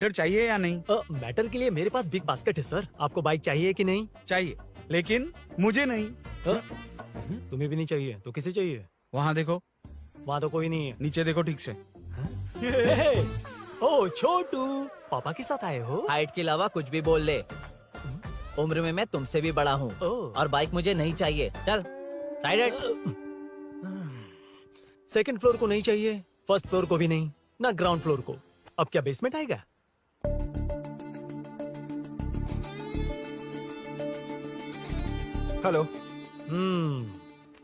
Matter चाहिए या नहीं? मैटर के लिए मेरे पास बिग बास्केट है सर। आपको बाइक चाहिए कि नहीं? चाहिए, लेकिन मुझे नहीं। तुम्हें भी नहीं चाहिए तो किसे चाहिए? वहाँ देखो, वहाँ तो कोई नहीं है। नीचे देखो ठीक से। ओ छोटू, पापा के साथ आए हो? हाइट के अलावा कुछ भी बोल ले। उम्र में मैं तुमसे भी बड़ा हूँ और बाइक मुझे नहीं चाहिए। चल साइड। सेकंड फ्लोर को नहीं चाहिए, फर्स्ट फ्लोर को भी नहीं, ना ग्राउंड फ्लोर को। अब क्या बेसमेंट आएगा? हेलो।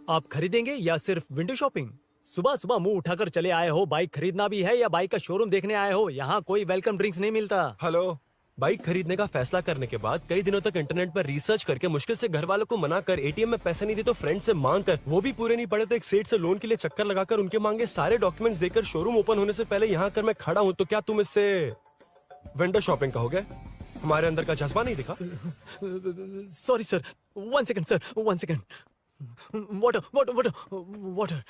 आप खरीदेंगे या सिर्फ विंडो शॉपिंग? सुबह सुबह मुंह उठाकर चले आए हो। बाइक खरीदना भी है या बाइक का शोरूम देखने आए हो? यहाँ कोई वेलकम ड्रिंक्स नहीं मिलता। हेलो। बाइक खरीदने का फैसला करने के बाद कई दिनों तक इंटरनेट पर रिसर्च करके मुश्किल से घर वालों को मना कर, एटीएम में पैसे नहीं दी तो फ्रेंड से मांग कर, वो भी पूरे नहीं पड़े तो एक सेठ से लोन के लिए चक्कर लगाकर उनके मांगे सारे डॉक्यूमेंट्स देकर शोरूम ओपन होने से पहले यहाँ कर मैं खड़ा हूँ, तो क्या तुम इससे विंडो शॉपिंग कहोगे? हमारे अंदर का जज्बा नहीं दिखा? Sorry sir, 1 second sir, 1 second. Water water water water.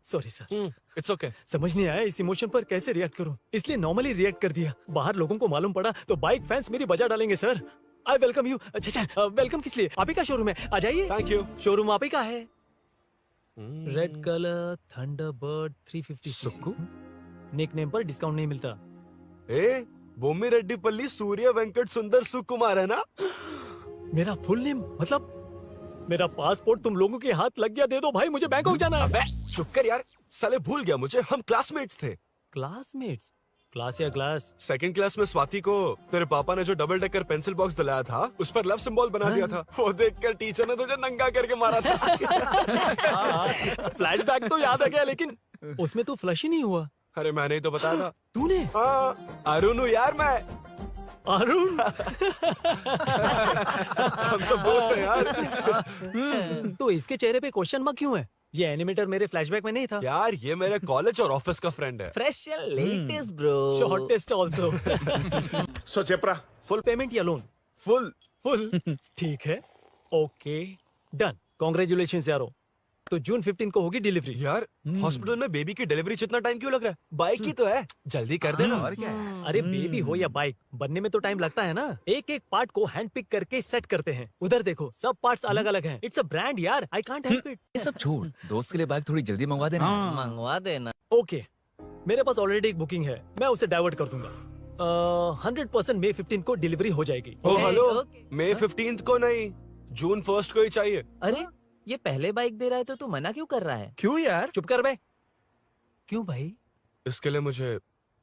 Sorry sir. It's okay. समझ नहीं आया इस इमोशन पर कैसे रिएक्ट करूं, इसलिए नॉर्मली रिएक्ट कर दिया। बाहर लोगों को मालूम पड़ा तो बाइक फैंस मेरी बजा डालेंगे सर। I welcome you. अच्छा, वेलकम किस लिए? आप ही का शोरूम है, आ जाइए। Thank you. शोरूम आप ही का है। Red colour Thunderbird 350 Sukku? Nick name पर डिस्काउंट नहीं मिलता। ए, बोम्मी रेड्डीपल्ली सूर्य वेंकट सुंदर सुकुमार है ना? मेरा फुल नेम मतलब मेरा पासपोर्ट तुम लोगों के हाथ लग गया, दे दो भाई, मुझे बैंकॉक जाना है। अबे चुप कर यार, साले भूल गया मुझे, हम क्लासमेट्स थे। क्लासमेट्स? क्लास या क्लास? सेकंड क्लास में स्वाति को तेरे पापा ने जो डबल डेकर पेंसिल बॉक्स दिलाया था उस पर लव सिंबल बना दिया था। वो देखकर टीचर ने तुझे नंगा करके मारा था। फ्लैशबैक तो याद आ गया, लेकिन उसमें तो फ्लश ही नहीं हुआ। अरे मैंने ही तो बताया था। तूने? हाँ, अरुण हूँ यार मैं। अरुण? हम सब दोस्त हैं यार। तो इसके चेहरे पे क्वेश्चन मार्क क्यों है? ये एनिमेटर मेरे फ्लैशबैक में नहीं था। यार ये मेरे कॉलेज और ऑफिस का फ्रेंड है। Fresh latest bro. Shortest also. So चेपरा, फुल पेमेंट या लोन? फुल। फुल। ठीक है, ओके डन। कांग्रेचुलेशंस यारो। तो जून 15 को होगी डिलीवरी। यार हॉस्पिटल में बेबी की डिलीवरी जितना टाइम क्यों लग रहा है? बाइक ही तो है, जल्दी कर देना। और क्या है? अरे बेबी हो या बाइक, बनने में तो टाइम लगता है ना। एक एक पार्ट को हैंड पिक करके सेट करते हैं। उधर देखो, सब पार्ट्स अलग अलग हैं। इट्स अ ब्रांड यार, आई कांट हेल्प इट। ये सब छोड़, दोस्त के लिए बाइक थोड़ी जल्दी मंगवा देना। मंगवा देना। ओके, मेरे पास ऑलरेडी एक बुकिंग है, मैं उसे डाइवर्ट कर दूंगा। 100% मई 15 को डिलीवरी हो जाएगी। ओ हेलो, ओके। मई 15 को नहीं, जून 1 को ही चाहिए। अरे ये पहले बाइक दे रहा है तो तू मना क्यों कर रहा है? क्यों यार? चुप कर बे। क्यों भाई? इसके लिए मुझे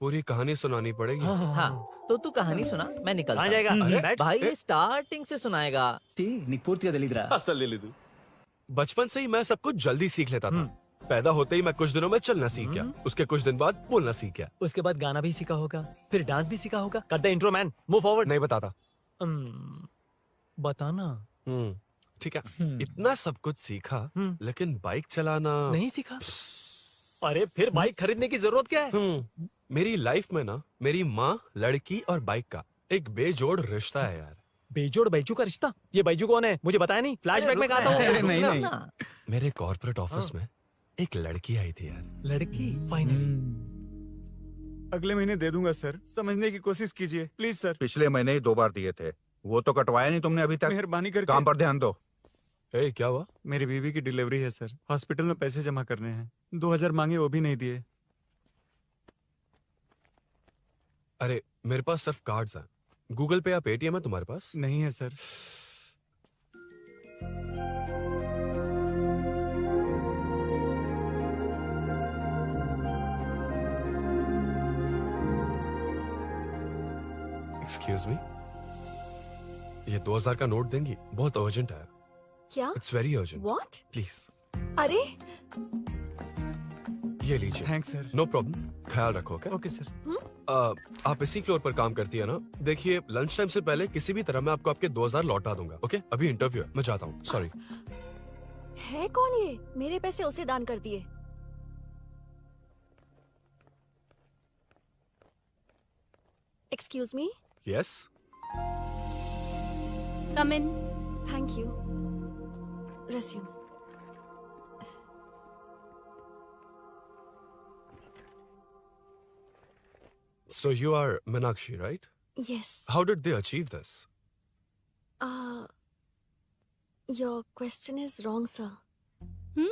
पूरी कहानी सुनानी पड़ेगी। हाँ, तो तू कहानी सुना, मैं निकलता कहाँ हूँ। जाएगा? अरे, बैठ। भाई ये स्टार्टिंग से सुनाएगा। నీకు పూర్తిగా తెలీదురా? అసలు తెలీదు. बचपन से ही मैं सब कुछ जल्दी सीख लेता था। पैदा होते ही मैं कुछ दिनों में चलना सीख गया, उसके कुछ दिन बाद बोलना सीख गया। उसके बाद गाना भी सीखा होगा, फिर डांस भी सीखा होगा। Cut the intro man, move forward. नहीं बताता। बताना। ठीक है, इतना सब कुछ सीखा लेकिन बाइक चलाना नहीं सीखा? अरे फिर बाइक खरीदने की जरूरत क्या है? मेरी लाइफ में ना मेरी माँ, लड़की और बाइक का एक बेजोड़ रिश्ता है यार। बेजोड़ बैजू का रिश्ता? ये बैजू कौन है? मुझे बताया नहीं। फ्लैशबैक में कहा था। नहीं नहीं, मेरे कॉर्पोरेट ऑफिस में एक लड़की आई थी यार। लड़की? फाइनली। अगले महीने दे दूंगा सर, समझने की कोशिश कीजिए प्लीज सर। पिछले महीने ही 2 बार दिए थे, वो तो कटवाया नहीं तुमने अभी तक। मेहरबानी करके। काम पर ध्यान दो। ए, क्या हुआ? मेरी बीवी की डिलीवरी है सर, हॉस्पिटल में पैसे जमा करने हैं। 2000 मांगे, वो भी नहीं दिए। अरे मेरे पास सिर्फ कार्ड्स हैं। गूगल पे या पेटीएम है तुम्हारे पास? नहीं है सर। एक्सक्यूज मी, ये 2000 का नोट देंगी? बहुत अर्जेंट है। क्या? It's very urgent. What? Please अरे ये लीजिए। Thanks sir. नो प्रॉब्लम, ख्याल रखो। Okay sir. आप इसी फ्लोर पर काम करती है ना? देखिए लंच टाइम से पहले किसी भी तरह मैं आपको आपके 2000 लौटा दूंगा। ओके, अभी इंटरव्यू है, मैं जाता हूँ। सॉरी। है कौन ये? मेरे पैसे उसे दान कर दिए। Excuse me. Yes. Come in. Thank you. Resume. So you are Meenakshi, right? Yes. How did they achieve this? Your question is wrong, sir. हम्म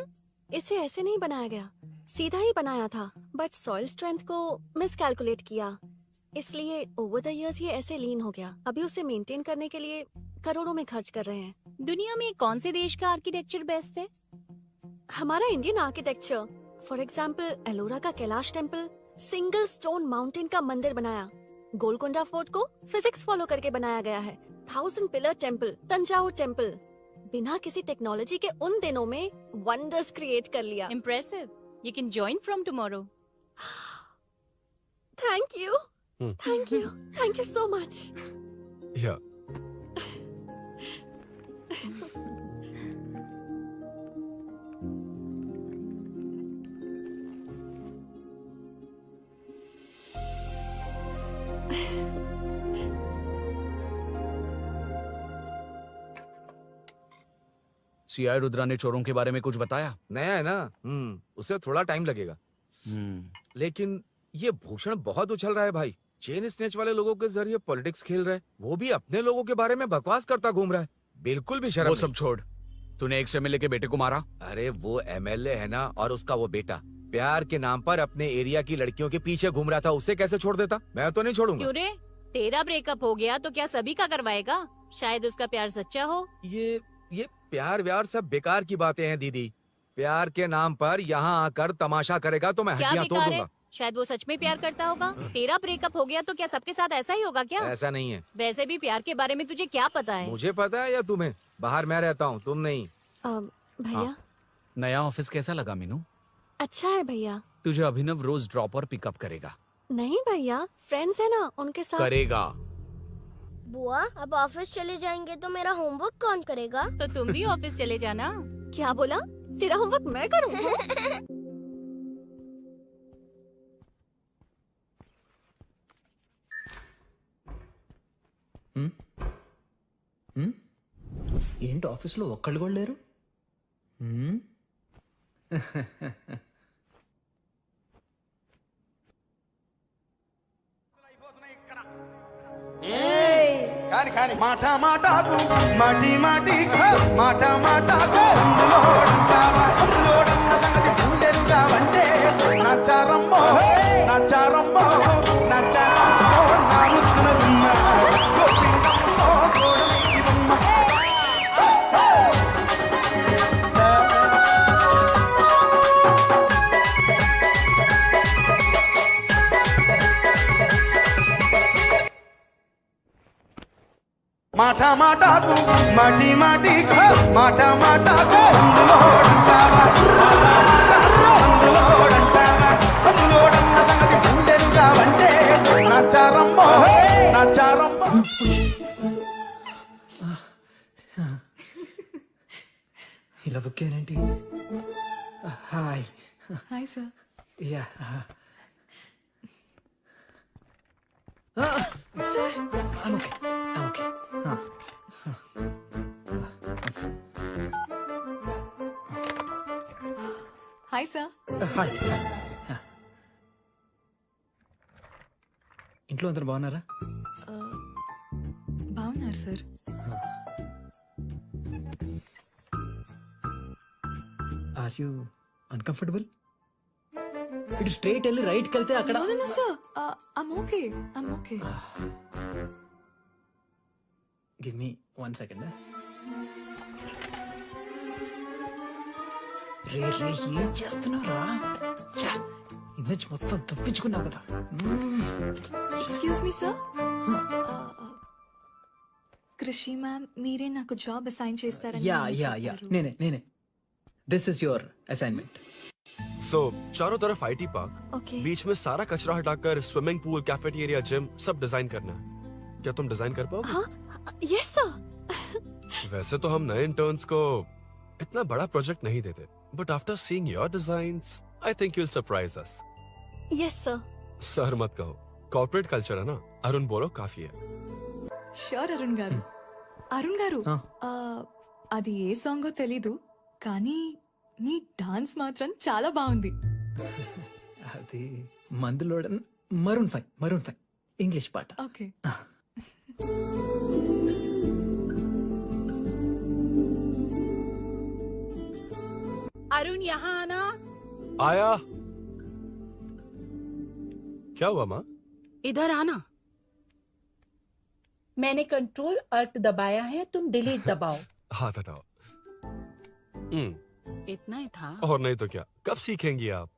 इसे ऐसे नहीं बनाया गया, सीधा ही बनाया था, बट सॉइल स्ट्रेंथ को मिसकैलकुलेट किया, इसलिए ओवर द इयर्स ये ऐसे लीन हो गया। अभी उसे मेंटेन करने के लिए करोड़ों में खर्च कर रहे हैं। दुनिया में कौन से देश का आर्किटेक्चर बेस्ट है? हमारा Indian architecture, for example Ellora का Kailash temple, single stone mountain का मंदिर बनाया। गोलकोंडा फोर्ट को फिजिक्स फॉलो करके बनाया गया है। 1000 पिलर टेम्पल, तंजावुर टेम्पल, बिना किसी टेक्नोलॉजी के उन दिनों में वंडर्स क्रिएट कर लिया। Impressive. You can join from tomorrow. Thank you, Hmm. Thank you so much. Yeah. CI Rudra ने चोरों के बारे में कुछ बताया? नया है ना, उसे थोड़ा टाइम लगेगा। लेकिन ये भूषण बहुत उछल रहा है भाई। चेन स्नेच वाले लोगों के जरिए पॉलिटिक्स खेल रहा है, वो भी अपने लोगों के बारे में बकवास करता घूम रहा है। बिल्कुल भी शर्म वो नहीं। सब छोड़, तूने एक एमएलए के बेटे को मारा। अरे वो एमएलए है ना, और उसका वो बेटा प्यार के नाम पर अपने एरिया की लड़कियों के पीछे घूम रहा था, उसे कैसे छोड़ देता? मैं तो नहीं छोड़ूंगा। क्यों रे? तेरा ब्रेकअप हो गया तो क्या सभी का करवाएगा? शायद उसका प्यार सच्चा हो। ये प्यार व्यार सब बेकार की बातें हैं दीदी। प्यार के नाम पर यहाँ आकर तमाशा करेगा तो मैं क्या हड्डियां तोड़ बेकार है? दूंगा। शायद वो सच में प्यार करता होगा। तेरा ब्रेकअप हो गया तो क्या सबके साथ ऐसा ही होगा क्या? ऐसा नहीं है। वैसे भी प्यार के बारे में तुझे क्या पता है? मुझे पता है या तुम्हें? बाहर मैं रहता हूँ, तुम नहीं। भैया, नया ऑफिस कैसा लगा मीनू? अच्छा है भैया। तुझे अभिनव रोज ड्रॉप और पिकअप करेगा। नहीं भैया, फ्रेंड्स है ना, उनके साथ। करेगा। बुआ, अब ऑफिस चले जाएंगे तो मेरा होमवर्क कौन करेगा? तो तुम भी ऑफिस चले जाना। क्या बोला? तेरा होमवर्क मैं करूँ? ఏంటి ఆఫీస్లో ఒక్కళ్ళు కూడా లేరు? కాని కాని మాట మాటకు మాటి మాటికి మాట మాటకు అందులోడన్న సంగతి గుండెలుగా వంటే నచ్చారమ్మో నచ్చారమ్మో నచ్చారమ్మో నా ముద్దున బొమ్మ గోపిందమ్మో గోడమీది బొమ్మ మాట మాటకు మాటి మాటికి మాట మాటకు అందులోడన్న సంగతి గుండెలుగా వంటే నచ్చారమ్మో నచ్చారమ్మో. ఇలా బుక్ ఏంటి? Hi hi sir. Yeah sir, okay. Hi sir. Hi. ఇంట్లో అందరు బాగున్నారా? బాగున్నారు సార్. Are you uncomfortable? ఇటు స్ట్రైట్ వెళ్ళి రైట్కి వెళ్తే అక్కడ. No, sir. I'm okay. Give me 1 second. రే ఏం చేస్తున్నావురా? ఇమేజ్ మొత్తం తప్పించుకున్నావు కదా. Excuse me sir. Krishi ma'am, మీరే నాకు జాబ్ అసైన్ చేస్తారని యా నేనే. This is your assignment. So चारों तरफ IT पार्क, ओके। बीच में सारा कचरा हटाकर स्विमिंग पूल, कैफेटेरिया, जिम सब डिजाइन करना है। क्या तुम डिजाइन कर पाओगे? हाँ, यस सर। वैसे तो हम नए इंटर्न्स को इतना बड़ा प्रोजेक्ट नहीं देते, but after seeing your designs I think you will surprise us. Yes sir. Sir मत कहो, कॉर्पोरेट कल्चर है ना। अरुण बोलो, काफी है। ష్యూర్ అరుణ్ గారు. అది ఏ సాంగో తెలీదు, కానీ మీ డాన్స్ మాత్రం చాలా బాగుంది. అది మందులోడ Maroon 5 English part. Okay. Arun यहाँ आना। आया। क्या हुआ माँ? इधर आना। मैंने कंट्रोल अल्ट दबाया है, तुम डिलीट दबाओ। हाथ हटाओ। इतना ही था। और नहीं तो क्या, कब सीखेंगी आप?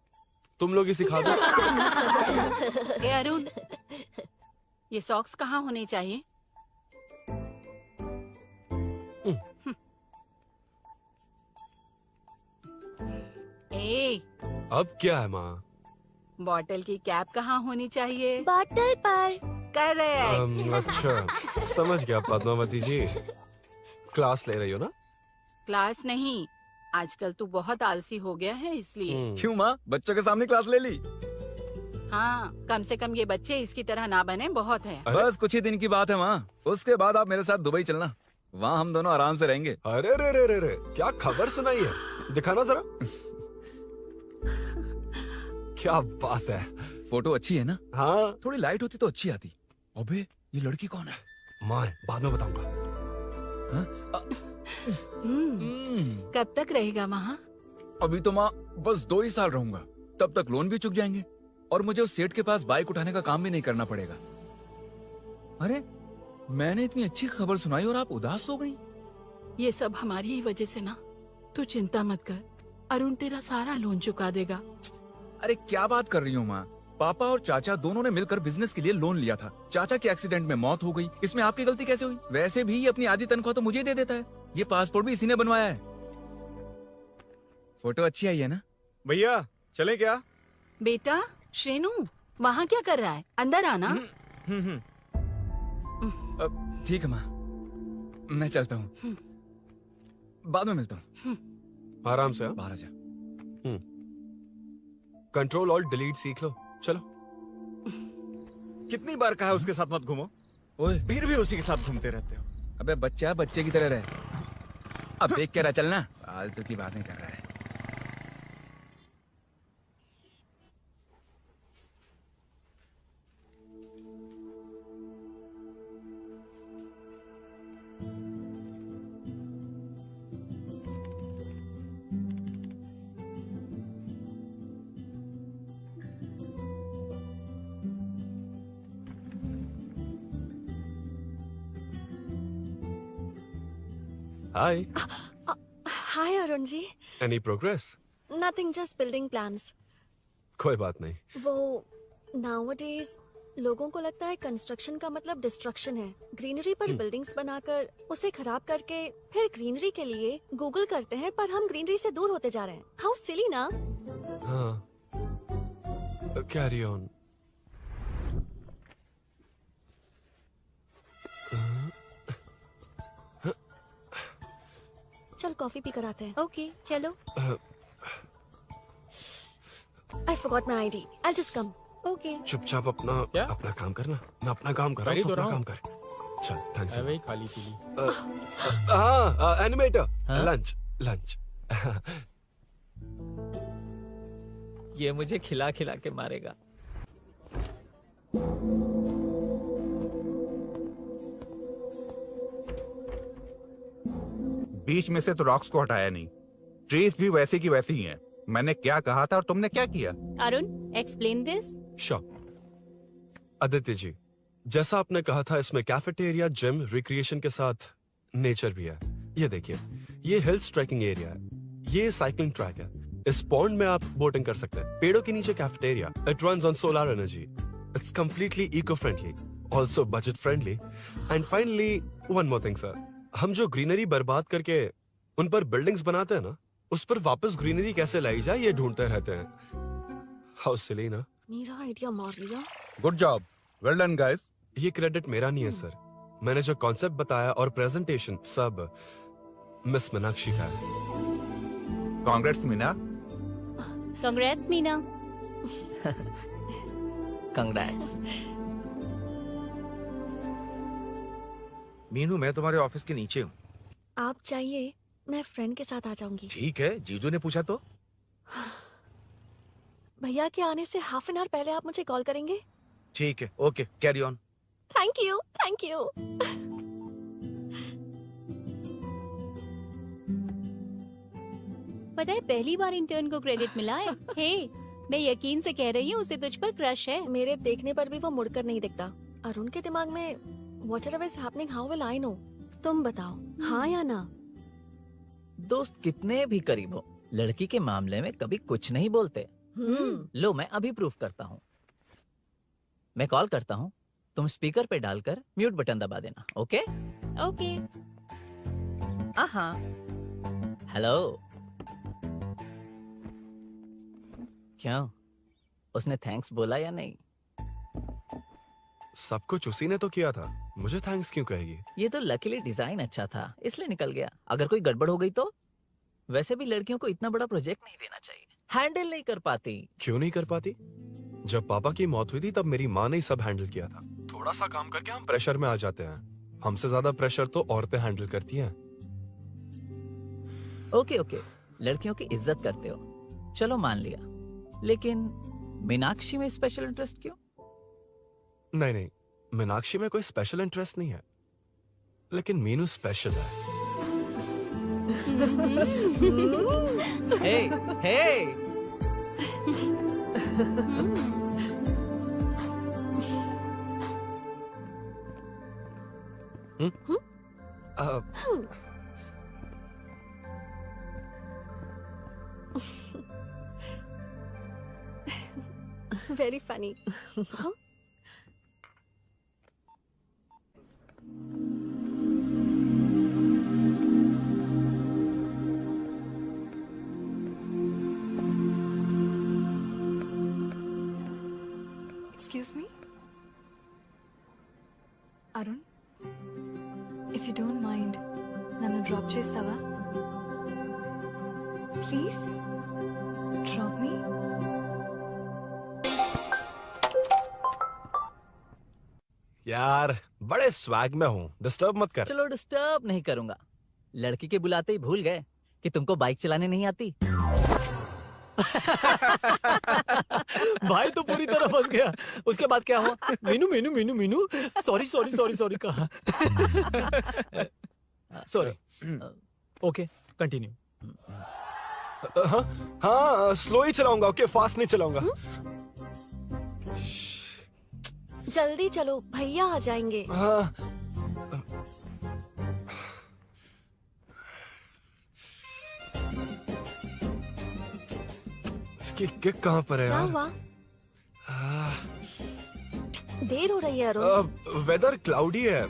तुम लोग ही सिखा दो। ए अरुण, ये सॉक्स कहाँ होने चाहिए? ए, अब क्या है माँ? बॉटल की कैप कहाँ होनी चाहिए? बॉटल पर। करेक्ट। अच्छा, समझ गया पद्मावती जी। क्लास ले रही हो ना? क्लास नहीं, आजकल तू बहुत आलसी हो गया है इसलिए। क्यों माँ, बच्चों के सामने क्लास ले ली? हाँ, कम से कम ये बच्चे इसकी तरह ना बने, बहुत है। बस कुछ ही दिन की बात है माँ, उसके बाद आप मेरे साथ दुबई चलना, वहाँ हम दोनों आराम से रहेंगे। अरे रे रे रे रे, क्या खबर सुनाई है, दिखाना जरा। क्या बात है। फोटो अच्छी है ना? हाँ। थोड़ी लाइट होती तो अच्छी आती। अबे ये लड़की कौन है? माँ, बाद में बताऊंगा। कब तक रहेगा वहाँ? अभी तो माँ बस 2 ही साल रहूंगा, तब तक लोन भी चुक जाएंगे और मुझे उस सेठ के पास बाइक उठाने का काम भी नहीं करना पड़ेगा। अरे मैंने इतनी अच्छी खबर सुनाई और आप उदास हो गई। ये सब हमारी ही वजह से ना, तू चिंता मत कर, अरुण तेरा सारा लोन चुका देगा। अरे क्या बात कर रही हो माँ, पापा और चाचा दोनों ने मिलकर बिजनेस के लिए लोन लिया था। चाचा की एक्सीडेंट में मौत हो गई, इसमें आपकी गलती कैसे हुई? वैसे भी ये अपनी आधी तनख्वाह तो मुझे ही दे देता है। ये पासपोर्ट भी इसी ने बनवाया है। फोटो अच्छी आई है ना? भैया चले क्या? बेटा श्रेनु, वहाँ क्या कर रहा है? अंदर आना। ठीक है माँ, मैं चलता हूँ, बाद में मिलता हूँ। आराम से। बाहर आ जा। कंट्रोल ऑल्ट डिलीट सीख लो, चलो। कितनी बार कहा उसके साथ मत घूमो, ओए फिर भी उसी के साथ घूमते रहते हो। अबे बच्चा बच्चे की तरह रहे, अब देख के रहा चलना, फालतू की बात नहीं कर रहा है। Hi. Hi Arun ji. Any progress? Nothing, just building plans. कोई बात नहीं। वो nowadays लोगों को लगता है कंस्ट्रक्शन का मतलब डिस्ट्रक्शन है। ग्रीनरी पर बिल्डिंग्स बनाकर उसे खराब करके फिर ग्रीनरी के लिए गूगल करते हैं, पर हम ग्रीनरी से दूर होते जा रहे हैं। हाउ सिली ना? हाँ। Carry on. चल कॉफी पी कर आते हैं। ओके चलो। I forgot my ID. I'll just come. Okay. चुपचाप अपना काम करना। मैं अपना काम कर रहा हूँ, अपना काम कर। चल, थैंक्स। वही खाली पीली। हाँ, एनिमेटर। लंच। ये मुझे खिला खिला के मारेगा। बीच में से तो रॉक्स को हटाया नहीं, ट्रीज भी वैसी की वैसी ही हैं। मैंने क्या कहा था और तुमने क्या किया? Arun explain this. आदित्य जी, जैसा आपने कहा था, इसमें कैफेटेरिया, जिम, रिक्रिएशन के साथ नेचर भी है। ये देखिए, ये हिल्स ट्रैकिंग एरिया है, ये साइकिलिंग ट्रैक है। इस पॉन्ड में आप बोटिंग कर सकते हैं। पेड़ों के नीचे cafeteria, it runs on solar energy, it's completely eco friendly, also budget friendly. And finally one more thing sir, हम जो ग्रीनरी बर्बाद करके उन पर बिल्डिंग्स बनाते हैं ना, उस पर वापस ग्रीनरी कैसे लाई जाए ये ढूंढते रहते हैं। हाउ सिली ना? मेरा आइडिया मार लिया। Good job, well done guys. ये क्रेडिट मेरा नहीं है सर, मैंने जो कॉन्सेप्ट बताया और प्रेजेंटेशन सब मिस मीनाक्षी का है। Congrats Meena. Congrats Meena. Congrats. Meenu, मैं तुम्हारे ऑफिस के नीचे हूँ। आप चाहिए मैं फ्रेंड के साथ आ जाऊंगी। ठीक है, जीजू ने पूछा तो। भैया के आने से हाफ एन आवर पहले आप मुझे कॉल करेंगे? ठीक है, okay, carry on. Thank you, thank you. पता है पहली बार इंटर्न को क्रेडिट मिला है। हे, मैं यकीन से कह रही हूँ उसे तुझ पर क्रश है। मेरे देखने पर भी वो मुड़कर नहीं दिखता। अरुण के दिमाग में whatever is happening, how will I know? तुम बताओ, हाँ या ना? दोस्त कितने भी करीब हो, लड़की के मामले में कभी कुछ नहीं बोलते। लो मैं अभी प्रूफ करता हूँ। मैं कॉल करता हूँ, तुम स्पीकर पे डालकर म्यूट बटन दबा देना। Okay okay. हाँ। हेलो। क्यों, उसने थैंक्स बोला या नहीं? सब कुछ उसी ने तो किया था, मुझे थैंक्स क्यों कहेगी? ये तो लकीली डिजाइन अच्छा था इसलिए निकल गया। अगर कोई गड़बड़ हो गई तो? वैसे भी लड़कियों को इतना बड़ा प्रोजेक्ट नहीं देना चाहिए, हैंडल नहीं कर पाती। क्यों नहीं कर पाती? जब पापा की मौत हुई थी तब मेरी माँ ने ही सब हैंडल किया था। थोड़ा सा काम करके हम प्रेशर में आ जाते हैं। हमसे ज्यादा प्रेशर तो औरतें हैंडल करती हैं। ओके ओके, लड़कियों की इज्जत करते हो, चलो मान लिया। लेकिन मीनाक्षी में स्पेशल इंटरेस्ट क्यों? नहीं नहीं, मीनाक्षी में कोई स्पेशल इंटरेस्ट नहीं है, लेकिन मीनू स्पेशल है। हे हे Very funny. Huh? Excuse me? Arun? If you don't mind, nanu drop chestava? Please? Drop me? यार बड़े स्वैग में हूँ, डिस्टर्ब मत कर। चलो डिस्टर्ब नहीं करूंगा। लड़की के बुलाते ही भूल गए कि तुमको बाइक चलाने नहीं आती। भाई तो पूरी तरह फंस गया। उसके बाद क्या हुआ? Meenu Meenu Meenu Meenu sorry sorry sorry sorry कहा। सॉरी। Okay continue. हाँ हाँ, स्लो ही चलाऊंगा, ओके, फास्ट नहीं चलाऊंगा। जल्दी चलो, भैया आ जाएंगे। हाँ। इसकी किक कहाँ पर है क्या यार? हुआ? देर हो रही है अरुण। वेदर क्लाउडी है।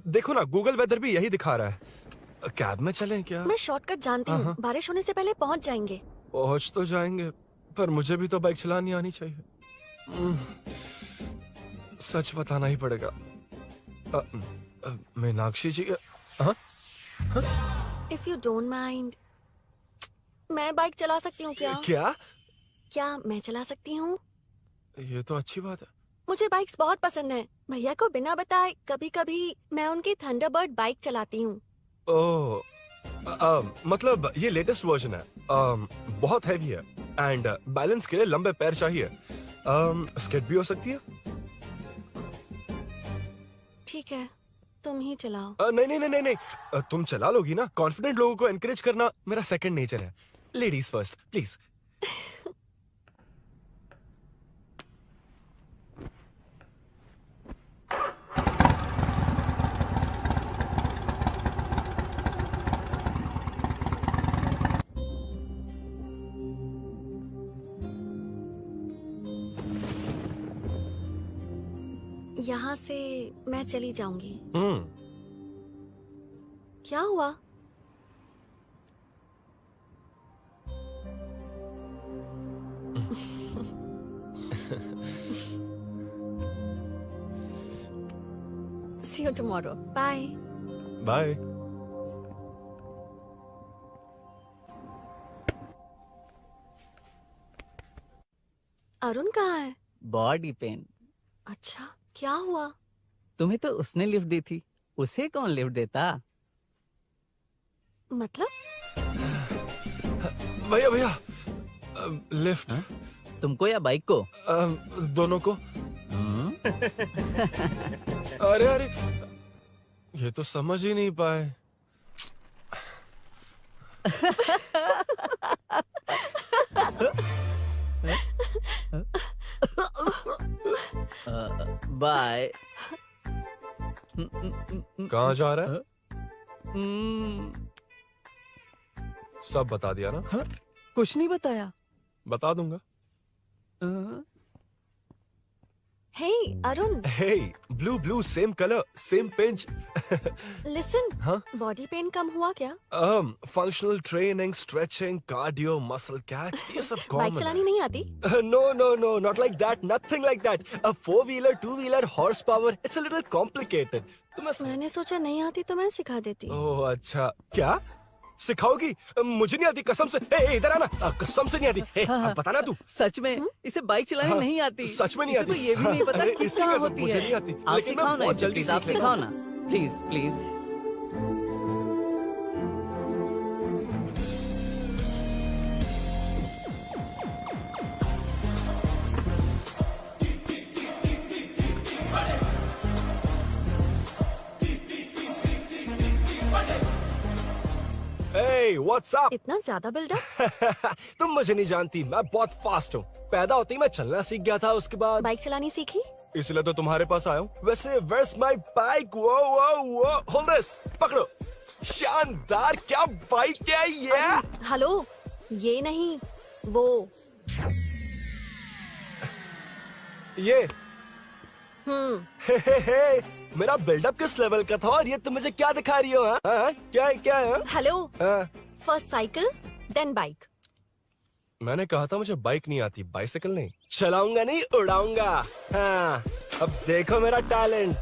देखो ना, गूगल वेदर भी यही दिखा रहा है। कैब में चलें क्या? मैं शॉर्टकट जानती हूँ, बारिश होने से पहले पहुँच जाएंगे। पहुँच तो जाएंगे, पर मुझे भी तो बाइक चलानी आनी चाहिए। सच बताना ही पड़ेगा। मीनाक्षी जी, If you don't mind, मैं बाइक चला सकती हूँ क्या? क्या मैं चला सकती हूँ? ये तो अच्छी बात है। मुझे बाइक्स बहुत पसंद है। भैया को बिना बताए कभी कभी मैं उनकी थंडरबर्ड बाइक चलाती हूँ। ओह, मतलब ये लेटेस्ट वर्जन है। बहुत हैवी है एंड बैलेंस के लिए लंबे पैर चाहिए। स्किड भी हो सकती है। ठीक है, तुम ही चलाओ। नहीं नहीं नहीं नहीं नहीं, तुम चला लोगी ना। कॉन्फिडेंट लोगों को एनकरेज करना मेरा सेकंड नेचर है। Ladies first please. यहाँ से मैं चली जाऊंगी। क्या हुआ? See you tomorrow. Bye. Bye. Arun कहाँ है? Body pain. अच्छा, क्या हुआ? तुम्हें तो उसने लिफ्ट दी थी, उसे कौन लिफ्ट देता? मतलब? भैया भैया, लिफ्ट तुमको या बाइक को? दोनों को। अरे अरे, ये तो समझ ही नहीं पाए। बाय। कहाँ जा रहा है? सब बता दिया ना? कुछ नहीं बताया। बता दूंगा। Hey, Arun. Hey, blue, same color, same pinch. Listen. हाँ? Body pain कम हुआ क्या? Functional training, stretching, cardio, muscle catch, ये सब common बाइक चलानी नहीं आती? No, not like that, nothing like that. A 4-wheeler, 2-wheeler, horsepower, it's a little complicated. मैंने सोचा नहीं आती तो मैं सिखा देती। ओह अच्छा, क्या? सिखाओगी? मुझे नहीं आती कसम से। ए, इधर आना, कसम से नहीं आती। ए, बताना तू। सच में इसे बाइक चलानी नहीं आती। सच में नहीं आती। इसे तो ये भी नहीं पता किस कहाँ होती मुझे है। नहीं आती। आप लेकिन मैं सिखाओ ना बहुत इसे, जल्दी प्लीज आप सीख सिखाओ लेता ना, please please. Hey, what's up? इतना ज्यादा बिल्डअप? तुम मुझे नहीं जानती, मैं बहुत फास्ट हूँ। पैदा होते ही मैं चलना सीख गया था, उसके बाद बाइक चलानी सीखी? इसलिए तो तुम्हारे पास आया हूँ। वैसे where's my bike? वो hold this, पकड़ो। शानदार, क्या बाइक है ये? हेलो, ये नहीं, वो। ये हे, मेरा बिल्डअप किस लेवल का था और ये तुम मुझे क्या दिखा रही हो? हाँ? क्या है? Hello, first cycle then bike. मैंने कहा था मुझे बाइक नहीं आती, बाइसिकल नहीं। चलाऊंगा नहीं, उड़ाऊंगा। हाँ, अब देखो मेरा टैलेंट।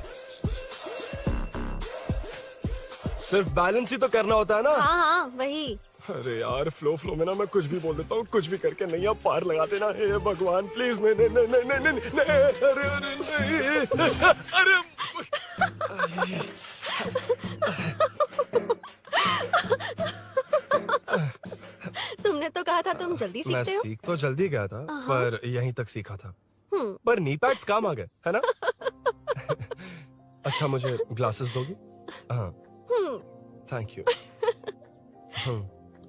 सिर्फ बैलेंस ही तो करना होता है ना? हाँ, वही। अरे यार, फ्लो में ना मैं कुछ भी बोल देता हूँ, कुछ भी करके नहीं आप पार लगा देना। हे भगवान प्लीज, नहीं, अरे तुमने तो कहा था तुम जल्दी मैं सीखते हो। सीख तो जल्दी गया था, पर यहीं तक सीखा था। पर नी पैड्स काम आ गए, है ना? अच्छा, मुझे ग्लासेस दोगी? हाँ, थैंक यू।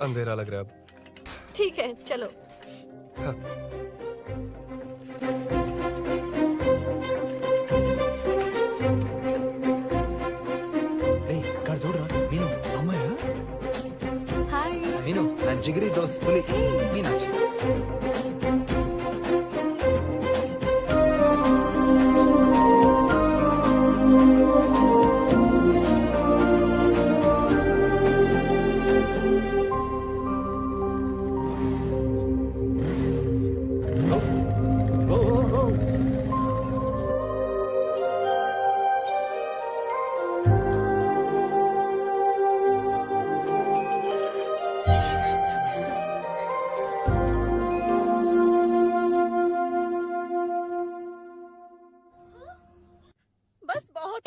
अंधेरा लग रहा है अब। ठीक है, चलो। हाँ। कर जोड़ रहा मीनू। अम्मा हाय मीनू, నా జిగిరి దోస్త్ పులి మీనాక్షి।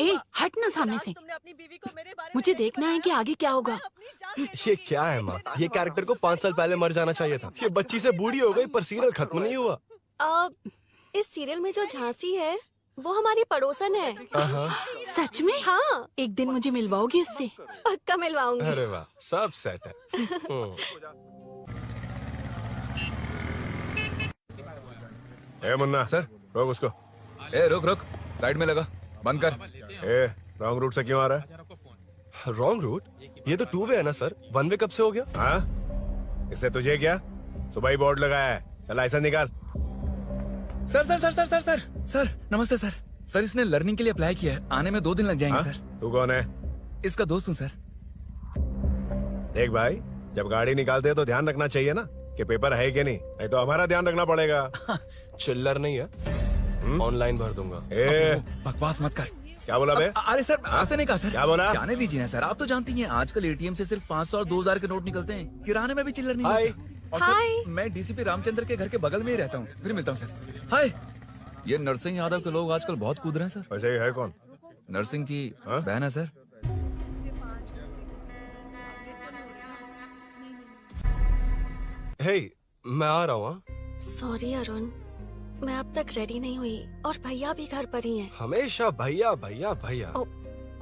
ए, हट ना सामने से। मुझे देखना है कि आगे क्या होगा। ये क्या है माँ? ये कैरेक्टर को 5 साल पहले मर जाना चाहिए था। ये बच्ची से बूढ़ी हो गई पर सीरियल खत्म नहीं हुआ। इस सीरियल में जो झांसी है वो हमारी पड़ोसन है। सच में? हाँ। एक दिन मुझे मिलवाओगी उससे? पक्का मिलवाऊंगी। अरे वाह, सब सेट है। ए मुन्ना सर, रोक उसको। ए रुक, साइड में लगा, बंद कर। ए, रॉन्ग रूट से क्यों आ रहा है? Wrong route? ये तो 2 वे है ना सर, 1 वे कब से हो गया? हाँ, इससे तुझे क्या? सुबह ही बोर्ड लगाया है, चल लाइसेंस निकाल। सर नमस्ते सर। सर इसने लर्निंग के लिए अप्लाई किया है, आने में 2 दिन लग जाएंगे सर। तू कौन है? इसका दोस्त हूँ सर। देख भाई, जब गाड़ी निकालते हैं तो ध्यान रखना चाहिए ना कि पेपर है कि नहीं तो हमारा ध्यान रखना पड़ेगा। चिल्लर नहीं है, ऑनलाइन भर दूंगा। बकवास मत कर। क्या बोला बे? अरे सर, आपसे नहीं कहा सर। क्या बोला? जाने दीजिए ना सर, आप तो जानती हैं आजकल एटीएम से सिर्फ 500 और 2000 के नोट निकलते हैं, किराने में भी चिल्लर नहीं होता। और सर, मैं डीसीपी रामचंद्र के घर के बगल में ही रहता हूँ, फिर मिलता हूँ सर। हाय, ये नरसिंह यादव के लोग आजकल बहुत कूद रहे हैं सर। अच्छा, ये है कौन? नरसिंह की बहन है सर। हे, मैं आ रहा हूँ। सॉरी अरुण, मैं अब तक रेडी नहीं हुई और भैया भी घर पर ही हैं। हमेशा भैया भैया भैया।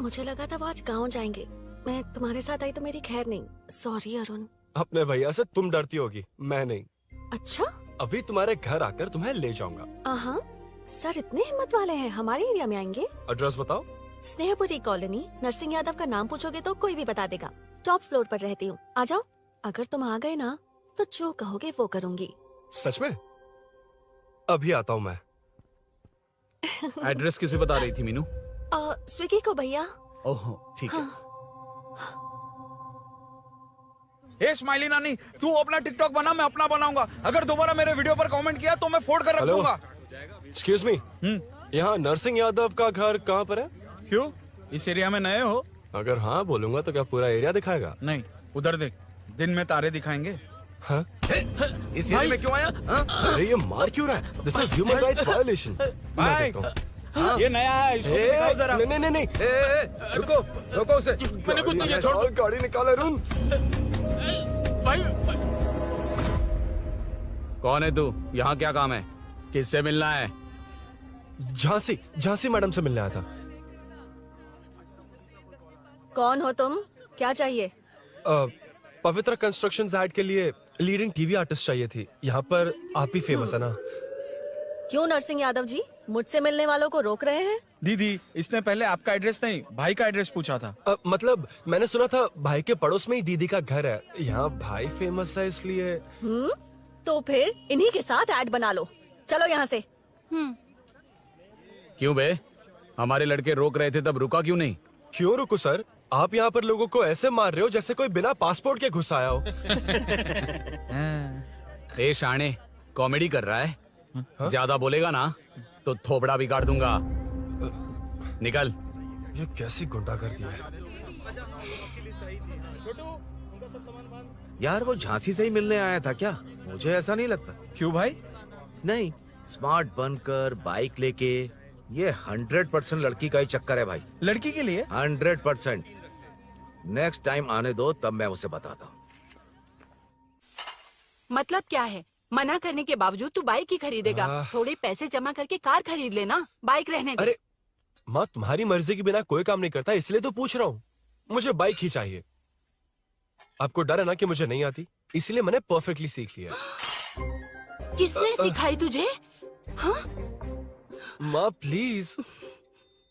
मुझे लगा था वो आज गाँव जाएंगे। मैं तुम्हारे साथ आई तो मेरी खैर नहीं। सॉरी अरुण। अपने भैया से तुम डरती होगी, मैं नहीं। अच्छा? अभी तुम्हारे घर आकर तुम्हें ले जाऊंगा। हाँ, सर इतने हिम्मत वाले हैं, हमारे एरिया में आएंगे? एड्रेस बताओ। स्नेहपुरी कॉलोनी, नरसिंह यादव का नाम पूछोगे तो कोई भी बता देगा। टॉप फ्लोर पर रहती हूँ, आ जाओ। अगर तुम आ गए ना तो जो कहोगे वो करूँगी। सच में? अभी आता हूँ मैं। एड्रेस किसे बता रही थी मीनू? स्विगी को भैया। ओह ठीक है। हे स्माइली नानी, तू अपना टिकटॉक बना, मैं अपना बनाऊंगा। अगर दोबारा मेरे वीडियो पर कमेंट किया तो मैं फोड़ कर रख दूंगा। एक्सक्यूज मी, यहाँ नरसिंह यादव का घर कहाँ पर है? क्यों, इस एरिया में नए हो? अगर हाँ बोलूंगा तो क्या पूरा एरिया दिखाएगा? नहीं, उधर देख, दिन में तारे दिखाएंगे। हाँ? इस एरिया में क्यों आया? अरे ये मार क्यों रहा है? This is human rights violation. भाई, ये नया है, इसको दिखाओ जरा। नहीं। रुको, रोको उसे। मैंने कुछ नहीं किया, छोड़। गाड़ी निकालो अरुण। भाई, कौन है तू? यहाँ क्या काम है? किससे मिलना है? झांसी मैडम से मिलने आया था। कौन हो तुम? क्या चाहिए? पवित्र कंस्ट्रक्शन ऐड के लिए लीडिंग टीवी आर्टिस्ट चाहिए थी। यहाँ पर आप ही फेमस है ना? क्यों नरसिंह यादव जी मुझसे मिलने वालों को रोक रहे हैं? दीदी, इसने पहले आपका एड्रेस नहीं, भाई का एड्रेस पूछा था। मतलब मैंने सुना था भाई के पड़ोस में ही दीदी का घर है। यहाँ भाई फेमस है इसलिए। तो फिर इन्हीं के साथ ऐड बना लो। चलो यहाँ से। क्यों बे? हमारे लड़के रोक रहे थे तब रुका क्यों नहीं? क्यों रुको सर? आप यहाँ पर लोगों को ऐसे मार रहे हो जैसे कोई बिना पासपोर्ट के घुस आया हो। ए शाणे, कॉमेडी कर रहा है? ज्यादा बोलेगा ना तो थोपड़ा भी काट दूंगा। निकल। ये कैसी गुंडागर्दी है? यार वो झांसी से ही मिलने आया था क्या? मुझे ऐसा नहीं लगता। क्यों भाई? नहीं, स्मार्ट बनकर बाइक लेके, ये 100% लड़की का ही चक्कर है भाई। लड़की के लिए? 100%। नेक्स्ट टाइम आने दो, तब मैं उसे बताता हूँ। मतलब क्या है? मना करने के बावजूद तू बाइक ही खरीदेगा? थोड़े पैसे जमा करके कार खरीद लेना, बाइक रहने दे। अरे माँ, तुम्हारी मर्जी के बिना कोई काम नहीं करता, इसलिए तो पूछ रहा हूँ। मुझे बाइक ही चाहिए। आपको डर है ना कि मुझे नहीं आती, इसलिए मैंने परफेक्टली सीख लिया। किसने सिखाई तुझे? हाँ? माँ प्लीज।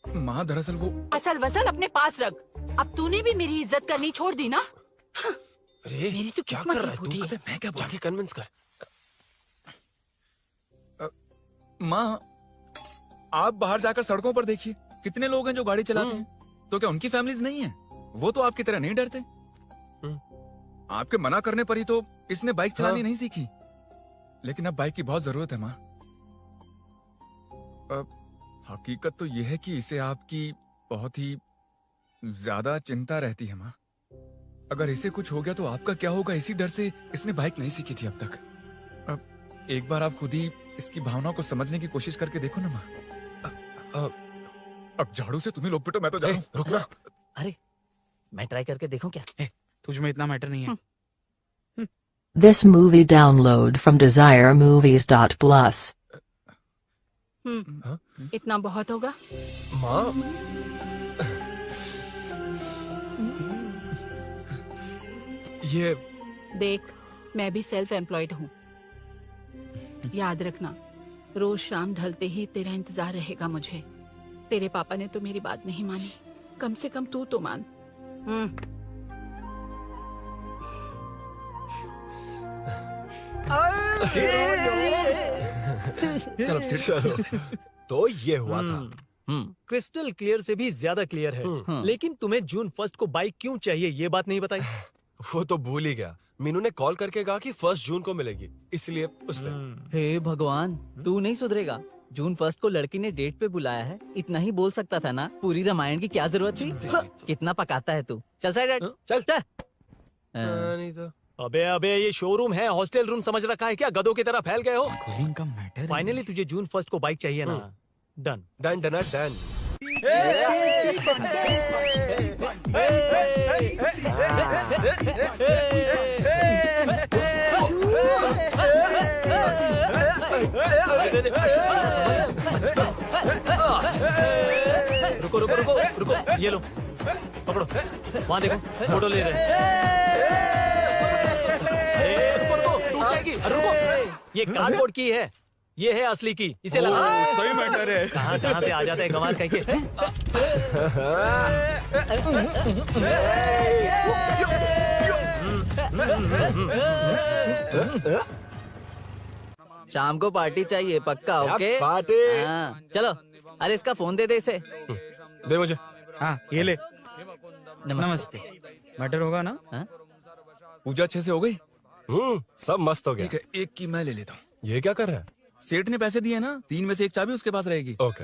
माँ दरअसल वो असल वसल अपने पास रख। अब तूने भी मेरी इज्जत करनी छोड़ दी ना? अरे मेरी तो क्या किस्मत कर ही रहा है फूटी तू? है। अबे मैं क्या जाके कन्विंस कर। माँ, आप बाहर जाकर सड़कों पर देखिए, कितने लोग हैं जो गाड़ी चलाते हैं। तो क्या उनकी फैमिलीज नहीं है? वो तो आपकी तरह नहीं डरते। आपके मना करने पर ही तो इसने बाइक चलानी नहीं सीखी। लेकिन अब बाइक की बहुत जरूरत है माँ। हकीकत तो यह है कि इसे आपकी बहुत ही ज्यादा चिंता रहती है माँ। अगर इसे कुछ हो गया तो आपका क्या होगा, इसी डर से इसने बाइक नहीं सीखी थी अब तक। अब एक बार आप खुद ही इसकी भावनाओं को समझने की कोशिश करके देखो ना माँ। अब झाड़ू से तुम्हें लोग पिटो, मैं तो जा रहा हूं। रुकना। अरे मैं ट्राई करके देखूं क्या? तुझ में इतना मैटर नहीं है। This movie download from desiremovies.plus. इतना बहुत होगा? माँ, ये देख, मैं भी सेल्फ एम्प्लॉयड हूँ। याद रखना, रोज शाम ढलते ही तेरा इंतजार रहेगा मुझे। तेरे पापा ने तो मेरी बात नहीं मानी, कम से कम तू तो मान। चलो। तो ये हुआ था। क्रिस्टल क्लियर से भी ज्यादा क्लियर है। लेकिन तुम्हें जून 1 को बाइक क्यों चाहिए, ये बात नहीं बताई। वो तो भूल ही गया। मीनू ने कॉल करके कहा कि 1 जून को मिलेगी, इसलिए उसने। हे भगवान, तू नहीं सुधरेगा। जून 1 को लड़की ने डेट पे बुलाया है, इतना ही बोल सकता था ना। पूरी रामायण की क्या जरूरत थी? कितना पकाता है तू। चल साइड चल। नहीं तो अबे ये शोरूम है, हॉस्टल रूम समझ रखा है क्या? गधों की तरह फैल गए हो। का मैटर। फाइनली तुझे जून 1 को बाइक चाहिए ना? Done done done done. रुको रुको रुको रुको, ये लो पकड़ो, वहाँ देखो फोटो ले रहे हैं। रुको रुको, टूट जाएगी, रुको, ये कार्डबोर्ड की है, ये है असली की, इसे लगा। सही मैटर है। कहाँ से आ जाते हैं कमाल कहीं के। शाम को पार्टी चाहिए पक्का, ओके? पार्टी। हाँ, चलो। अरे इसका फोन दे इसे। दे मुझे। हाँ ये ले। नमस्ते। मैटर होगा ना? पूजा अच्छे से हो गई? सब मस्त हो गया। ठीक है, एक की मैं ले लेता हूँ। ये क्या कर रहा है? सेठ ने पैसे दिए ना, 3 में से 1 चाबी उसके पास रहेगी। ओके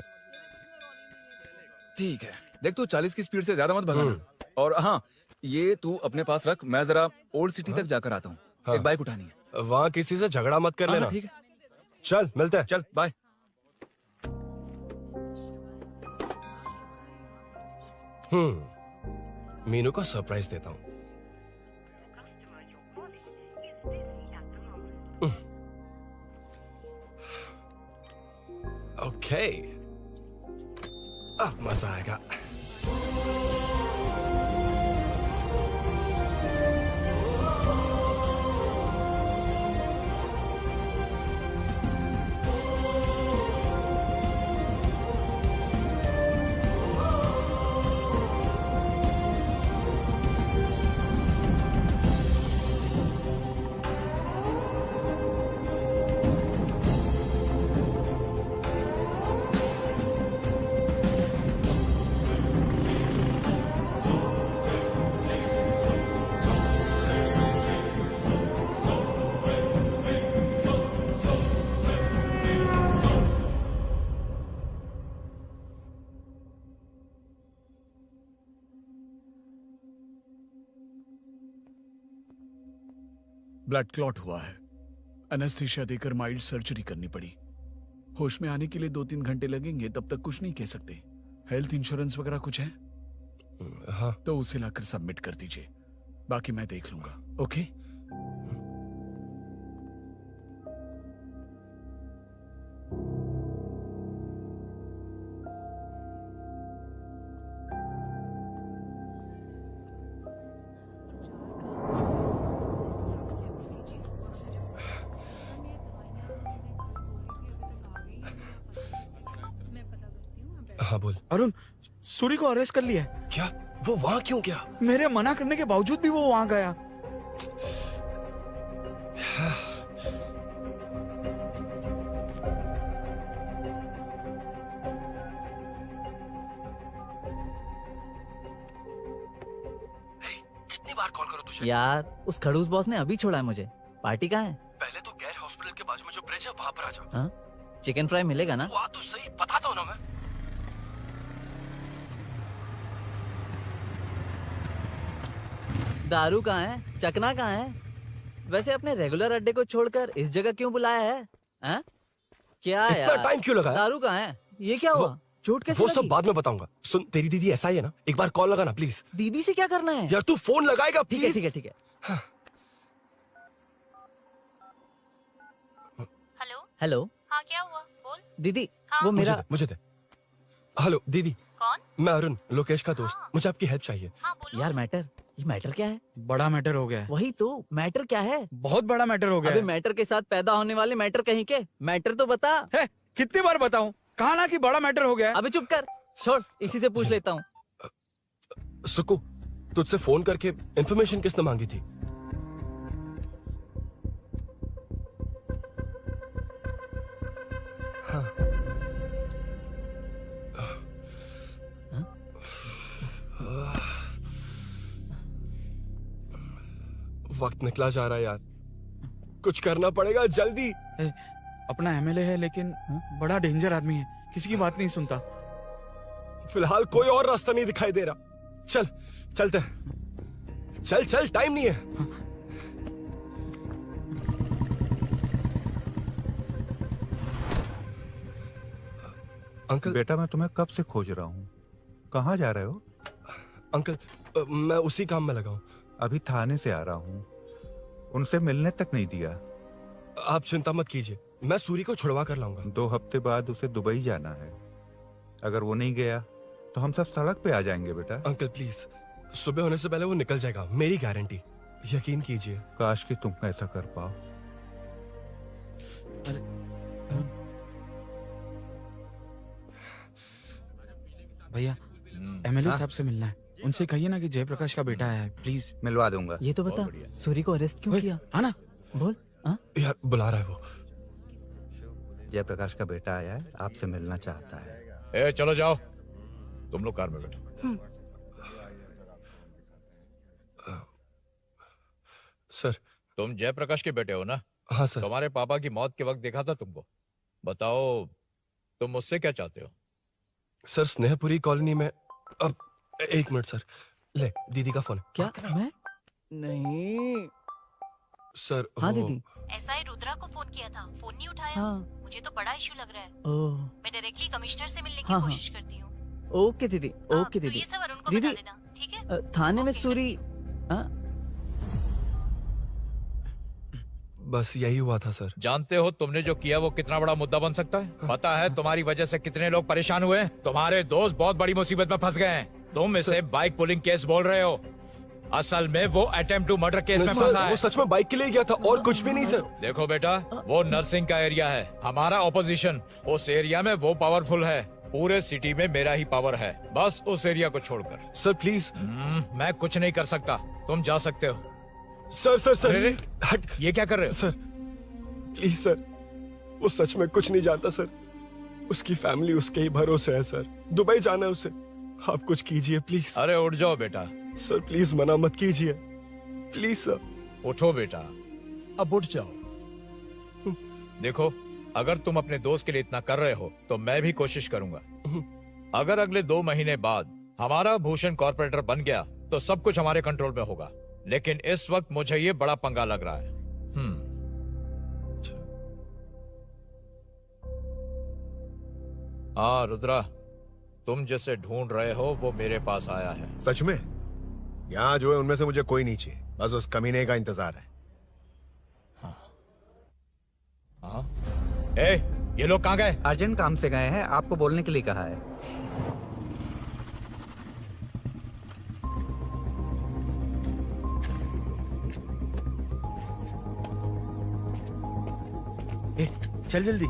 ठीक है, देख तू 40 की स्पीड से ज्यादा मत भगाना। और हाँ, ये तू अपने पास रख, मैं जरा ओल्ड सिटी तक जाकर आता हूँ। एक बाइक उठानी है। वहाँ किसी से झगड़ा मत कर लेना। ठीक है, चल मिलते हैं। चल बाय। मीनू को सरप्राइज देता हूँ। ओके, अब मजा आएगा। ब्लड क्लॉट हुआ है, एनेस्थीसिया देकर माइल्ड सर्जरी करनी पड़ी। होश में आने के लिए 2-3 घंटे लगेंगे, तब तक कुछ नहीं कह सकते। हेल्थ इंश्योरेंस वगैरह कुछ है? हाँ। तो उसे लाकर सबमिट कर दीजिए, बाकी मैं देख लूंगा। ओके? हाँ बोल। अरुण, सूरी को अरेस्ट कर लिया है। क्या? वो वहाँ क्यों गया? मेरे मना करने के बावजूद भी वो वहाँ गया। कितनी बार कॉल करो तुझे? यार, उस खड़ूस बॉस ने अभी छोड़ा है मुझे। पार्टी कहाँ है? पहले तो गैर हॉस्पिटल के बाजू में जो ब्रिज है वहाँ पर आ जा। हाँ? चिकन फ्राई मिलेगा ना? तू आ तो सही, बताता हूँ ना मैं। दारू कहाँ है? चकना कहाँ है? वैसे अपने रेगुलर अड्डे को छोड़कर इस जगह क्यों बुलाया है? हाँ? क्या इतना यार? टाइम क्यों लगाया? दारू कहाँ है? ये क्या हुआ? चोट कैसे वो लगी? सब बाद में बताऊंगा। सुन, तेरी दीदी ऐसा ही है ना, एक बार कॉल लगाना प्लीज। दीदी से क्या करना है? यार तू फोन लगाएगा ठीक है प्लीज। ठीक है ठीक है। Hello hello. हाँ क्या हुआ, बोल। दीदी, हाँ? वो मेरा मुझे दे। हेलो दीदी। कौन? मैं अरुण, लोकेश का दोस्त। मुझे आपकी हेल्प चाहिए। यार मैटर, ये मैटर क्या है? बड़ा मैटर हो गया है। वही तो, मैटर क्या है? बहुत बड़ा मैटर हो गया अबे है। मैटर के साथ पैदा होने वाले मैटर कहीं के, मैटर तो बता। है, कितनी बार बताऊं? कहा ना कि बड़ा मैटर हो गया है। अबे चुप कर, छोड़, इसी से पूछ लेता हूँ। सुकू, तुझसे फोन करके इन्फॉर्मेशन किसने मांगी थी? वक्त निकला जा रहा है यार, कुछ करना पड़ेगा जल्दी। अपना एमएलए है लेकिन बड़ा डेंजर आदमी है, किसी की बात नहीं सुनता। फिलहाल कोई और रास्ता नहीं दिखाई दे रहा। चल चलते हैं। चल चल, टाइम नहीं है। अंकल। बेटा मैं तुम्हें कब से खोज रहा हूँ, कहाँ जा रहे हो? अंकल, मैं उसी काम में लगा हूँ। अभी थाने से आ रहा हूँ, उनसे मिलने तक नहीं दिया। आप चिंता मत कीजिए, मैं सूरी को छुड़वा कर लाऊंगा। 2 हफ्ते बाद उसे दुबई जाना है। अगर वो नहीं गया तो हम सब सड़क पे आ जाएंगे बेटा। अंकल प्लीज, सुबह होने से पहले वो निकल जाएगा, मेरी गारंटी, यकीन कीजिए। काश कि तुम ऐसा कर पाओ। भैया एमएलए साहब से मिलना है। उनसे कहिए ना कि जयप्रकाश का बेटा आया है, प्लीज। मिलवा दूंगा। ये तो बता, सूरी को अरेस्ट क्यों किया? आना बोल। यार बुला रहा है वो। जयप्रकाश का बेटा आया है, आपसे मिलना चाहता है। ए, चलो जाओ, तुम लोग कार में बैठो। सर, तुम जयप्रकाश के बेटे हो ना? हाँ सर। तुम्हारे पापा की मौत के वक्त देखा था तुमको। बताओ, तुम मुझसे क्या चाहते हो? सर, स्नेहपुरी कॉलोनी में। अब 1 मिनट सर, ले दीदी का फोन। क्या? मैं नहीं सर। हाँ दीदी। एसआई रुद्रा को फोन किया था, फोन नहीं उठाया। हाँ। मुझे तो बड़ा इशू लग रहा है। ओह। मैं डायरेक्टली कमिश्नर से मिलने की हाँ, कोशिश करती हूँ। ओके दीदी, ओके तो दीदी। ये सब अरुण को दीदी, बता देना, ठीक है? थाने में सूरी। बस यही हुआ था सर। जानते हो तुमने जो किया वो कितना बड़ा मुद्दा बन सकता है? पता है तुम्हारी वजह से कितने लोग परेशान हुए हैं? तुम्हारे दोस्त बहुत बड़ी मुसीबत में फंस गए हैं। तुम इसे बाइक पुलिंग केस बोल रहे हो, असल में वो अटेम्प्ट टू मर्डर केस में फंसा है। वो सच में बाइक के लिए गया था और कुछ भी नहीं सर। देखो बेटा, वो नर्सिंग का एरिया है, हमारा ऑपोजिशन उस एरिया में वो पावरफुल है। पूरे सिटी में मेरा ही पावर है, बस उस एरिया को छोड़कर। Sir please. मैं कुछ नहीं कर सकता, तुम जा सकते हो। सर सर सर, अरे, हट, ये क्या कर रहे हो? सर प्लीज सर, वो सच में कुछ नहीं जानता सर। उसकी फैमिली उसके ही भरोसे है सर। दुबई जाना है उसे, आप कुछ कीजिए प्लीज। अरे उठ जाओ बेटा। सर प्लीज मना मत कीजिए, प्लीज सर। उठो बेटा, अब उठ जाओ। देखो, अगर तुम अपने दोस्त के लिए इतना कर रहे हो तो मैं भी कोशिश करूंगा। अगर अगले 2 महीने बाद हमारा भूषण कॉर्पोरेटर बन गया तो सब कुछ हमारे कंट्रोल में होगा, लेकिन इस वक्त मुझे ये बड़ा पंगा लग रहा है। हाँ रुद्रा, तुम जिसे ढूंढ रहे हो वो मेरे पास आया है। सच में? यहाँ जो है उनमें से मुझे कोई नहीं चाहिए, बस उस कमीने का इंतजार है। हाँ? ए, ये लोग कहाँ गए? अर्जेंट काम से गए हैं, आपको बोलने के लिए कहा है। ए, चल जल्दी।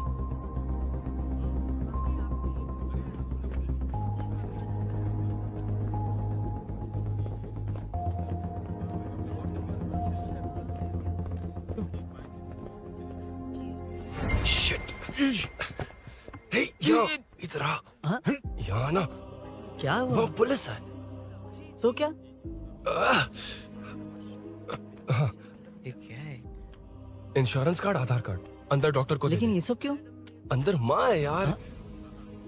इधर आ। यहाँ ना क्या हुआ? वो पुलिस है। तो क्या? हाँ। ये क्या है? इंश्योरेंस कार्ड, आधार कार्ड, अंदर डॉक्टर को। लेकिन ये सब क्यों? अंदर माँ है यार।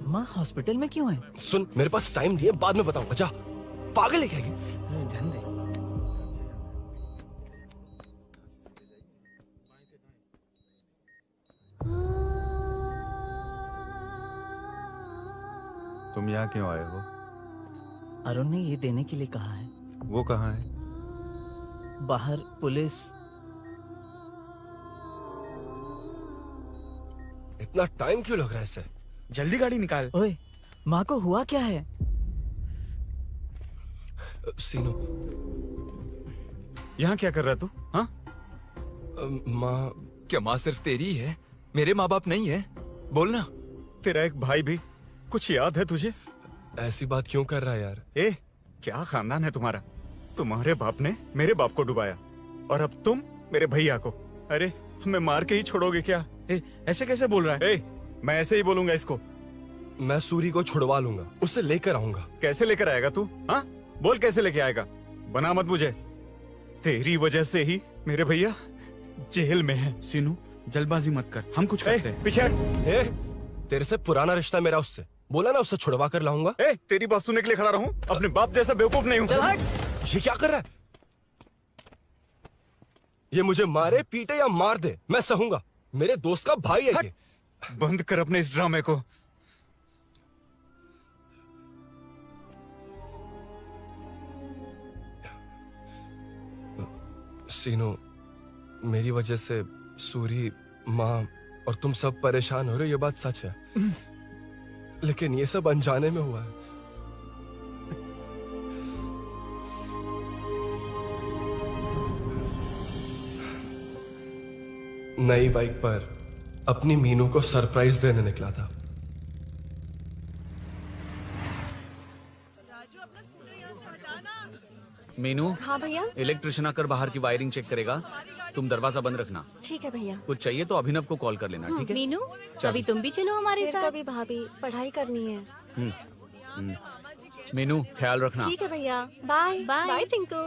माँ हॉस्पिटल में क्यों है? सुन, मेरे पास टाइम नहीं है, बाद में बताऊंगा। जा, पागल है क्या ये? जान दे। तुम यहाँ क्यों आए हो? अरुण ने ये देने के लिए कहा है। वो कहाँ है? बाहर पुलिस। इतना टाइम क्यों लग रहा है इससे? जल्दी गाड़ी निकाल। ओए, माँ को हुआ क्या है? सीनो, यहाँ क्या कर रहा है तू? हाँ? माँ। क्या माँ सिर्फ तेरी है? मेरे माँ बाप नहीं है? बोलना। तेरा एक भाई भी। कुछ याद है तुझे? ऐसी बात क्यों कर रहा है यार? ए, क्या खानदान है तुम्हारा? तुम्हारे बाप ने मेरे बाप को डुबाया और अब तुम मेरे भैया को। अरे, हमें मार के ही छोड़ोगे क्या? ऐसे कैसे बोल रहा है? मैं ऐसे ही बोलूंगा इसको। मैं सूरी को छुड़वा लूंगा, उसे लेकर आऊंगा। कैसे लेकर आएगा तू? हाँ, बोल कैसे लेके आएगा? बना मत मुझे। तेरी वजह से ही मेरे भैया जेल में है। सीनू, जल्दबाजी मत कर, हम कुछ करते हैं। पीछे तेरे से पुराना रिश्ता मेरा उससे। बोला ना उससे छुड़वा कर लाऊंगा। तेरी बात सुनने के लिए खड़ा रहूं? अपने बाप जैसा बेवकूफ नहीं हूं। चल हट। ये क्या कर रहा है? ये मुझे मारे, पीटे या मार दे, मैं सहूंगा। मेरे दोस्त का भाई है ये। बंद कर अपने इस ड्रामे को। सीनो, मेरी वजह से सूरी, माँ और तुम सब परेशान हो रहे हो, ये बात सच है। लेकिन ये सब अनजाने में हुआ है। नई बाइक पर अपनी मीनू को सरप्राइज देने निकला था। मीनू, हाँ भैया। इलेक्ट्रिशियन आकर बाहर की वायरिंग चेक करेगा, तुम दरवाजा बंद रखना। ठीक है भैया। कुछ चाहिए तो अभिनव को कॉल कर लेना, ठीक है? मीनू, चल। कभी तुम भी चलो हमारे फिर साथ। कभी भाभी, पढ़ाई करनी है। हम्म, हम्म। मीनू, ख्याल रखना। ठीक है भैया, बाय बाय टिंकू।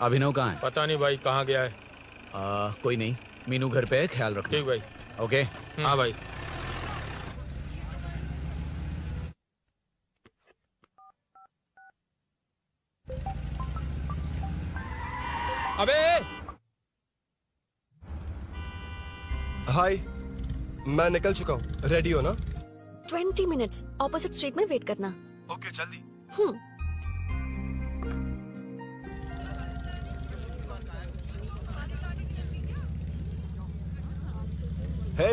अभिनव कहाँ है? पता नहीं भाई, कहाँ गया है। कोई नहीं, मीनू घर पे है, ख्याल रखना। ठीक भाई। ओके। हाँ भाई। अबे हाय, मैं निकल चुका हूँ, रेडी हो ना? 20 मिनट्स ऑपोजिट स्ट्रीट में वेट करना। ओके, जल्दी। हे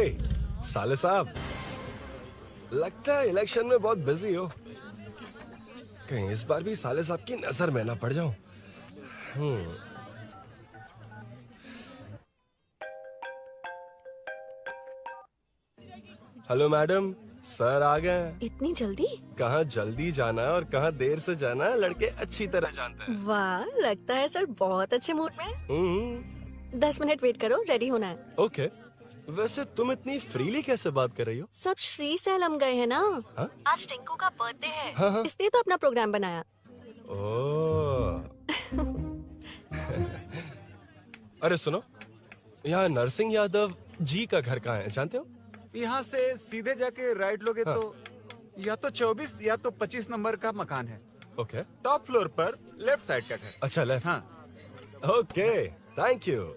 साले साहब, लगता है इलेक्शन में बहुत बिजी हो। कहीं इस बार भी साले साहब की नजर में ना पड़ जाऊं। हेलो मैडम, सर आ गए। इतनी जल्दी? कहाँ जल्दी जाना है और कहाँ देर से जाना है, लड़के अच्छी तरह जानते हैं। वाह, लगता है सर बहुत अच्छे मूड में है। 10 मिनट वेट करो, रेडी होना है। ओके। वैसे तुम इतनी फ्रीली कैसे बात कर रही हो? सब श्री सैलम गए हैं ना। हाँ? आज टिंकू का बर्थडे है, हाँ। इसलिए तो अपना प्रोग्राम बनाया। ओह। अरे सुनो, यहाँ नरसिंह यादव जी का घर कहाँ है, जानते हो? यहाँ से सीधे जाके राइट लोगे तो या तो 24 या तो 25 नंबर का मकान है। ओके। टॉप फ्लोर पर लेफ्ट साइड का घर। अच्छा, लेफ्ट। हाँ। Okay, thank you.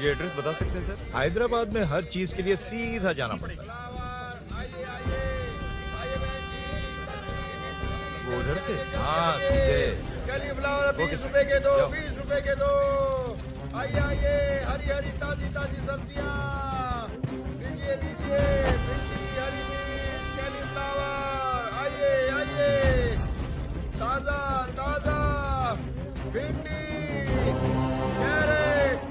ये एड्रेस बता सकते हैं सर? हैदराबाद में हर चीज के लिए सीधा जाना पड़ता है। वो उधर से? हाँ, सीधे। कैलीफ्लावर 20 रुपए के दो, 20 रुपए के दो। आइए आइए, हरी हरी ताजी ताजी सब्जियाँ लीजिए लीजिए। भिंडी, हरी मिर्च, कैलीफ्लावर, आइए आइए। ताजा ताजा भिंडी, कैरेट।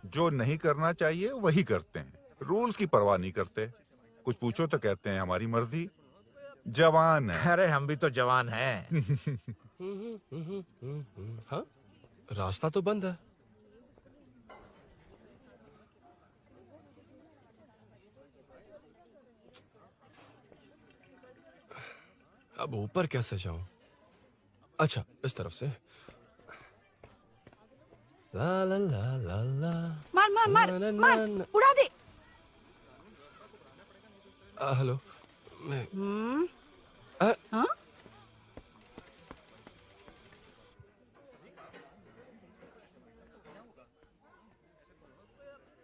जो नहीं करना चाहिए वही करते हैं, रूल्स की परवाह नहीं करते। कुछ पूछो तो कहते हैं हमारी मर्जी। जवान है। अरे हम भी तो जवान हैं। हाँ, रास्ता तो बंद है। अब ऊपर कैसे जाऊं? अच्छा, इस तरफ से। ला ला ला ला ला। मार मार मार मार, उड़ा दे। हेलो। मैं हाँ?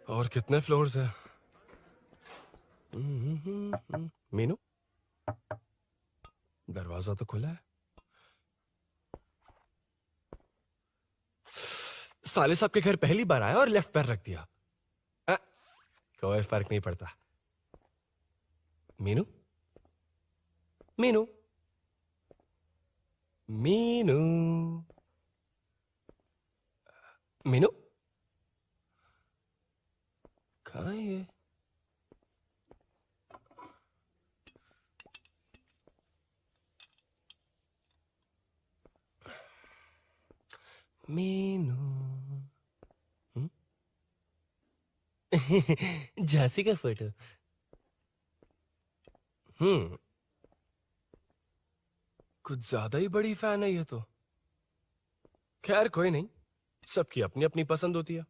और कितने फ्लोर्स हैं? दरवाजा तो खुला है। साले साहब के घर पहली बार आया और लेफ्ट पैर रख दिया। कोई फर्क नहीं पड़ता। मीनू, मीनू, मीनू, मीनू, कहाँ है ये? मीनू, झांसी का फोटो। कुछ ज्यादा ही बड़ी फैन है ये तो। खैर कोई नहीं, सबकी अपनी अपनी पसंद होती है।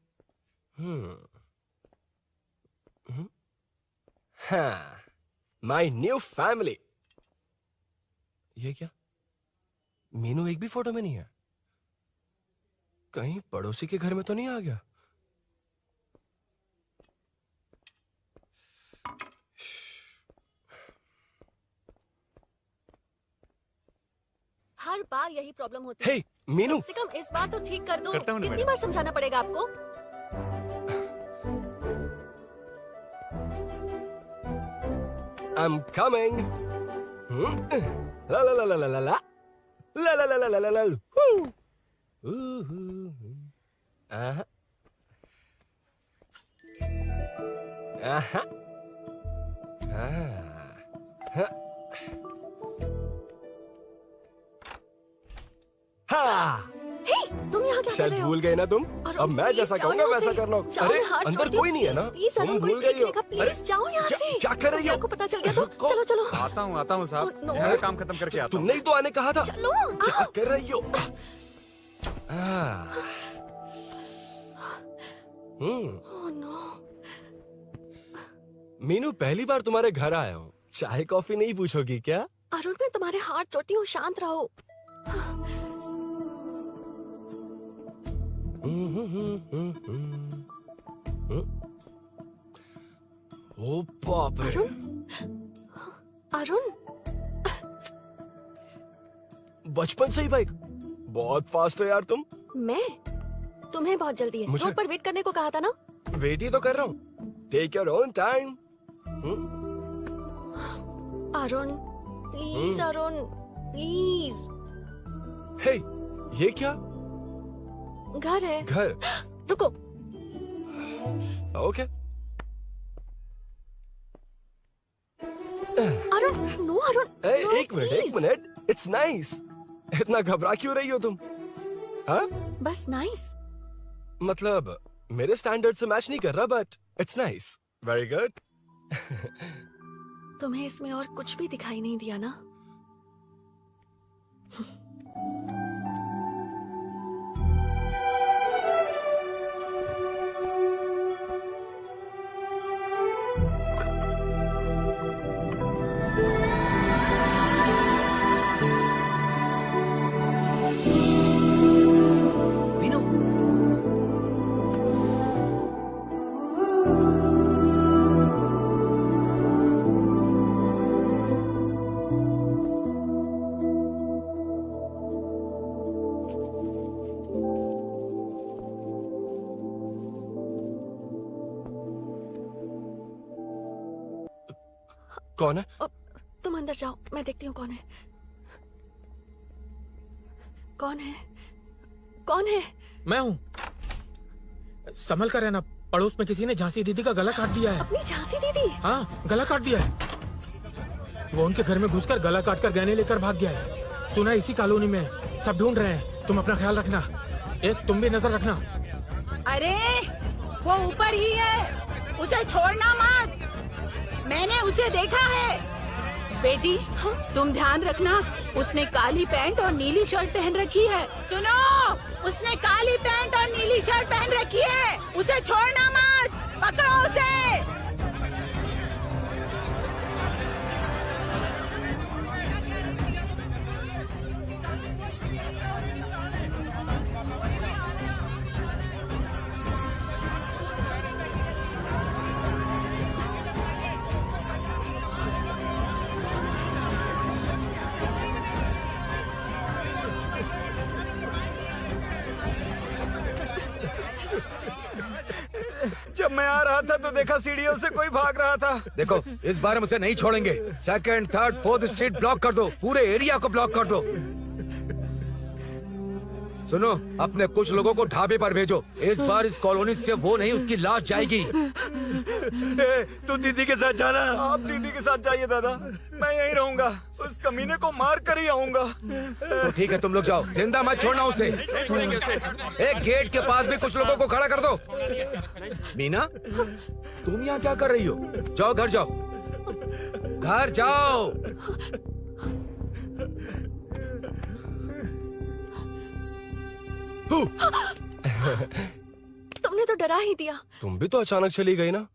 हाँ, माई न्यू फैमिली। ये क्या? मीनू एक भी फोटो में नहीं है। कहीं पड़ोसी के घर में तो नहीं आ गया? हर बार यही प्रॉब्लम होती हे, है। मीनू। कम से कम इस बार तो ठीक कर दो। करता हूँ ना कितनी मैडम। बार समझाना पड़ेगा आपको? I'm coming. La la la la la la la. La la la la la la la. Woo. Aha. Aha. हाँ। हे, तुम यहाँ क्या कर शायद रहे हो? भूल गए ना तुम? अरुण, अब मैं प्लीज जैसा जाओ कहूंगा यहाँ वैसा से। करना। जाओ, अरे हाथ अंदर छोड़ कोई नहीं है ना? दो। प्लीज, तुम अरुण, भूल कोई गई देख हो। लेगा। प्लीज जाओ यहाँ से। क्या कर रही हो? को पता चल गया तो चलो चलो। आता हूँ साहब। no. मेरा काम खत्म करके आता हूँ। तुमने ही तो आने कहा था। चलो, क्या कर रही हो? Oh no. मीनू, पहली बार तुम्हारे घर आया हूँ। चाय कॉफी नहीं पूछोगी क्या? अरुण, मैं तुम्हारे हाथ जोड़ती हूँ, शांत रहो। ओ बाप रे। अरुण, बचपन से ही बाइक। बहुत फास्ट है यार तुम। मैं? तुम्हें बहुत जल्दी है। मुझे- रोड पर वेट करने को कहा था ना? वेट ही तो कर रहा हूँ। Take your own time. Arun, please Arun, please. Hey, ये क्या? घर है। घर? रुको। Okay. Arun, no Arun. No, एक मिनट। It's nice. इतना घबरा क्यों रही हो तुम? हाँ? बस नाइस। मतलब मेरे स्टैंडर्ड से मैच नहीं कर रहा, but it's nice. Very good. तुम्हें इसमें और कुछ भी दिखाई नहीं दिया ना? कौन है? तुम अंदर जाओ, मैं देखती हूँ कौन है। कौन है? कौन है? मैं हूँ। संभल कर रहना। पड़ोस में किसी ने झांसी दीदी का गला काट दिया है। अपनी झांसी दीदी? हाँ, गला काट दिया है। वो उनके घर में घुसकर गला काट कर गहने लेकर भाग गया है। सुना इसी कॉलोनी में है। सब ढूंढ रहे हैं। तुम अपना ख्याल रखना। एक तुम भी नजर रखना। अरे वो ऊपर ही है, उसे छोड़ना मत। मैंने उसे देखा है। बेटी, तुम ध्यान रखना। उसने काली पैंट और नीली शर्ट पहन रखी है। सुनो, उसने काली पैंट और नीली शर्ट पहन रखी है। उसे छोड़ना मत। पकड़ो उसे। जब मैं आ रहा था तो देखा सीढ़ियों से कोई भाग रहा था। देखो, इस बार हम उसे नहीं छोड़ेंगे। 2nd, 3rd, 4th street block कर दो, पूरे एरिया को ब्लॉक कर दो। सुनो, अपने कुछ लोगों को ढाबे पर भेजो। इस बार इस कॉलोनी से वो नहीं, उसकी लाश जाएगी। तू दीदी के साथ जाना। आप दीदी के साथ जाइए दादा, मैं यहीं रहूंगा। उस कमीने को मार कर ही आऊंगा। तो ठीक है, तुम लोग जाओ, जिंदा मत छोड़ना उसे। एक गेट के पास भी कुछ लोगों को खड़ा कर दो। मीना, तुम यहाँ क्या कर रही हो? जाओ घर जाओ, घर जाओ। तुमने तो डरा ही दिया। तुम भी तो अचानक चली गई ना।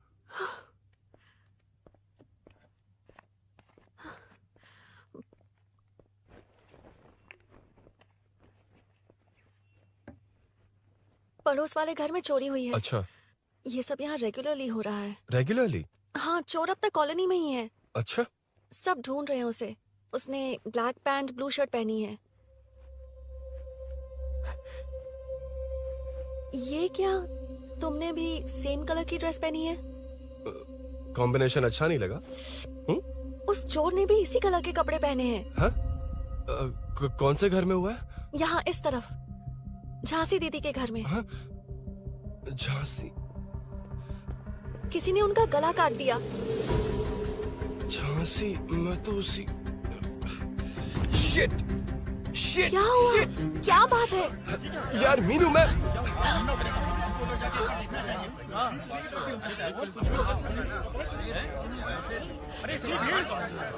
पड़ोस वाले घर में चोरी हुई है। अच्छा, ये सब यहाँ रेगुलरली हो रहा है। रेगुलरली? हाँ, चोर अब तक कॉलोनी में ही है। अच्छा, सब ढूंढ रहे हैं उसे। उसने ब्लैक पैंट ब्लू शर्ट पहनी है। ये क्या, तुमने भी सेम कलर की ड्रेस पहनी है? कॉम्बिनेशन अच्छा नहीं लगा? उस चोर ने भी इसी कलर के कपड़े पहने हैं। हाँ? कौन से घर में हुआ है? यहाँ इस तरफ, झांसी दीदी के घर में। हाँ? झांसी? किसी ने उनका गला काट दिया। झांसी? मैं तो उसी... शिट! शिट! क्या हुआ? शिट! क्या बात है? यार मीनू, मैं... अरे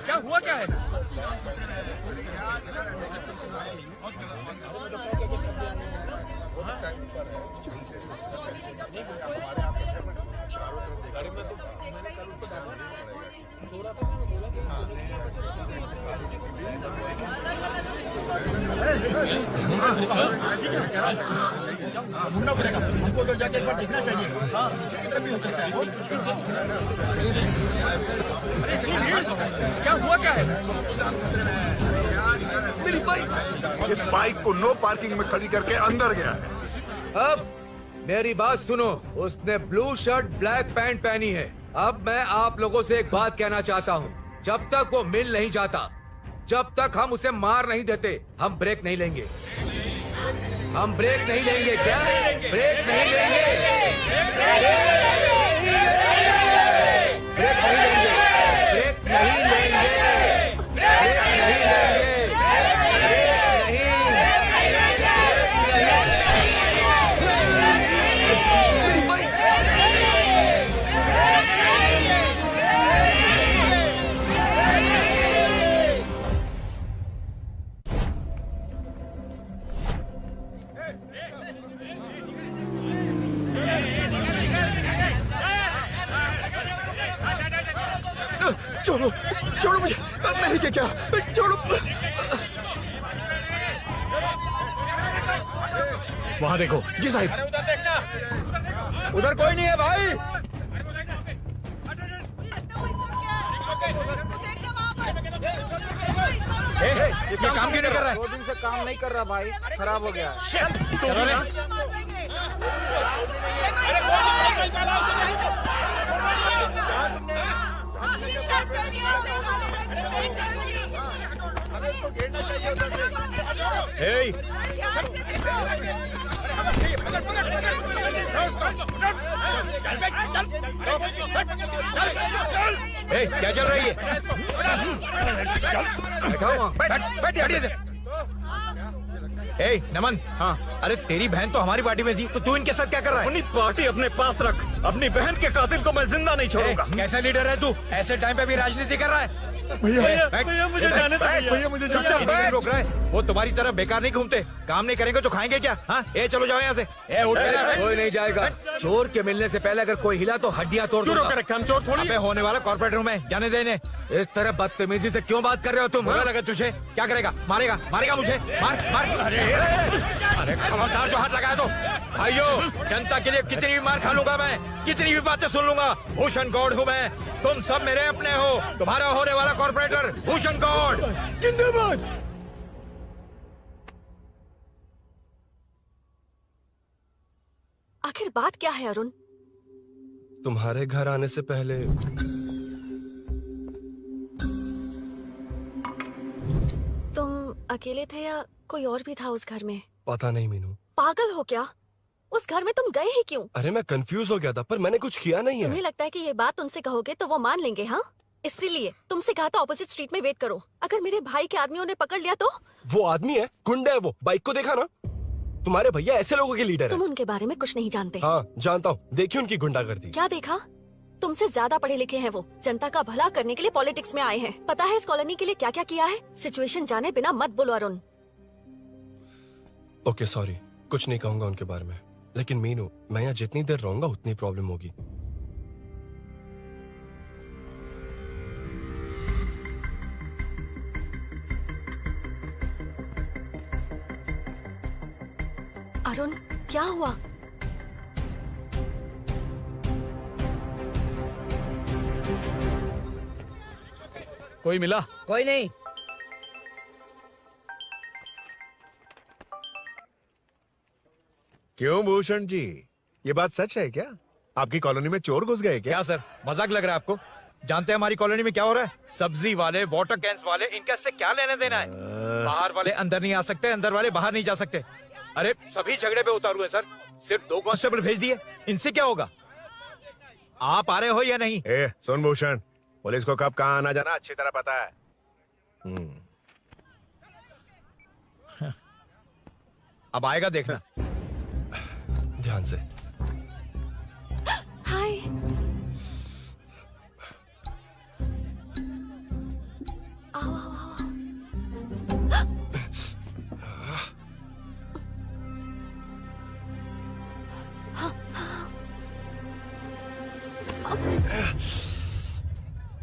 क्या हुआ, क्या है? ढूंढना पड़ेगा हमको, उधर जाके एक बार देखना चाहिए। हाँ, किधर भी हो सकता है। क्या हुआ, क्या है? मेरी बाइक, इस बाइक को नो पार्किंग में खड़ी करके अंदर गया है। अब मेरी बात सुनो, उसने ब्लू शर्ट ब्लैक पैंट पहनी है। अब मैं आप लोगों से एक बात कहना चाहता हूँ, जब तक वो मिल नहीं जाता, जब तक हम उसे मार नहीं देते, हम ब्रेक नहीं लेंगे। हम ब्रेक नहीं लेंगे। क्या ब्रेक नहीं लेंगे? ब्रेक नहीं लेंगे। ब्रेक नहीं लेंगे। ब्रेक नहीं लेंगे। ब्रेक नहीं। छोड़ो, छोड़ो मुझे, मैंने क्या किया? छोड़ो। वहाँ देखो। जी साहिब। उधर कोई नहीं है भाई। ये काम क्यों नहीं कर रहा है? 2 दिन से काम नहीं कर रहा भाई, खराब हो गया। चलो रे। Hey! क्या चल रही है? नमन, हाँ, अरे तेरी बहन तो हमारी पार्टी में थी, तो तू इनके साथ क्या कर रहा है? अपनी पार्टी अपने पास रख। अपनी बहन के कातिल को मैं जिंदा नहीं छोड़ूंगा। कैसा लीडर है तू? ऐसे टाइम पे भी राजनीति कर रहा है? भैया मुझे जाने दो। भैया मुझे जाने रोक रहा है। वो तुम्हारी तरह बेकार नहीं घूमते, काम नहीं करेंगे तो खाएंगे क्या? हाँ, ए चलो जाओ यहाँ से। ए उठ के कोई नहीं जाएगा। चोर के मिलने से पहले अगर कोई हिला तो हड्डियां तोड़ दूंगा। हम चोर थोड़ी होने वाला कॉर्पोरेट रूम है, जाने देने। इस तरह बदतमीजी से क्यों बात कर रहे हो तुम? बुरा लगा तुझे? क्या करेगा? मारेगा? मारेगा मुझे? मार मार। अरे खबरदार जो हाथ लगाया तो। भाइयों, जनता के लिए कितनी भी मार खा लूंगा मैं, कितनी भी बातें सुन लूंगा। भूषण गौड़ हूँ मैं, तुम सब मेरे अपने हो। तुम्हारा होने वाला कॉर्पोरेटर भूषण गौड़ जिंदाबाद। आखिर बात क्या है अरुण? तुम्हारे घर आने से पहले तुम अकेले थे या कोई और भी था उस घर में? पता नहीं मीनू। पागल हो क्या? उस घर में तुम गए ही क्यों? अरे मैं कंफ्यूज हो गया था, पर मैंने कुछ किया नहीं तुम्हें है। लगता है कि ये बात उनसे कहोगे तो वो मान लेंगे? हाँ, इसीलिए तुमसे कहा था ऑपोजिट स्ट्रीट में वेट करो। अगर मेरे भाई के आदमियों ने पकड़ लिया तो? वो आदमी है, गुंडा है वो। बाइक को देखा ना? तुम्हारे भैया ऐसे लोगों के लीडर तुम है। उनके बारे में कुछ नहीं जानते। हाँ जानता हूँ, देखिए उनकी गुंडागर्दी। क्या देखा? तुमसे ज्यादा पढ़े लिखे हैं वो। जनता का भला करने के लिए पॉलिटिक्स में आए हैं। पता है इस कॉलोनी के लिए क्या क्या किया है? सिचुएशन जाने बिना मत बोलो अरुण। ओके सॉरी, कुछ नहीं कहूंगा उनके बारे में। लेकिन मीनू, मैं यहाँ जितनी देर रहूंगा उतनी प्रॉब्लम होगी। अरुण, क्या हुआ? कोई मिला? कोई नहीं। क्यों भूषण जी, ये बात सच है क्या? आपकी कॉलोनी में चोर घुस गए क्या? सर, मजाक लग रहा है आपको? जानते हैं हमारी कॉलोनी में क्या हो रहा है? सब्जी वाले, वाटर कैंस वाले, इनका इससे क्या लेने देना है? बाहर वाले अंदर नहीं आ सकते, अंदर वाले बाहर नहीं जा सकते। अरे सभी झगड़े पे उतारू है सर। सिर्फ 2 कांस्टेबल भेज दिए, इनसे क्या होगा? आप आ रहे हो या नहीं? ए, सुन भूषण, पुलिस को कब कहाँ आना जाना अच्छी तरह पता है। अब आएगा देखना। ध्यान से। हाय। आओ आओ आओ।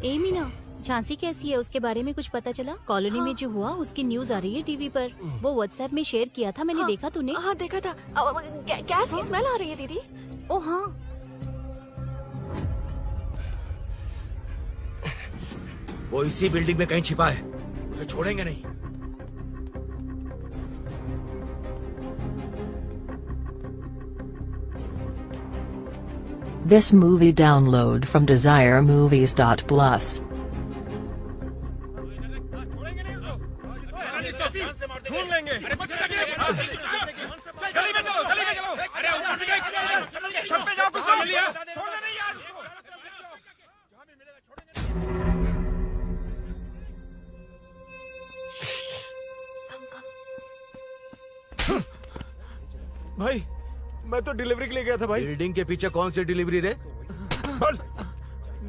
ए मीना, झांसी कैसी है? उसके बारे में कुछ पता चला? कॉलोनी में जो हुआ उसकी न्यूज आ रही है टीवी पर। वो व्हाट्सएप में शेयर किया था, मैंने देखा। तूने? हाँ देखा था। गैस की स्मेल आ रही है दीदी। ओ हाँ। वो इसी बिल्डिंग में कहीं छिपा है, उसे छोड़ेंगे नहीं। This movie download from DesireMovies.plus. ढूंढ लेंगे। गली में चलो, गली में चलो। अरे ऊपर भी गए। छत पे जाओ, कुछ छोड़ लिया। छोड़ना नहीं यार उसको। भाई, मैं तो डिलीवरी के लिए गया था भाई। बिल्डिंग के पीछे कौन सी डिलीवरी रे? भाई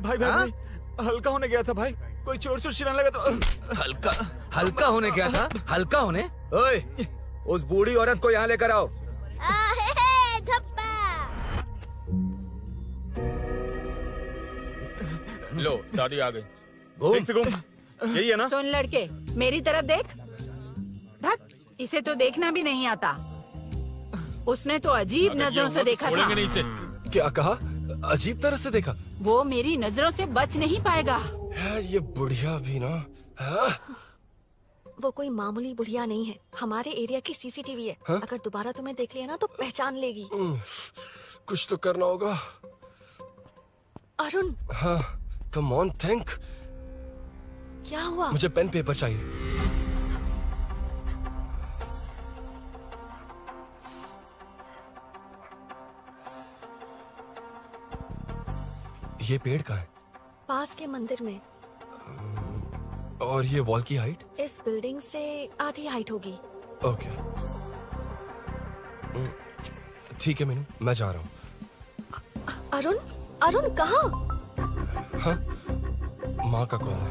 भाई भाई, हल्का होने गया था भाई। कोई चोर चोर चिल्लाने लगा तो। हल्का हल्का होने गया था? हल्का होने? ओए, उस बूढ़ी औरत को यहाँ लेकर आओ। लो, दादी आ गई। घूम से घूम। यही है ना? सुन लड़के, मेरी तरफ देख। धत, इसे तो देखना भी नहीं आता। उसने तो अजीब नजरों से देखा था। नहीं इसे। क्या कहा? अजीब तरह से देखा? वो मेरी नजरों से बच नहीं पाएगा। ये बुढ़िया भी ना। हाँ? वो कोई मामूली बुढ़िया नहीं है, हमारे एरिया की सीसीटीवी है। हाँ? अगर दोबारा तुम्हें देख लिया ना तो पहचान लेगी। कुछ तो करना होगा। अरुण। हाँ, कम ऑन थिंक। क्या हुआ? मुझे पेन पेपर चाहिए। ये पेड़ का है? पास के मंदिर में। और ये वॉल की हाइट? इस बिल्डिंग से आधी हाइट होगी। ओके, ठीक है मीनू, मैं जा रहा हूँ। अरुण, अरुण कहाँ? हाँ, माँ का कॉल है।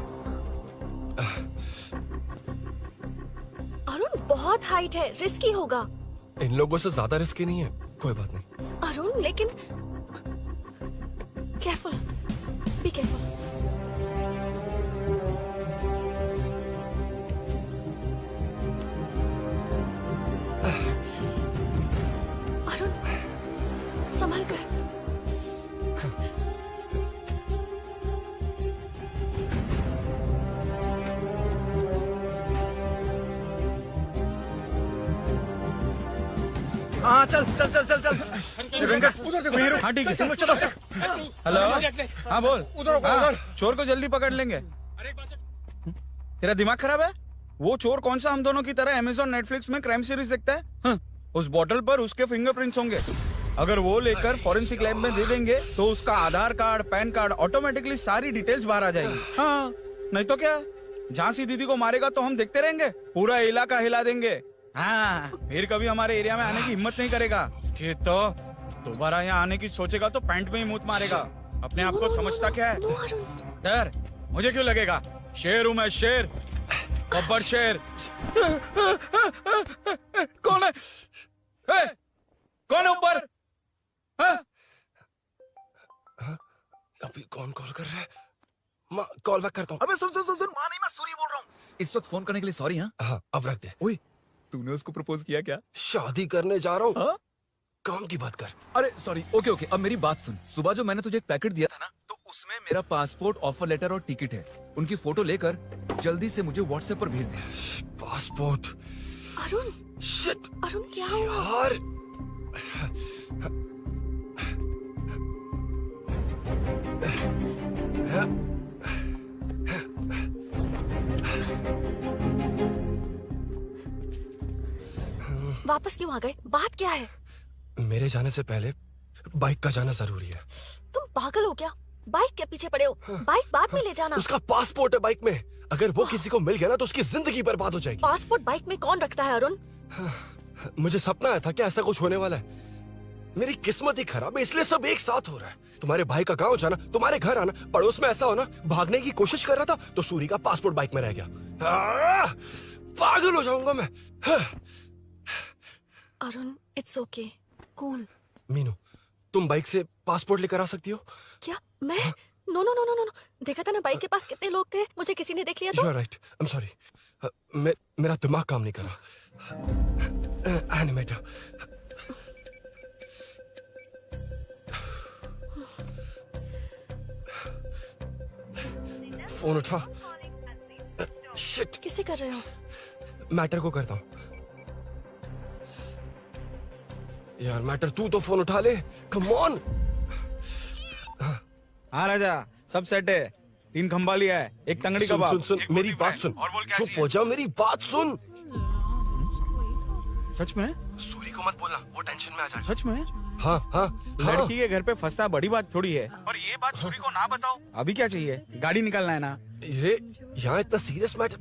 अरुण बहुत हाइट है, रिस्की होगा। इन लोगों से ज्यादा रिस्की नहीं है, कोई बात नहीं। अरुण लेकिन केयरफुल, बी केयरफुल। अरुण संभल कर। हाँ चल चल चल चल चल वेंकट तू ही रुक। हाँ ठीक है तुम लोग चलो। हेलो हाँ बोल। हाँ, चोर को जल्दी पकड़ लेंगे। तेरा दिमाग खराब है? वो चोर कौन सा हम दोनों की तरह अमेज़न नेटफ्लिक्स में क्राइम सीरीज देखता है? हाँ, उस बॉटल पर उसके फिंगरप्रिंट्स होंगे। अगर वो लेकर फॉरेंसिक लैब में दे देंगे तो उसका आधार कार्ड, पैन कार्ड, ऑटोमेटिकली सारी डिटेल्स बाहर आ जाएगी। हाँ नहीं तो क्या, झांसी दीदी को मारेगा तो हम देखते रहेंगे, पूरा इलाका हिला देंगे। हाँ फिर कभी हमारे एरिया में आने की हिम्मत नहीं करेगा। फिर तो दोबारा यहाँ आने की सोचेगा तो पैंट में ही मूत मारेगा। अपने आप को समझता क्या है? डर मुझे क्यों लगेगा? शेर हूँ मैं, शेर, गब्बर शेर। कौन है? कौन है ऊपर? अभी कौन कॉल कर रहा है? मैं कॉल बैक करता हूँ। अबे सुन सुन सुन सुन, मां नहीं, मैं सूरी बोल रहा हूँ। इस वक्त फोन करने के लिए सॉरी। हाँ अब रख दे। ओए तूने उसको प्रपोज किया क्या? शादी करने जा रहा हूँ। काम की बात कर। अरे सॉरी, ओके ओके, अब मेरी बात सुन। सुबह जो मैंने तुझे एक पैकेट दिया था ना, तो उसमें मेरा पासपोर्ट, ऑफर लेटर और टिकट है। उनकी फोटो लेकर जल्दी से मुझे व्हाट्सएप पर भेज दे। पासपोर्ट? अरुण शिट, अरुण क्या हुआ? यार वापस क्यों आ गए? बात क्या है? मेरे जाने से पहले बाइक का जाना जरूरी है। तुम पागल हो क्या? बाइक के पीछे पड़े हो? बाइक बाद में ले जाना। उसका पासपोर्ट है बाइक में, अगर वो किसी को मिल गया ना तो उसकी जिंदगी बर्बाद हो जाएगी। पासपोर्ट बाइक में कौन रखता है अरुण? मुझे सपना आया था कि ऐसा कुछ होने वाला है। मेरी किस्मत ही खराब है, इसलिए सब एक साथ हो रहा है। तुम्हारे भाई का गांव जाना, तुम्हारे घर आना, पड़ोस में ऐसा होना, भागने की कोशिश कर रहा था तो सूरी का पासपोर्ट बाइक में रह गया। पागल हो जाऊंगा मैं। Arun it's okay, cool. Meenu तुम बाइक से पासपोर्ट लेकर आ सकती हो? क्या मैं? No no no no no, देखा था ना बाइक के पास कितने लोग थे, मुझे किसी ने देख लिया तो। You are right. I'm sorry. मेरा दिमाग काम नहीं कर रहा। एनिमेटर। फोन उठा। शिट। किसे कर रहे हो? मैटर को करता हूँ। यार मैटर तू तो फोन उठा ले, कम ऑन। हाँ राजा, सब सेट है। 3 खंबा लिया है, एक तंगड़ी सुन, कबाब। सुन सुन मेरी बात सुन। चुप हो जा, मेरी बात सुन। सच में? सूरी को मत बोलना, वो टेंशन में आ जाए। सच में? हाँ हाँ। लड़की के घर पे फंसना बड़ी बात थोड़ी है। और ये बात सूरी को ना बताओ। अभी क्या चाहिए? गाड़ी निकालना है ना? ये यहाँ इतना सीरियस मैटर,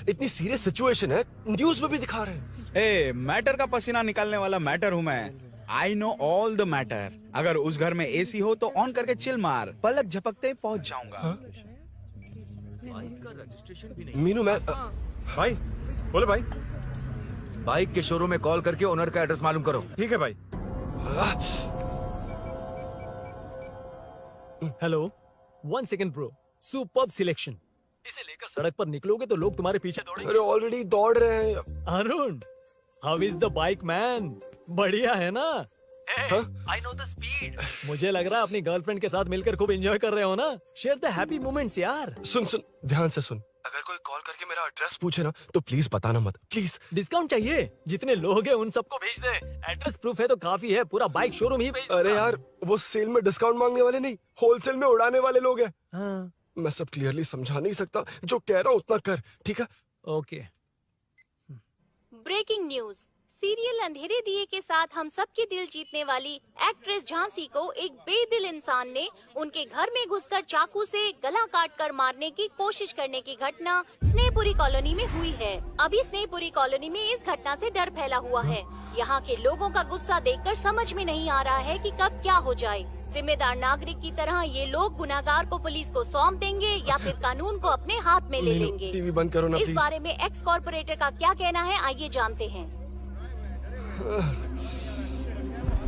इतनी सीरियस सिचुएशन है, न्यूज में भी दिखा रहे हैं। ए, मैटर का पसीना निकालने वाला मैटर हूँ मैं। I know all the matter. अगर उस घर में एसी हो तो ऑन करके चिल मार, पलक झपकते पहुंच जाऊंगा। मीनू मैं भाई बोले भाई, बाइक के शोरूम में कॉल करके ओनर का एड्रेस मालूम करो। ठीक है भाई। Hello, 1 second bro, superb selection. इसे लेकर सड़क पर निकलोगे तो लोग तुम्हारे पीछे दौड़ेंगे। अरे ऑलरेडी दौड़ रहे हैं। Arun, how is the bike man? बढ़िया है ना? I know the speed. मुझे लग रहा है अपनी गर्लफ्रेंड के साथ मिलकर खूब एंजॉय कर रहे हो ना? शेयर द हैप्पी मोमेंट्स यार। सुन सुन ध्यान से सुन, अगर कोई कॉल करके मेरा एड्रेस पूछे ना तो प्लीज बताना मत, प्लीज। डिस्काउंट चाहिए? जितने लोग हैं उन सबको भेज दे। एड्रेस प्रूफ है तो काफी है, पूरा बाइक शोरूम ही भेज। अरे यार वो सेल में डिस्काउंट मांगने वाले नहीं, होलसेल में उड़ाने वाले लोग हैं। हाँ। मैं सब क्लियरली समझा नहीं सकता, जो कह रहा हूँ उतना कर, ठीक है? ओके। Breaking news. सीरियल अंधेरे दिए के साथ हम सबके दिल जीतने वाली एक्ट्रेस झांसी को एक बेदिल इंसान ने उनके घर में घुसकर चाकू से गला काटकर मारने की कोशिश करने की घटना स्नेहपुरी कॉलोनी में हुई है। अभी स्नेहपुरी कॉलोनी में इस घटना से डर फैला हुआ है। यहाँ के लोगों का गुस्सा देखकर समझ में नहीं आ रहा है कि कब क्या हो जाए। जिम्मेदार नागरिक की तरह ये लोग गुनाहगार को पुलिस को सौंप देंगे या फिर कानून को अपने हाथ में ले लेंगे। टीवी बंद करो ना इस प्लीज। बारे में एक्स कॉर्पोरेटर का क्या कहना है, आइए जानते हैं।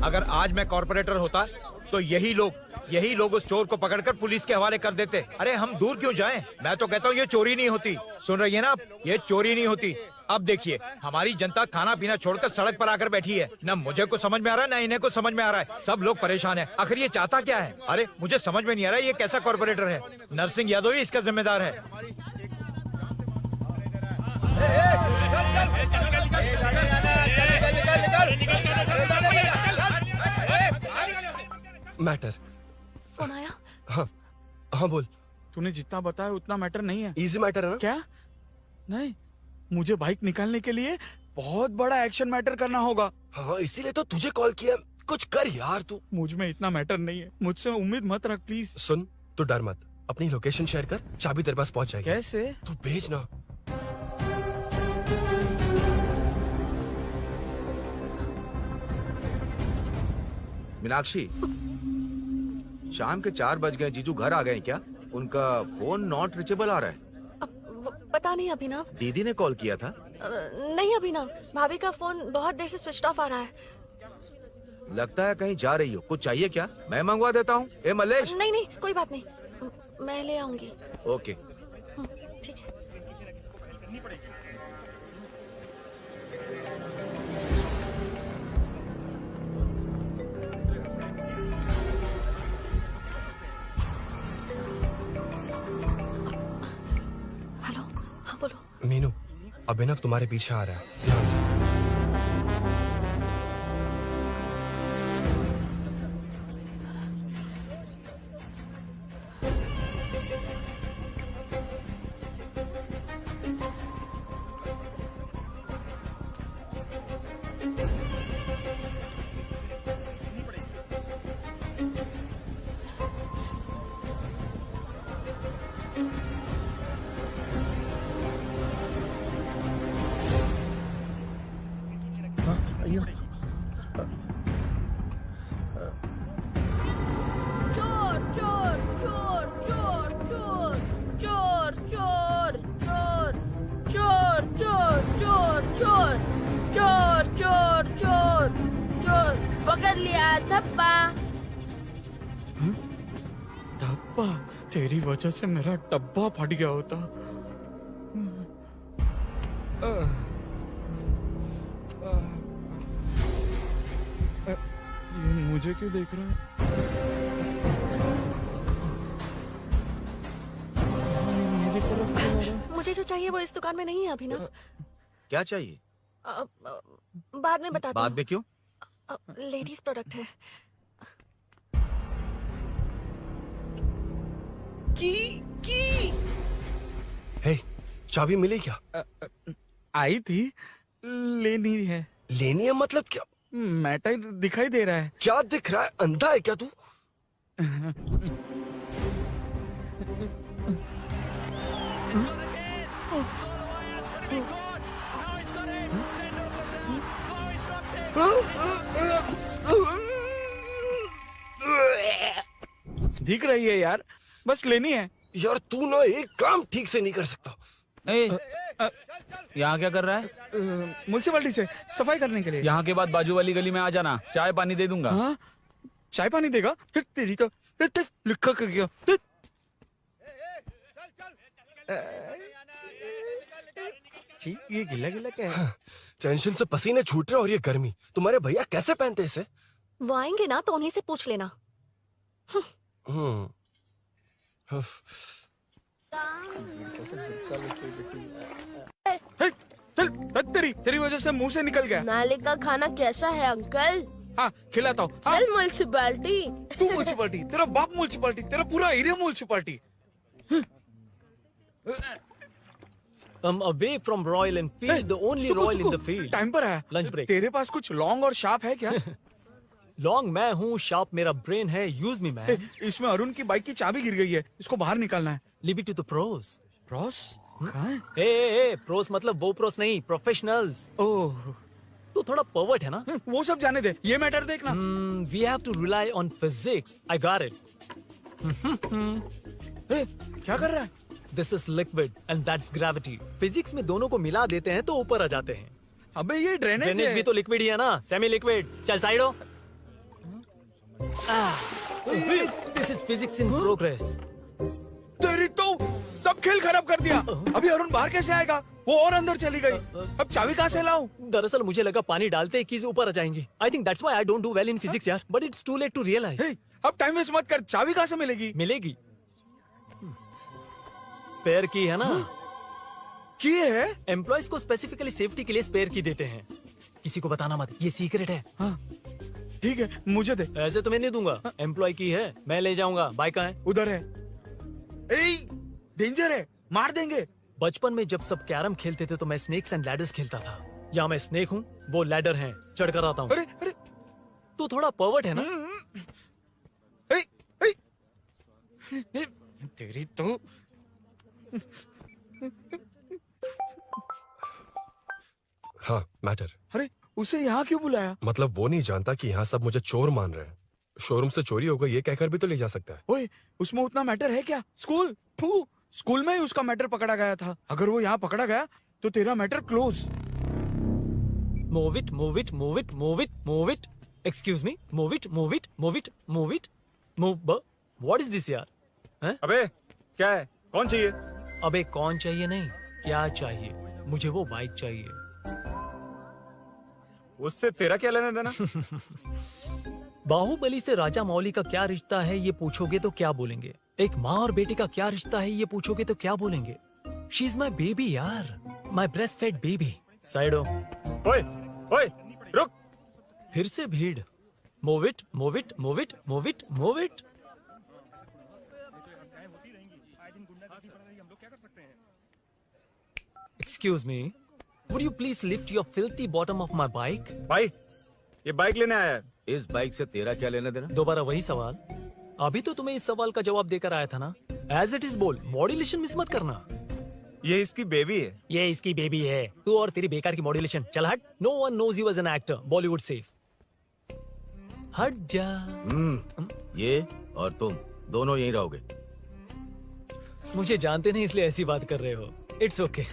अगर आज मैं कॉर्पोरेटर होता तो यही लोग उस चोर को पकड़कर पुलिस के हवाले कर देते। अरे हम दूर क्यों जाएं? मैं तो कहता हूँ ये चोरी नहीं होती। सुन रही है ना आप? ये चोरी नहीं होती। अब देखिए हमारी जनता खाना पीना छोड़कर सड़क पर आकर बैठी है। न मुझे कुछ समझ में आ रहा है, न इन्हें कुछ समझ में आ रहा है। सब लोग परेशान हैं। आखिर ये चाहता क्या है? अरे मुझे समझ में नहीं आ रहा है ये कैसा कॉर्पोरेटर है। नरसिंह यादव ही इसका जिम्मेदार है। मैटर। फोन आया? हाँ बोल। तूने जितना बताया उतना मैटर नहीं है। इजी मैटर है ना? क्या? नहीं, मुझे बाइक निकालने के लिए बहुत बड़ा एक्शन मैटर करना होगा। हाँ इसीलिए तो तुझे कॉल किया। कुछ कर यार तू। मुझ में इतना मैटर नहीं है, मुझसे उम्मीद मत रख प्लीज। सुन, तू डर मत, अपनी लोकेशन शेयर कर, चाबी तेरे पास पहुंच जाएगी। कैसे? तू भेज ना। मीनाक्षी, शाम के 4 बज गए, जीजू घर आ गए क्या? उनका फोन नॉट रीचेबल आ रहा है। पता नहीं अभिनव। दीदी ने कॉल किया था? नहीं अभिनव, भाभी का फोन बहुत देर से स्विच ऑफ आ रहा है। लगता है कहीं जा रही हो। कुछ चाहिए क्या? मैं मंगवा देता हूँ। ए मलेश। नहीं नहीं कोई बात नहीं, मैं ले आऊंगी। ओके ठीक है। हेलो, हाँ बोलो। मीनू, अभिनव तुम्हारे पीछे आ रहा है, ध्यान से। तेरी वजह से मेरा डब्बा फट गया होता। ये मुझे क्यों देख रहा है? मेरी तरफ क्यों आ रहा है? मुझे जो चाहिए वो इस दुकान में नहीं है अभिनव। क्या चाहिए? बाद में बताता बाद में क्यों? लेडीज प्रोडक्ट है। हे, चाबी मिली क्या? आई थी, लेनी है। लेनी है मतलब क्या? मैटर दिखाई दे रहा है। क्या दिख रहा है? अंधा है क्या तू? दिख रही है यार, बस लेनी है। यार तू ना एक काम ठीक से नहीं कर सकता। यहाँ क्या कर रहा है? म्युनिसिपैलिटी से सफाई करने के लिए। यहाँ के बाद बाजू वाली गली में आ जाना, चाय पानी दे दूंगा। हाँ? चाय पानी देगा? तेरी तो लिखा कर गया। ये गिला गिला क्या है? टेंशन से पसीने छूट रहे और ये गर्मी, तुम्हारे भैया कैसे पहनते इसे? वो आएंगे ना तो उन्हीं से पूछ लेना। तेरी वजह से मुंह से निकल गया। नाले का खाना कैसा है अंकल? हाँ खिलाता हूँ। चल म्युनिसिपैलिटी। तू म्युनिसिपैलिटी, तेरा बाप म्युनिसिपैलिटी, तेरा पूरा area municipality. I'm away from Royal Enfield, the only Royal in the field. Time पर है। Lunch break. तेरे पास कुछ लॉन्ग और शार्प है क्या? लॉन्ग मैं हूँ, शार्प मेरा ब्रेन है। Use me man. इसमें अरुण की बाइक की चाबी गिर गई है, इसको बाहर निकालना है। Leave it to the pros. Pros? Pros मतलब वो प्रोस नहीं, प्रोफेशनल्स। ओह, तू थोड़ा पर्वर्ट है ना? वो सब जाने दे, ये मैटर देखना। We have to rely on physics. I got it. क्या कर रहा है? This is liquid and that's gravity. Physics में दोनों को मिला देते हैं तो ऊपर आ जाते हैं। अबे ये ड्रेनेज भी तो लिक्विड ही है ना, सेमी लिक्विड। चल साइड हो। This is physics in progress. तेरी तो सब खेल खराब कर दिया। अभी अरुण बाहर कैसे आएगा? वो और अंदर चली गई। अब चाबी कहाँ से लाऊं? दरअसल मुझे लगा पानी डालते ही कीज ऊपर आ जाएंगी। I think that's why I don't do well in physics यार। But it's too late to realize. अब टाइम वेस्ट मत कर, चाबी कहाँ से मिलेगी? मिलेगी। स्पेयर की है ना? की है? एम्प्लॉयज को स्पेसिफिकली सेफ्टी के लिए स्पेयर की देते हैं। किसी को बताना मत, ये सीक्रेट है। हाँ। ठीक है, मुझे दे। ऐसे तो मैं नहीं दूंगा, एम्प्लॉय की है, मैं ले जाऊंगा। बाइक कहाँ है? उधर है। डेंजर है, मार देंगे। बचपन में जब सब कैरम खेलते थे तो मैं स्नेक्स एंड लैडर्स खेलता था। या मैं स्नेक हूँ, वो लैडर है, चढ़ कर आता हूँ। अरे तू थोड़ा पर्वर्ट है ना? तेरी तो हाँ, मैटर। अरे उसे यहाँ क्यों बुलाया? मतलब वो नहीं जानता कि यहाँ सब मुझे चोर मान रहे हैं। शोरूम से चोरी होगा ये कहकर भी तो ले जा सकता है। ओए, उसमें उतना मैटर है क्या? स्कूल में ही उसका मैटर पकड़ा गया था। अगर वो यहाँ पकड़ा गया तो तेरा matter close. Move it, move it, move it, move it, move it. Excuse me, move it, move it, move it, move it, move. What is this यार? हैं? अबे क्या है? कौन चाहिए? अबे कौन चाहिए नहीं, क्या चाहिए? मुझे वो बाइक चाहिए। उससे तेरा क्या लेना देना? बाहुबली से राजा मौली का क्या रिश्ता है ये पूछोगे तो क्या बोलेंगे? एक माँ और बेटे का क्या रिश्ता है ये पूछोगे तो क्या बोलेंगे? शी इज माई बेबी यार, माई ब्रेस्ट फेड बेबी। साइडो। ओए, ओए, रुक। फिर से भीड़। Move it, move it, move it, move it, move it. Excuse me, would you please lift your filthy bottom of my bike? भाई, ये बाइक लेने आया है। इस बाइक से तेरा क्या लेना देना? दोबारा वही सवाल। अभी तो तुम्हें इस सवाल का जवाब देकर आया था ना। एज इट इज बोल, मॉड्यूलेशन मिस मत करना। ये इसकी बेबी है। ये इसकी बेबी है। तू और तेरी बेकार की मॉड्यूलेशन। चल हट। No one knows you as an actor. Bollywood safe. हट जा। ये और तुम दोनों यहीं रहोगे। मुझे जानते नहीं इसलिए ऐसी बात कर रहे हो। It's okay.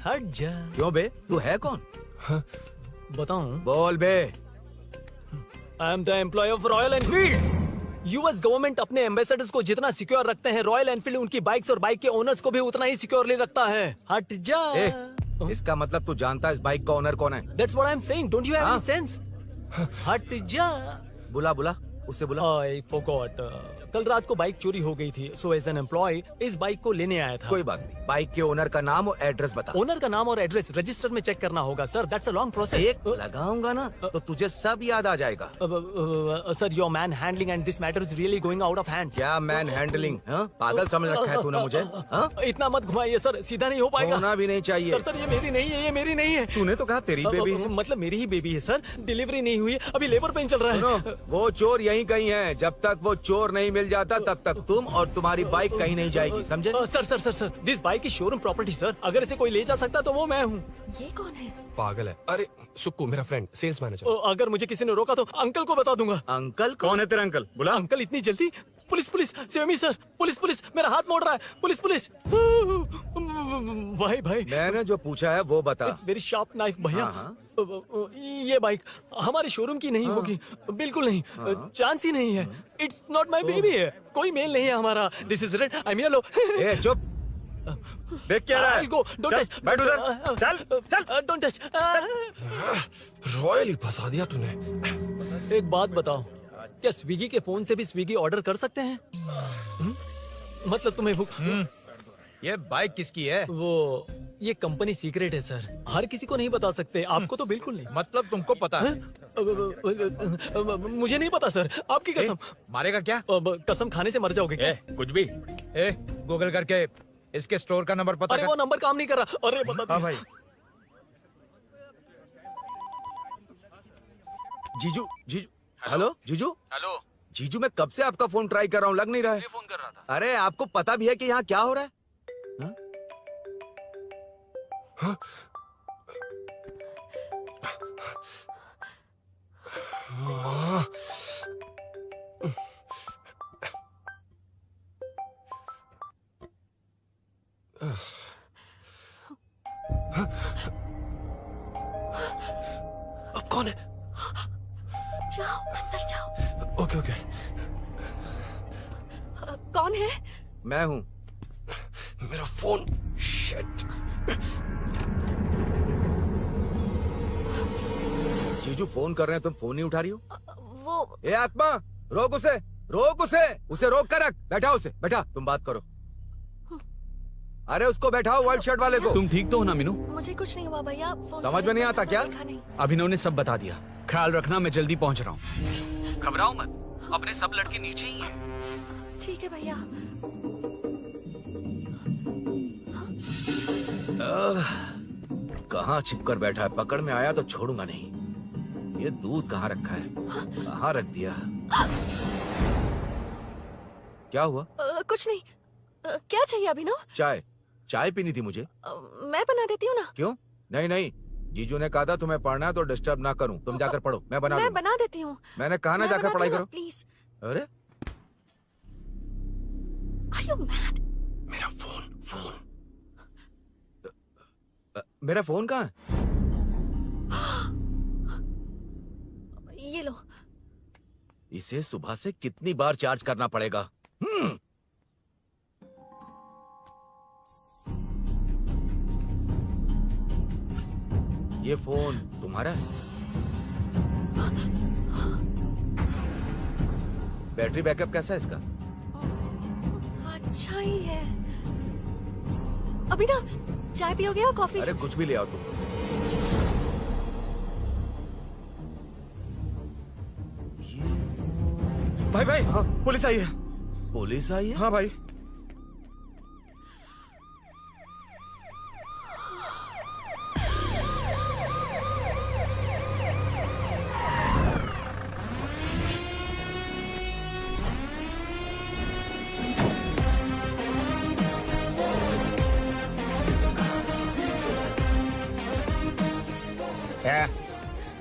हट जा। क्यों बे? तू है कौन? बताऊं? बोल बे। I am the employ of Royal Enfield. US government अपने एम्बेसडर्स को जितना सिक्योर रखते हैं, रॉयल एनफील्ड उनकी बाइक्स और बाइक के ओनर्स को भी उतना ही सिक्योरली रखता है। हट जा। इसका मतलब तू जानता है इस बाइक का ओनर कौन है? That's what I'm saying. Don't you have any sense? हट जा। बुला बुला, उससे बुला। I forgot. कल रात को बाइक चोरी हो गई थी, so as an employee इस बाइक को लेने आया था। कोई बात नहीं, बाइक के ओनर का नाम और एड्रेस बता। ओनर का नाम और एड्रेस रजिस्टर में चेक करना होगा sir. That's a long process. एक लगाऊंगा ना तो तुझे सब याद आ जाएगा। Sir your man handling and this matter is really going out of hand. क्या मैन हैंडलिंग? पागल समझ रखा है तूने मुझे? इतना मत घुमाइए सर, सीधा नहीं हो पाएगा। होना भी नहीं चाहिए। सर ये मेरी नहीं है, ये मेरी नहीं है। तूने तो कहा तेरी बेबी है। मतलब मेरी ही बेबी है सर। डिलीवरी नहीं हुई, अभी लेबर पेन चल रहा है। वो चोर यहीं कहीं है। जब तक वो चोर नहीं मिल जाता तब तक तुम और तुम्हारी बाइक कहीं नहीं जाएगी, समझे? Sir this bike is showroom property sir. अगर इसे कोई ले जा सकता तो वो मैं हूँ। ये कौन है? पागल है। अरे सुक्कू, मेरा फ्रेंड, सेल्स मैनेजर। अगर मुझे किसी ने रोका तो अंकल को बता दूंगा। अंकल कौन है तेरा अंकल? बुला। अंकल इतनी जल्दी? Police police, save me sir. Police police, मेरा हाथ मोड़ रहा है। Police police. भाई मैंने जो पूछा है वो बता। इट्स वेरी शार्प नाइफ भैया। ये बाइक हमारे शोरूम की नहीं होगी, बिल्कुल नहीं। चांस ही नहीं है। इट्स नॉट माई बेबी है, कोई मेल नहीं है हमारा। This is red, I am yellow. चुप। देख क्या रहा है? Don't touch. बैठ उधर। चल डोंट टच। रॉयली फंसा दिया तूने। एक बात बताओ, क्या स्विगी के फोन से भी स्विगी ऑर्डर कर सकते हैं? मतलब तुम्हें भूख? ये बाइक किसकी है? वो ये कंपनी सीक्रेट है सर, हर किसी को नहीं बता सकते। आपको तो बिल्कुल नहीं। मतलब तुमको पता है? मुझे नहीं पता सर, आपकी कसम। मारेगा क्या? कसम खाने से मर जाओगे क्या? कुछ भी। गूगल करके इसके स्टोर का नंबर पता अरे वो नंबर काम नहीं कर रहा। अरे बता। हाँ भाई। जीजू हेलो जीजू। हेलो जीजू, मैं कब से आपका फोन ट्राई कर रहा हूँ, लग नहीं रहा है। फोन कर रहा था। अरे आपको पता भी है कि यहाँ क्या हो रहा है? हाँ? अब कौन है? जाओ अंदर जाओ। Okay okay. कौन है? मैं हूँ। मेरा फोन। शिट। जीजू फोन कर रहे हैं, तुम फोन नहीं उठा रही हो? वो ए आत्मा, रोक उसे, उसे रोक कर रख। बैठा उसे, बैठा, तुम बात करो। अरे उसको बैठाओ, व्हाइट शर्ट वाले को। तुम ठीक तो हो ना मीनू? मुझे कुछ नहीं हुआ भैया। समझ में नहीं आता क्या? अभिनव ने सब बता दिया। ख्याल रखना, मैं जल्दी पहुंच रहा हूँ। घबराओ मत, अपने सब लड़के नीचे ही हैं। ठीक है भैया। कहाँ छिपकर बैठा है, पकड़ में आया तो छोड़ूंगा नहीं। ये दूध कहाँ रखा है, कहाँ रख दिया? क्या हुआ? कुछ नहीं। क्या चाहिए अभिनव? चाय पीनी थी मुझे। मैं बना देती हूँ ना। क्यों? नहीं, जीजू ने कहा था तुम्हें पढ़ना है तो डिस्टर्ब ना करूं, तुम जाकर पढ़ो, मैं बना देती हूँ। मैंने कहा ना जाकर पढ़ाई करो प्लीज। अरे Are you mad? मेरा फोन मेरा फोन कहाँ है? ये लो। इसे सुबह से कितनी बार चार्ज करना पड़ेगा? ये फोन तुम्हारा है? बैटरी बैकअप कैसा है इसका? अच्छा ही है। अभी ना चाय पियोगे या कॉफी? अरे कुछ भी ले आओ तुम। भाई हाँ, पुलिस आई है। पुलिस आई है? हाँ भाई।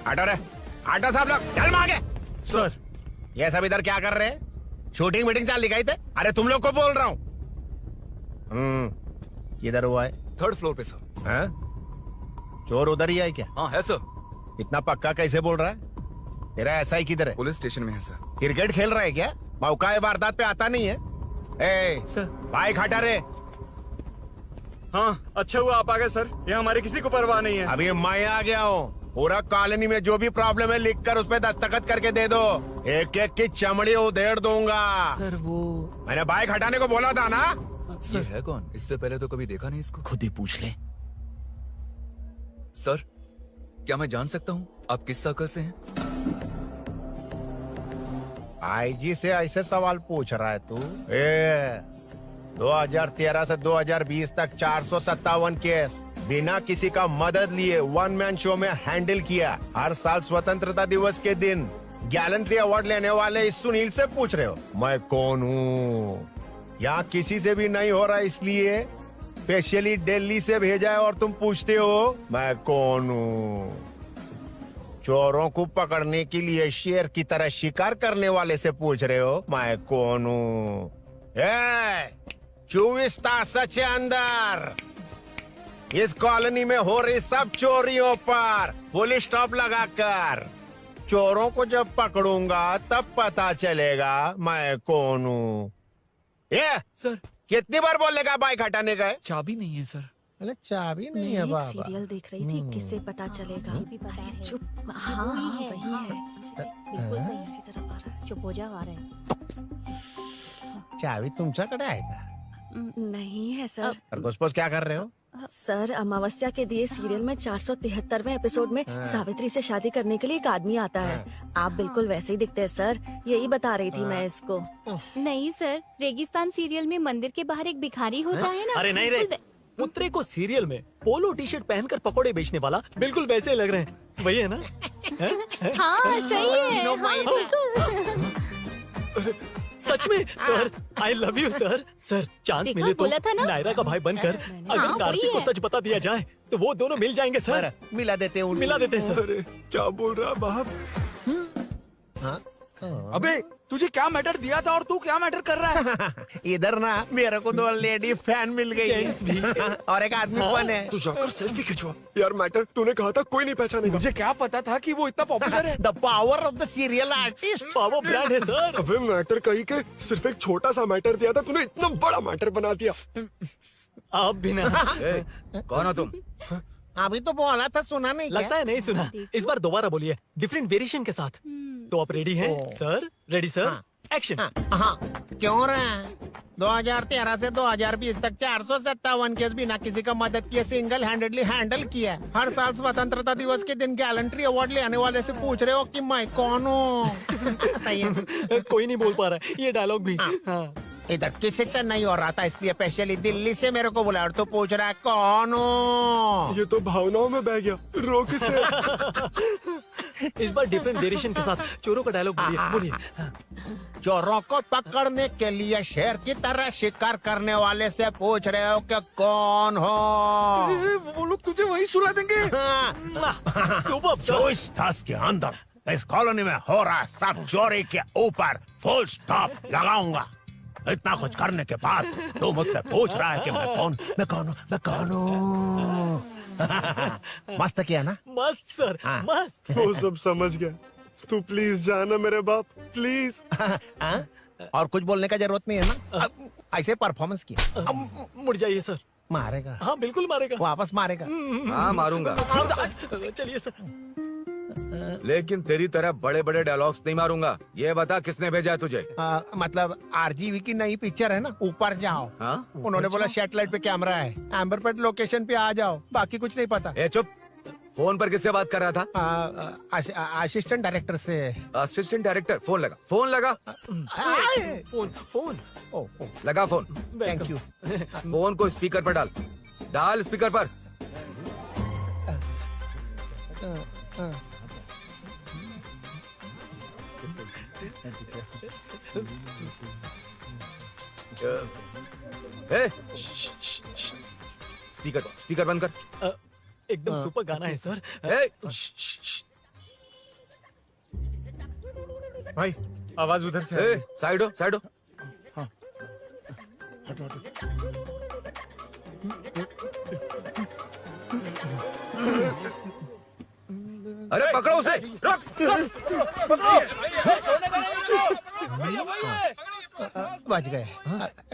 आटो रे, आटो साहब लोग चल मांगे। सर ये सब इधर क्या कर रहे हैं? शूटिंग मीटिंग चाल दिखाई थे? अरे तुम लोग को बोल रहा हूँ। किधर हुआ है? 3rd फ्लोर पे सर। हैं? चोर उधर ही है क्या? हाँ है सर। इतना पक्का कैसे बोल रहा है? तेरा ऐसा ही किधर है? पुलिस स्टेशन में है सर। क्रिकेट खेल रहा है क्या? मौका वारदात पे आता नहीं है? सर बाइक हटा रे। हाँ अच्छा हुआ आप आ गए सर, यहाँ हमारे किसी को परवाह नहीं है। अभी मैं आ गया हूँ। पूरा कॉलोनी में जो भी प्रॉब्लम है लिख कर उस पे दस्तखत करके दे दो। एक एक की चमड़ी उधेड़ दूंगा। सर वो मैंने बाइक हटाने को बोला था ना? ये है कौन? इससे पहले तो कभी देखा नहीं इसको। खुद ही पूछ ले। सर क्या मैं जान सकता हूँ आप किस सर्कल से हैं? आईजी से ऐसे सवाल पूछ रहा है तू? 2013 से 2020 तक 457 केस बिना किसी का मदद लिए 1 मैन शो में हैंडल किया। हर साल स्वतंत्रता दिवस के दिन गैलेंट्री अवार्ड लेने वाले इस सुनील से पूछ रहे हो मैं कौन हूँ? यहाँ किसी से भी नहीं हो रहा, इसलिए स्पेशली दिल्ली से भेजा है और तुम पूछते हो मैं कौन हूँ? चोरों को पकड़ने के लिए शेर की तरह शिकार करने वाले से पूछ रहे हो मैं कौन हूँ? 24 तास से अंदर इस कॉलोनी में हो रही सब चोरियों पर पुलिस स्टॉप लगाकर चोरों को जब पकड़ूंगा तब पता चलेगा मैं कौन हूँ। सर कितनी बार बोलेगा बाइक हटाने का? चाबी नहीं है सर। अरे चाबी नहीं मैं है एक बाबा। सीरियल देख रही थी, किसे पता चलेगा? अरे चुप। हाँ वही है। बिल्कुल सही। इसी तरफ आ रहा है। चुप हो जा, आ रहा है। चाबी तुमच्याकडे आहे का? नहीं है सर। खरगोश क्या कर रहे हो? सर अमावस्या के दिए सीरियल में 473वें एपिसोड में सावित्री से शादी करने के लिए एक आदमी आता है। आप बिल्कुल वैसे ही दिखते हैं सर, यही बता रही थी मैं इसको। नहीं सर, रेगिस्तान सीरियल में मंदिर के बाहर एक भिखारी होता है ना। अरे नहीं रे, पुत्रे को सीरियल में पोलो टी शर्ट पहनकर पकोड़े बेचने वाला बिल्कुल वैसे लग रहे हैं। वही है ना? हाँ सही है। सच में sir, I love you sir. Sir chance देखा, मिले तो बोला था ना? नायरा का भाई बनकर अगर हाँ, कार्तिक वही को है। सच बता दिया जाए तो वो दोनों मिल जाएंगे सर। मिला देते हैं मिला देते हैं सर। क्या बोल रहा बाप? अबे तुझे क्या मैटर दिया था और तू क्या मैटर कर रहा है? इधर ना मेरे को 2 लेडी फैन मिल गई जेंट्स भी। और एक आदमी कौन है? तू जाकर सेल्फी खिंचवा। यार मैटर तूने कहा था कोई नहीं पहचानेगा। मुझे क्या पता था कि वो इतना पॉपुलर है। The power of the serial artist. Power brand है सर। अबे मैटर कही के सिर्फ एक छोटा सा मैटर दिया था, तूने इतना बड़ा मैटर बना दिया। आप भी ना। कौन हो तुम? अभी तो बोला था, सुना नहीं लगता है नहीं सुना। इस बार दोबारा बोलिए डिफरेंट वेरिएशन के साथ। तो आप रेडी हैं सर? Ready sir? एक्शन। हाँ क्यों रहे 2013 से 2020 तक 457 केस बिना किसी का मदद किए सिंगल हैंडेडली हैंडल किया। हर साल स्वतंत्रता दिवस के दिन गैलेंट्री अवार्ड लेने वाले से पूछ रहे हो कि मैं कौन हूँ? कोई नहीं बोल पा रहा है ये डायलॉग भी। हाँ। इधर किसी से नहीं हो रहा था इसलिए स्पेशली दिल्ली से मेरे को बुलाया और तू पूछ रहा है कौन हूँ? ये तो भावनाओं में बह गया। रो किसे? इस बार डिफरेंट वेरिएशन के साथ चोरों का डायलॉग बोलिए। चोरों को पकड़ने के लिए शेर की तरह शिकार करने वाले से पूछ रहे हो कि कौन हो? वो लोग तुझे वही सुला देंगे। जो इस दस के अंदर इस कॉलोनी में हो रहा सब चोरी के ऊपर फुल स्टॉप लगाऊंगा। इतना कुछ करने के बाद तू मुझसे पूछ रहा है कि मैं कौन हूँ? मस्त किया ना? मस्त सर, मस्त। वो सब समझ गया। तू प्लीज जाना मेरे बाप, प्लीज। और कुछ बोलने का जरूरत नहीं है ना? ऐसे परफॉर्मेंस किया। मुड़ जाइए सर। मारेगा? हाँ बिल्कुल मारेगा। वापस मारेगा? हाँ मारूंगा। चलिए सर। लेकिन तेरी तरह बड़े बड़े डायलॉग्स नहीं मारूंगा। ये बता किसने भेजा है तुझे? मतलब आरजीवी की नई पिक्चर है ना, ऊपर जाओ। उन्होंने बोला सैटेलाइट पे कैमरा है, एम्बर पेट लोकेशन पे आ जाओ, बाकी कुछ नहीं पता। ए चुप। फोन पर किससे बात कर रहा था? असिस्टेंट डायरेक्टर से। Assistant director? फोन लगा, फोन लगा। फोन लगा फोन। Thank you. फोन को स्पीकर पर डाल, डाल स्पीकर पर। स्पीकर बंद कर। एकदम सुपर गाना है सर। भाई आवाज उधर से। साइड हो, साइड हो। अरे पकड़ो उसे, रुक, बच गए।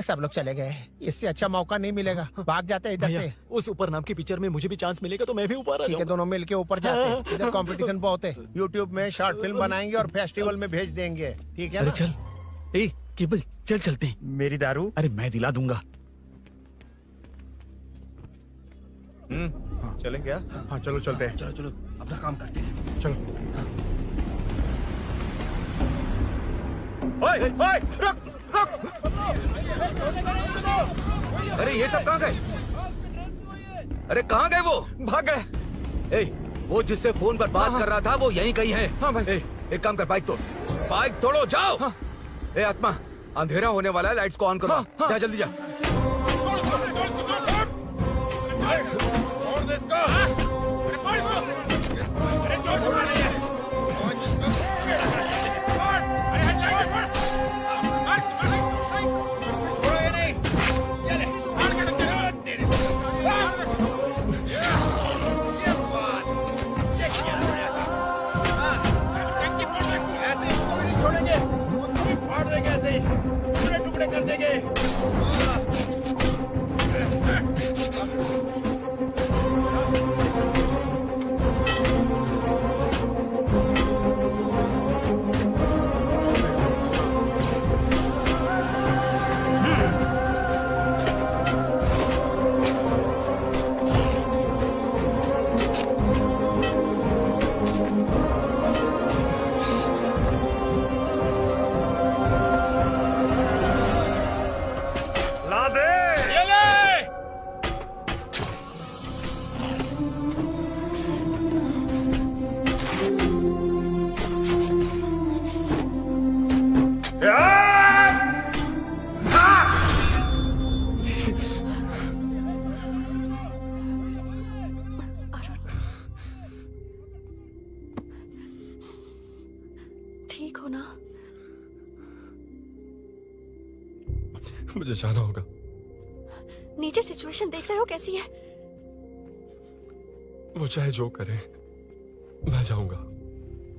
सब लोग चले गए, इससे अच्छा मौका नहीं मिलेगा। भाग जाते इधर से। उस ऊपर नाम की पिक्चर में मुझे भी चांस मिलेगा तो मैं भी ऊपर आ जाऊंगा। दोनों मिलके ऊपर जाते हैं। इधर कंपटीशन बहुत है। यूट्यूब में शॉर्ट फिल्म बनाएंगे और फेस्टिवल में भेज देंगे, ठीक है? अरे चल, ए केबल चल चलते हैं। मेरी दारू? अरे मैं दिला दूंगा। चलें क्या? हाँ चलो चलते हैं। चलो चलो अपना काम करते हैं। चलो। ओए, ओए, रुक, रुक। अरे ये सब कहाँ गए? अरे कहाँ गए वो? भाग गए। वो जिससे फोन पर बात कर रहा था वो यहीं कहीं है। हाँ भाई। एक काम कर, बाइक तोड़, बाइक तोड़ो, जाओ। आत्मा, अंधेरा होने वाला है, लाइट्स को ऑन करो। जा जल्दी जा। टुकड़े कर देंगे। ठीक हो ना? मुझे जाना होगा। नीचे सिचुएशन देख रहे हो कैसी है? वो चाहे जो करे, मैं जाऊंगा।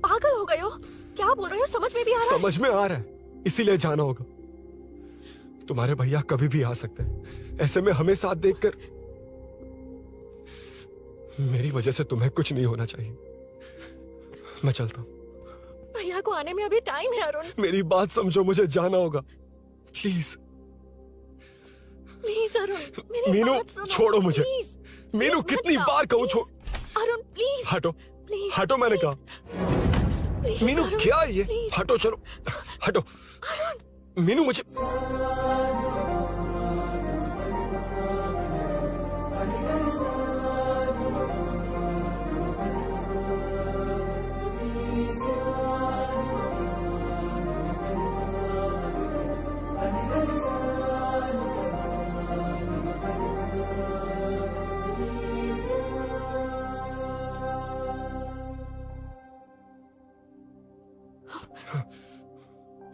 पागल हो गए हो? क्या बोल रहे हो? समझ में भी आ रहा है? समझ में आ रहा है, इसीलिए जाना होगा। तुम्हारे भैया कभी भी आ सकते हैं। ऐसे में हमें साथ देखकर मेरी वजह से तुम्हें कुछ नहीं होना चाहिए। मैं चलता हूँ। भैया एलोरा को आने में अभी टाइम है अरुण। मेरी बात समझो, मुझे जाना होगा प्लीज। प्लीज अरुण, मेरी मीनू बात सुनो, छोड़ो मुझे। प्लीज। मीनू प्लीज कितनी मत बार जाओ, कहूँ छोड़। अरुण प्लीज। हटो प्लीज, हटो, मैंने कहा। प्लीज, मीनू अरुण, क्या है ये? प्लीज। हटो, चलो हटो। मीनू मुझे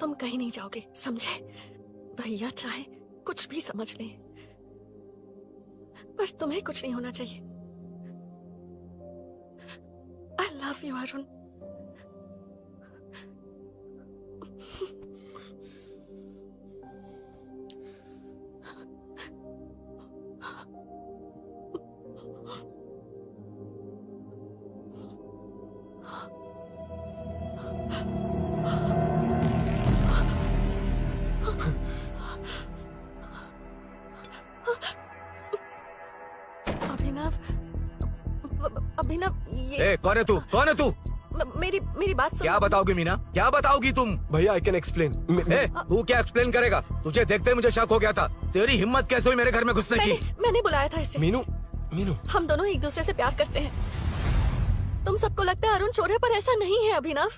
तुम कहीं नहीं जाओगे, समझे? भैया चाहे कुछ भी समझ लें, पर तुम्हें कुछ नहीं होना चाहिए। I love you Arun. Abhinav, ये कौन है तू? कौन है तू? मेरी बात सुनो। क्या बताओगी मीना? क्या बताओगी तुम? भैया आई कैन एक्सप्लेन। तू क्या एक्सप्लेन करेगा? तुझे देखते ही मुझे शक हो गया था। तेरी हिम्मत कैसे हुई मेरे घर में घुसने की? मैंने बुलाया था इसे। मीनू, मीनू, हम दोनों एक दूसरे से प्यार करते हैं। तुम सबको लगता है अरुण चोर है, पर ऐसा नहीं है अभिनव।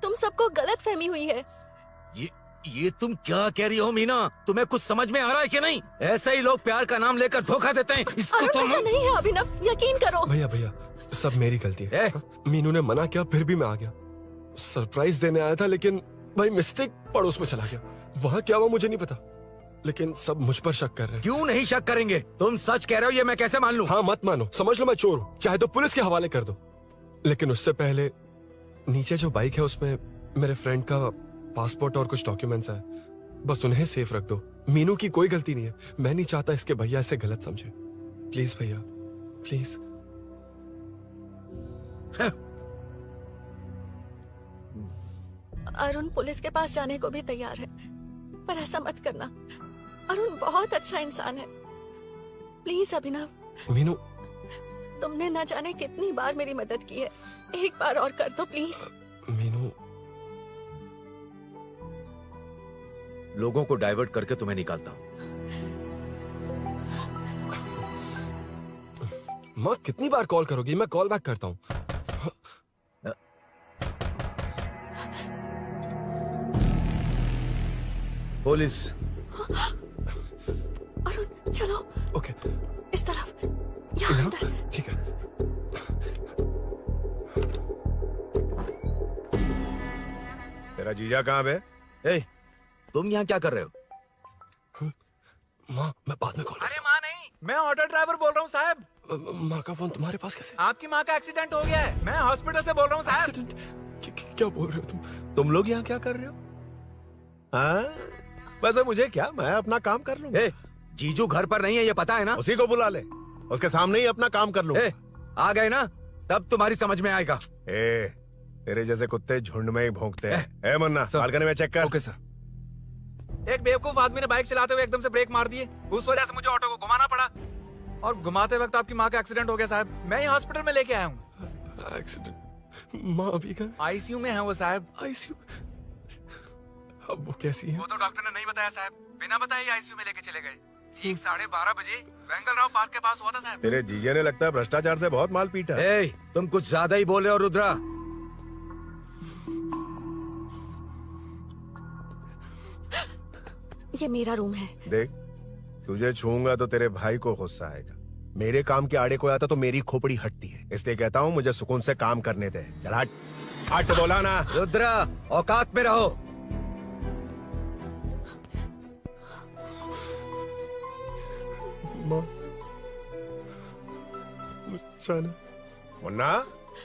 तुम सबको गलत फहमी हुई है। ये तुम क्या कह रही हो मीना? तुम्हें कुछ समझ में आ रहा है कि नहीं? ऐसे ही लोग प्यार का नाम लेकर धोखा देते हैं। इसको अरुण तुम ऐसा नहीं है अभिनव, यकीन करो। भैया सब मेरी गलती है। मीनू ने मना किया, फिर भी मैं आ गया। सरप्राइज देने आया था, लेकिन भाई मिस्टेक पड़ोस में चला गया। वहाँ क्या हुआ मुझे नहीं पता, लेकिन सब मुझ पर शक कर रहे हैं। क्यों नहीं शक करेंगे? तुम सच कह रहे हो, ये मैं कैसे मान लूं? हाँ मत मानो, समझ लो मैं चोर हूँ, चाहे तो पुलिस के हवाले कर दो। लेकिन उससे पहले नीचे जो बाइक है उसमें मेरे फ्रेंड का पासपोर्ट और कुछ डॉक्यूमेंट्स है, बस उन्हें सेफ रख दो। मीनू की कोई गलती नहीं है। मैं नहीं चाहता इसके भैया इसे गलत समझे। प्लीज भैया, प्लीज। अरुण पुलिस के पास जाने को भी तैयार है, पर ऐसा मत करना। अरुण बहुत अच्छा इंसान है। प्लीज अभिनव। मीनू, तुमने न जाने कितनी बार मेरी मदद की है, एक बार और कर दो प्लीज। मीनू, लोगों को डाइवर्ट करके तुम्हें निकालता हूँ। माँ कितनी बार कॉल करोगी? मैं कॉल बैक करता हूँ। पुलिस। अरुण चलो। ओके। इस तरफ, यहाँ अंदर। ठीक है। तेरा जीजा कहाँ है? तुम यहाँ क्या कर रहे हो? माँ मैं बाद में कॉल। अरे माँ नहीं, मैं ऑटो ड्राइवर बोल रहा हूँ साहब। माँ का फोन तुम्हारे पास कैसे? आपकी माँ का एक्सीडेंट हो गया है, मैं हॉस्पिटल से बोल रहा हूँ साहब। क्या बोल रहे हो तुम? तुम लोग यहाँ क्या कर रहे हो? हाँ, वैसे मुझे क्या, मैं अपना काम कर लूँ। जीजू घर पर नहीं है, ये पता है ना? उसी को बुला ले, उसके सामने ही अपना काम कर लूँ। आ गए ना, तब तुम्हारी समझ में आएगा। तेरे जैसे कुत्ते झुंड में ही भौंकते हैं। मन्ना, बालकनी में चेक कर। Okay sir. एक बेवकूफ आदमी ने बाइक चलाते हुए एकदम से ब्रेक मार दिए, उस वजह से मुझे ऑटो को घुमाना पड़ा, और घुमाते वक्त आपकी माँ का एक्सीडेंट हो गया साहब। मैं ही हॉस्पिटल में लेके आया हूँ। एक्सीडेंट? माँ अभी कहाँ? आईसीयू में है वो साहब। आईसीयू? अब वो कैसी है? वो तो डॉक्टर ने नहीं बताया साहब, बिना बताए आईसीयू में लेके चले गए। ठीक 12:30 बजे वेंगल राव पार्क के पास हुआ था साहब। तेरे जीजे ने लगता है भ्रष्टाचार से बहुत माल पीटा। तुम कुछ ज्यादा ही बोल रहे हो रुद्रा। ये मेरा रूम है। देख, तुझे छूंगा तो तेरे भाई को गुस्सा आएगा। मेरे काम के आड़े को आता तो मेरी खोपड़ी हटती है, इसलिए कहता हूँ मुझे सुकून से काम करने दे। चल हट, हट बोला ना। रुद्रा, औकात में रहो। मुन्ना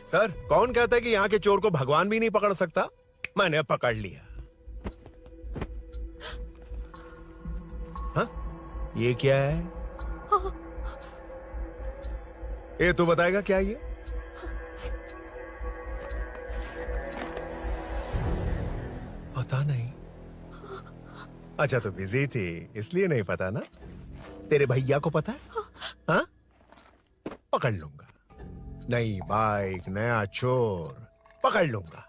सर, कौन कहता है कि यहाँ के चोर को भगवान भी नहीं पकड़ सकता? मैंने पकड़ लिया। हाँ? ये क्या है? ये तू बताएगा क्या ये? पता नहीं। अच्छा तो बिजी थी इसलिए नहीं पता ना। तेरे भैया को पता है? हाँ? पकड़ लूंगा। नई बाइक, नया चोर, पकड़ लूंगा।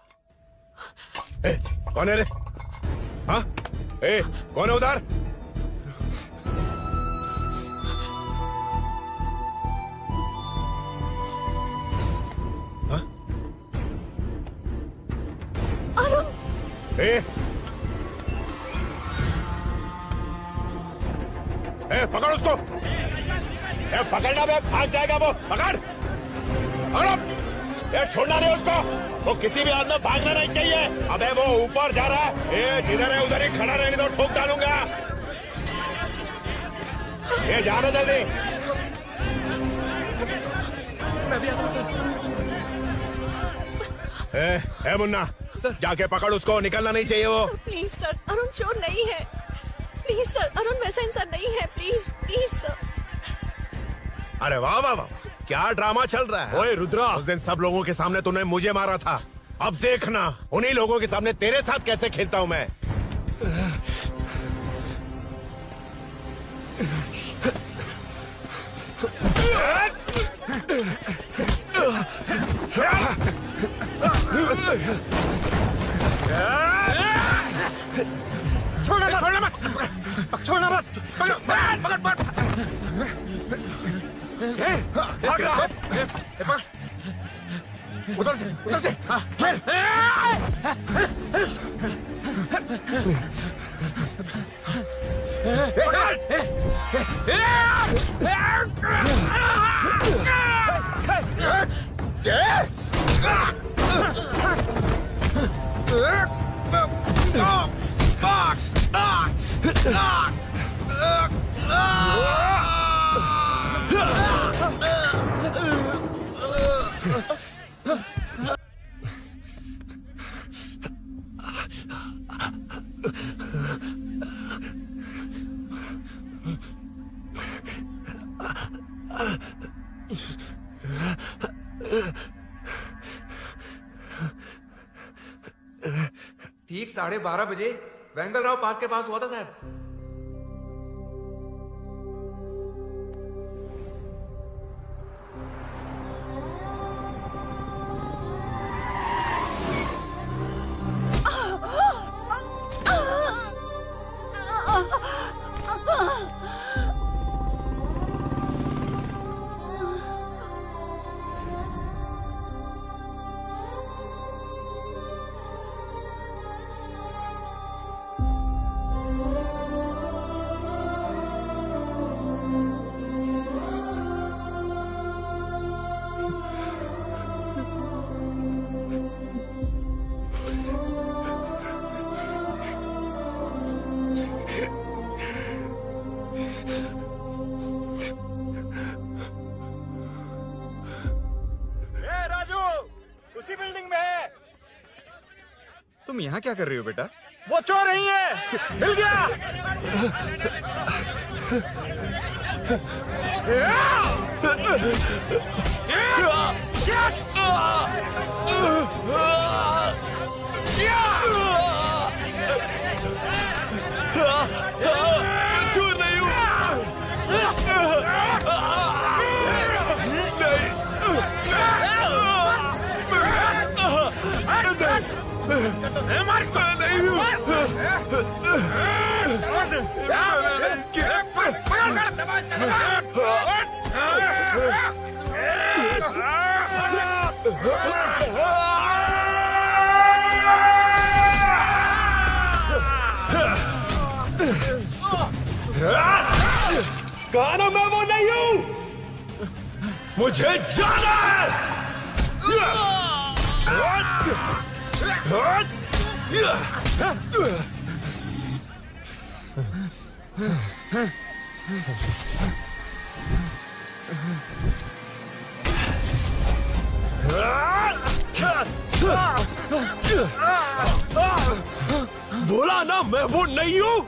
कौन है रे? हाँ? कौन है उधर? हाँ? पकड़ उसको। पकड़ना बे, भाग जाएगा वो। पकड़। छोड़ना नहीं उसको। वो किसी भी हाल में भागना नहीं चाहिए। अबे वो ऊपर जा रहा है। जिधर है उधर ही खड़ा रहने दो, ठोक डालूंगा। जाना जल्दी। मैं भी आता हूं सर। मुन्ना जाके पकड़ उसको, निकलना नहीं चाहिए वो। प्लीज सर, अरुण चोर नहीं है। प्लीज सर, अरुण वैसा इंसान नहीं है। Please please sir. अरे वाह वाह वाह, क्या ड्रामा चल रहा है। ओए रुद्रा, उस दिन सब लोगों के सामने तूने मुझे मारा था। अब देखना उन्हीं लोगों के सामने तेरे साथ कैसे खेलता हूं मैं। छोड़ना मत, छोड़ना मत, छोड़ना मत। पकड़, पकड़, पकड़। भाग रहा है। पकड़। उधर से, उधर से। ठीक 12:30 बजे वेंगल राव पार्क के पास हुआ था साहब। तुम यहाँ क्या कर रही हो बेटा? वो चोर नहीं है, हिल गया। चोर नहीं हूँ। कहा ना मैं वो नहीं हूँ, मुझे जाना है। बोला ना मैं वो नहीं हूँ।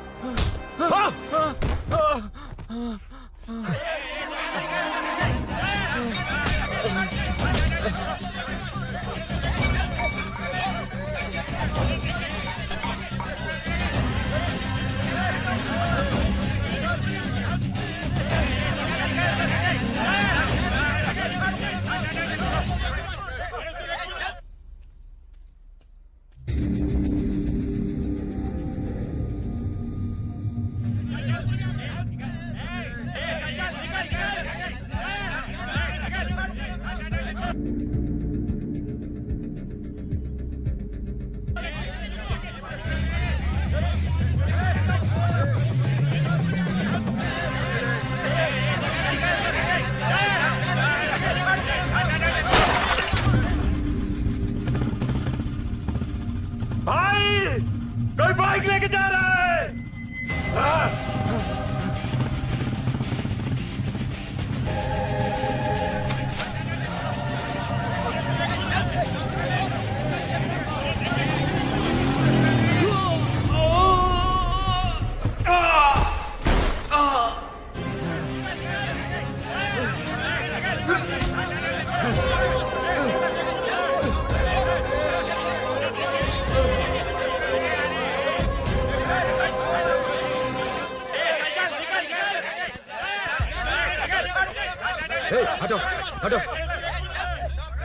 बाइक लेके जा रहा है। हटो हटो।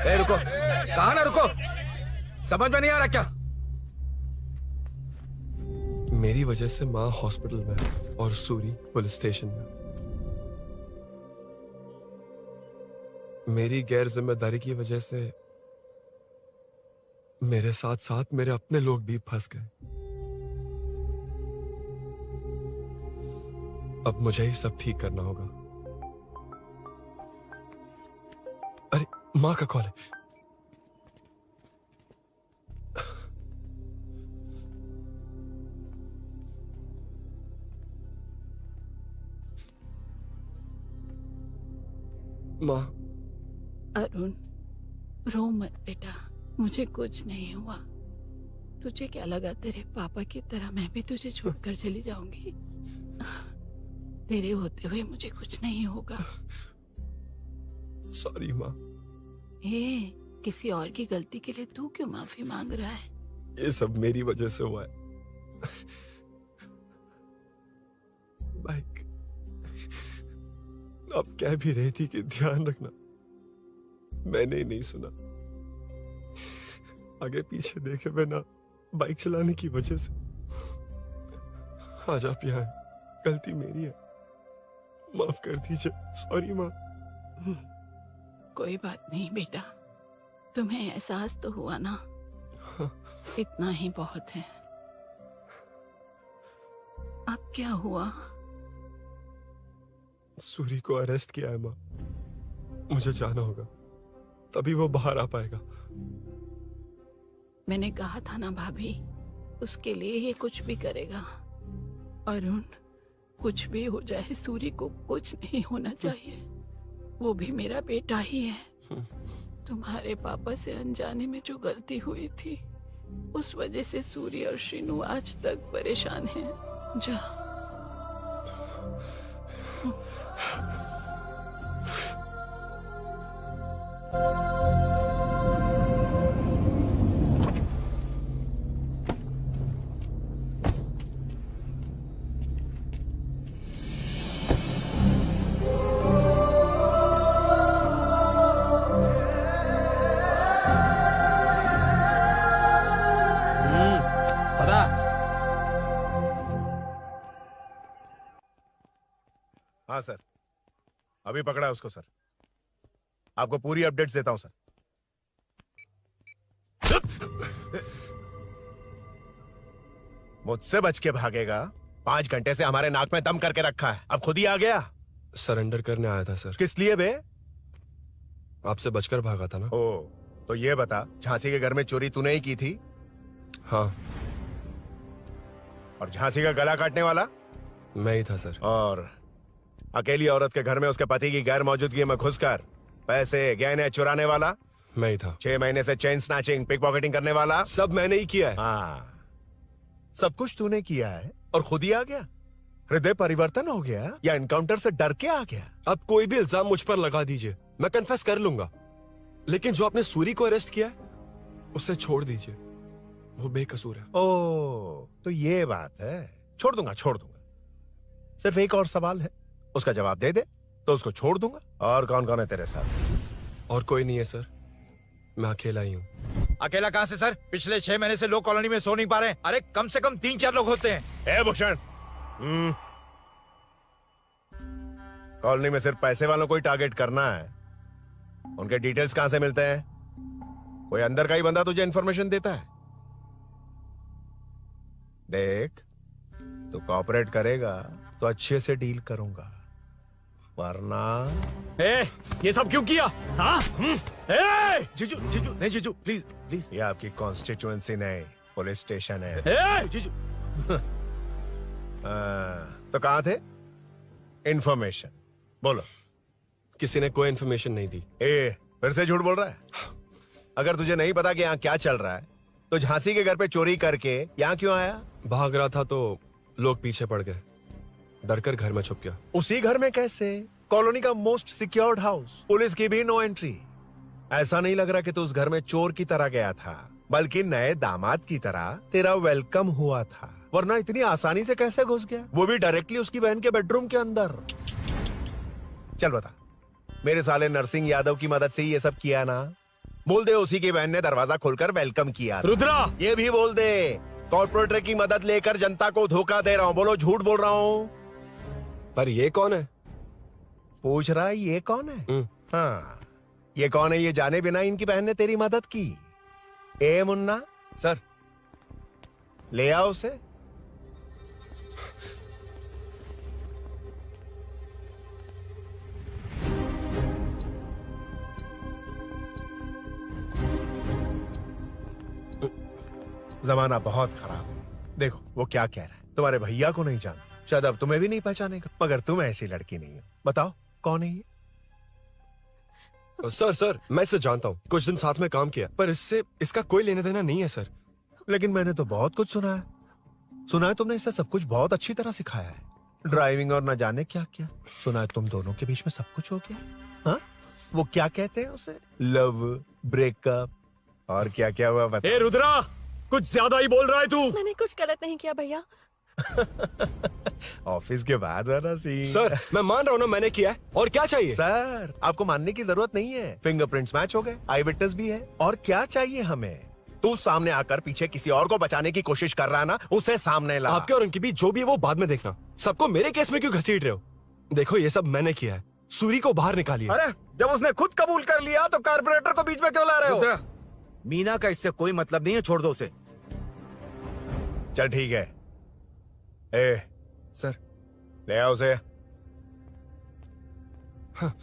ए रुको, कहा ना रुको, समझ में नहीं आ रहा क्या? मेरी वजह से माँ हॉस्पिटल में और सूरी पुलिस स्टेशन में। मेरी गैर जिम्मेदारी की वजह से मेरे साथ साथ मेरे अपने लोग भी फंस गए। अब मुझे ही सब ठीक करना होगा। अरे माँ का कॉल है। माँ। अरुण, रो मत बेटा, मुझे कुछ नहीं हुआ। तुझे क्या लगा तेरे पापा की तरह मैं भी तुझे छोड़कर चली जाऊंगी? तेरे होते हुए मुझे कुछ नहीं होगा। सॉरी माँ। ए, किसी और की गलती के लिए तू क्यों माफी मांग रहा है? ये सब मेरी वजह से हुआ है। बाइक अब कह भी रही थी कि ध्यान रखना, मैंने ही नहीं सुना। आगे पीछे देखे बिना बाइक चलाने की वजह से आज आप यहाँ हैं। गलती मेरी है, माफ कर दीजिए। सॉरी माँ। कोई बात नहीं बेटा, तुम्हें एहसास तो हुआ ना? इतना ही बहुत है। अब क्या हुआ? सूरी को अरेस्ट किया है माँ। मुझे जाना होगा, तभी वो बाहर आ पाएगा। मैंने कहा था ना भाभी, उसके लिए ये कुछ भी करेगा। अरुण, कुछ भी हो जाए सूरी को कुछ नहीं होना चाहिए। वो भी मेरा बेटा ही है। तुम्हारे पापा से अनजाने में जो गलती हुई थी, उस वजह से सूरी और शीनू आज तक परेशान हैं। जा। हाँ सर, अभी पकड़ा है उसको सर। आपको पूरी अपडेट्स देता हूं सर। मुझसे बच के भागेगा? 5 घंटे से हमारे नाक में दम करके रखा है, अब खुद ही आ गया। सरेंडर करने आया था सर। किस लिए बे? आपसे बचकर भागा था ना। ओ, तो ये बता, झांसी के घर में चोरी तूने ही की थी? हाँ। और झांसी का गला काटने वाला? मैं ही था सर। और अकेली औरत के घर में उसके पति की गैर मौजूदगी में घुसकर पैसे गहने चुराने वाला? मैं ही था। 6 महीने से चेन स्नैचिंग, पिक पॉकेटिंग करने वाला? सब मैंने ही किया है। हाँ, सब कुछ तूने किया है और खुद ही आ गया? हृदय परिवर्तन हो गया या एनकाउंटर से डर के आ गया? अब कोई भी इल्जाम मुझ पर लगा दीजिए, मैं कन्फेस कर लूंगा। लेकिन जो आपने सूरी को अरेस्ट किया है, उसे छोड़ दीजिए, वो बेकसूर है। ओ, तो ये बात है। छोड़ दूंगा, छोड़ दूंगा। सिर्फ एक और सवाल है, उसका जवाब दे दे तो उसको छोड़ दूंगा। और कौन कौन है तेरे साथ? और कोई नहीं है सर, मैं अकेला ही हूँ। अकेला कहाँ से सर? पिछले 6 महीने से लोग कॉलोनी में सो नहीं पा रहे हैं। अरे कम से कम 3-4 लोग होते हैं। ए भूषण, कॉलोनी में सिर्फ पैसे वालों को ही टारगेट करना है। उनके डिटेल्स कहां से मिलते हैं? कोई अंदर का ही बंदा तुझे इंफॉर्मेशन देता है? देख, तू कोऑपरेट करेगा तो अच्छे से डील करूंगा, वरना ये सब क्यों किया? हाँ? जीजू, जीजू, नहीं जीजू, प्लीज प्लीज। ये आपकी कॉन्स्टिट्यूएंसी नहीं, पुलिस स्टेशन है। जीजू, तो कहाँ थे? इंफॉर्मेशन बोलो। किसी ने कोई इन्फॉर्मेशन नहीं दी। फिर से झूठ बोल रहा है? अगर तुझे नहीं पता कि यहाँ क्या चल रहा है तो झांसी के घर पे चोरी करके यहाँ क्यों आया? भाग रहा था तो लोग पीछे पड़ गए, डरकर घर में छुप गया। उसी घर में कैसे? कॉलोनी का मोस्ट सिक्योर्ड हाउस, पुलिस की भी नो एंट्री। ऐसा नहीं लग रहा कि तू उस घर में चोर की तरह गया था, बल्कि नए दामाद की तरह तेरा वेलकम हुआ था। वरना इतनी आसानी से कैसे घुस गया, वो भी डायरेक्टली उसकी बहन के बेडरूम के अंदर? चल बता, मेरे साले नरसिंह यादव की मदद से ही ये सब किया ना? बोल दे उसी की बहन ने दरवाजा खोलकर वेलकम किया। रुद्रा! ये भी बोल दे कॉर्पोरेटर की मदद लेकर जनता को धोखा दे रहा हूँ। बोलो झूठ बोल रहा हूँ। पर ये कौन है? पूछ रहा है ये कौन है? हाँ, ये कौन है ये जाने बिना इनकी बहन ने तेरी मदद की। ए मुन्ना सर, ले आओ उसे। जमाना बहुत खराब है। देखो वो क्या कह रहा है, तुम्हारे भैया को नहीं जानता, शायद अब तुम्हें भी नहीं पहचानेगा, मगर तुम ऐसी लड़की नहीं हो। बताओ कौन है ये? सर मैं इसे जानता हूँ, कुछ दिन साथ में काम किया, पर इससे इसका कोई लेना देना नहीं है सर। लेकिन मैंने तो बहुत कुछ सुना है। सुना है तुमने इसे सब कुछ बहुत अच्छी तरह सिखाया है, ड्राइविंग और न जाने क्या क्या। सुना है तुम दोनों के बीच में सब कुछ हो गया। हाँ, वो क्या कहते हैं उसे, लव, ब्रेकअप और क्या क्या हुआ बता। ए रुद्रा, कुछ ज्यादा ही बोल रहा है तू। मैंने कुछ गलत नहीं किया भैया। ऑफिस के बाद वाला सीन। सर मैं मान रहा हूँ ना मैंने किया है, और क्या चाहिए? सर आपको मानने की जरूरत नहीं है, फिंगरप्रिंट्स मैच हो गए, आई विटनेस भी है, और क्या चाहिए हमें? तू सामने आकर पीछे किसी और को बचाने की कोशिश कर रहा है ना, उसे सामने ला। आपके और उनके बीच जो भी है वो बाद में देखना, सबको मेरे केस में क्यों घसीट रहे हो? देखो ये सब मैंने किया है, सूरी को बाहर निकालिए। अरे जब उसने खुद कबूल कर लिया तो कारपोरेटर को बीच में क्यों ला रहे हो? मीना का इससे कोई मतलब नहीं है, छोड़ दो उसे। चल ठीक है। ए सर, ले आओ उसे। हाँ।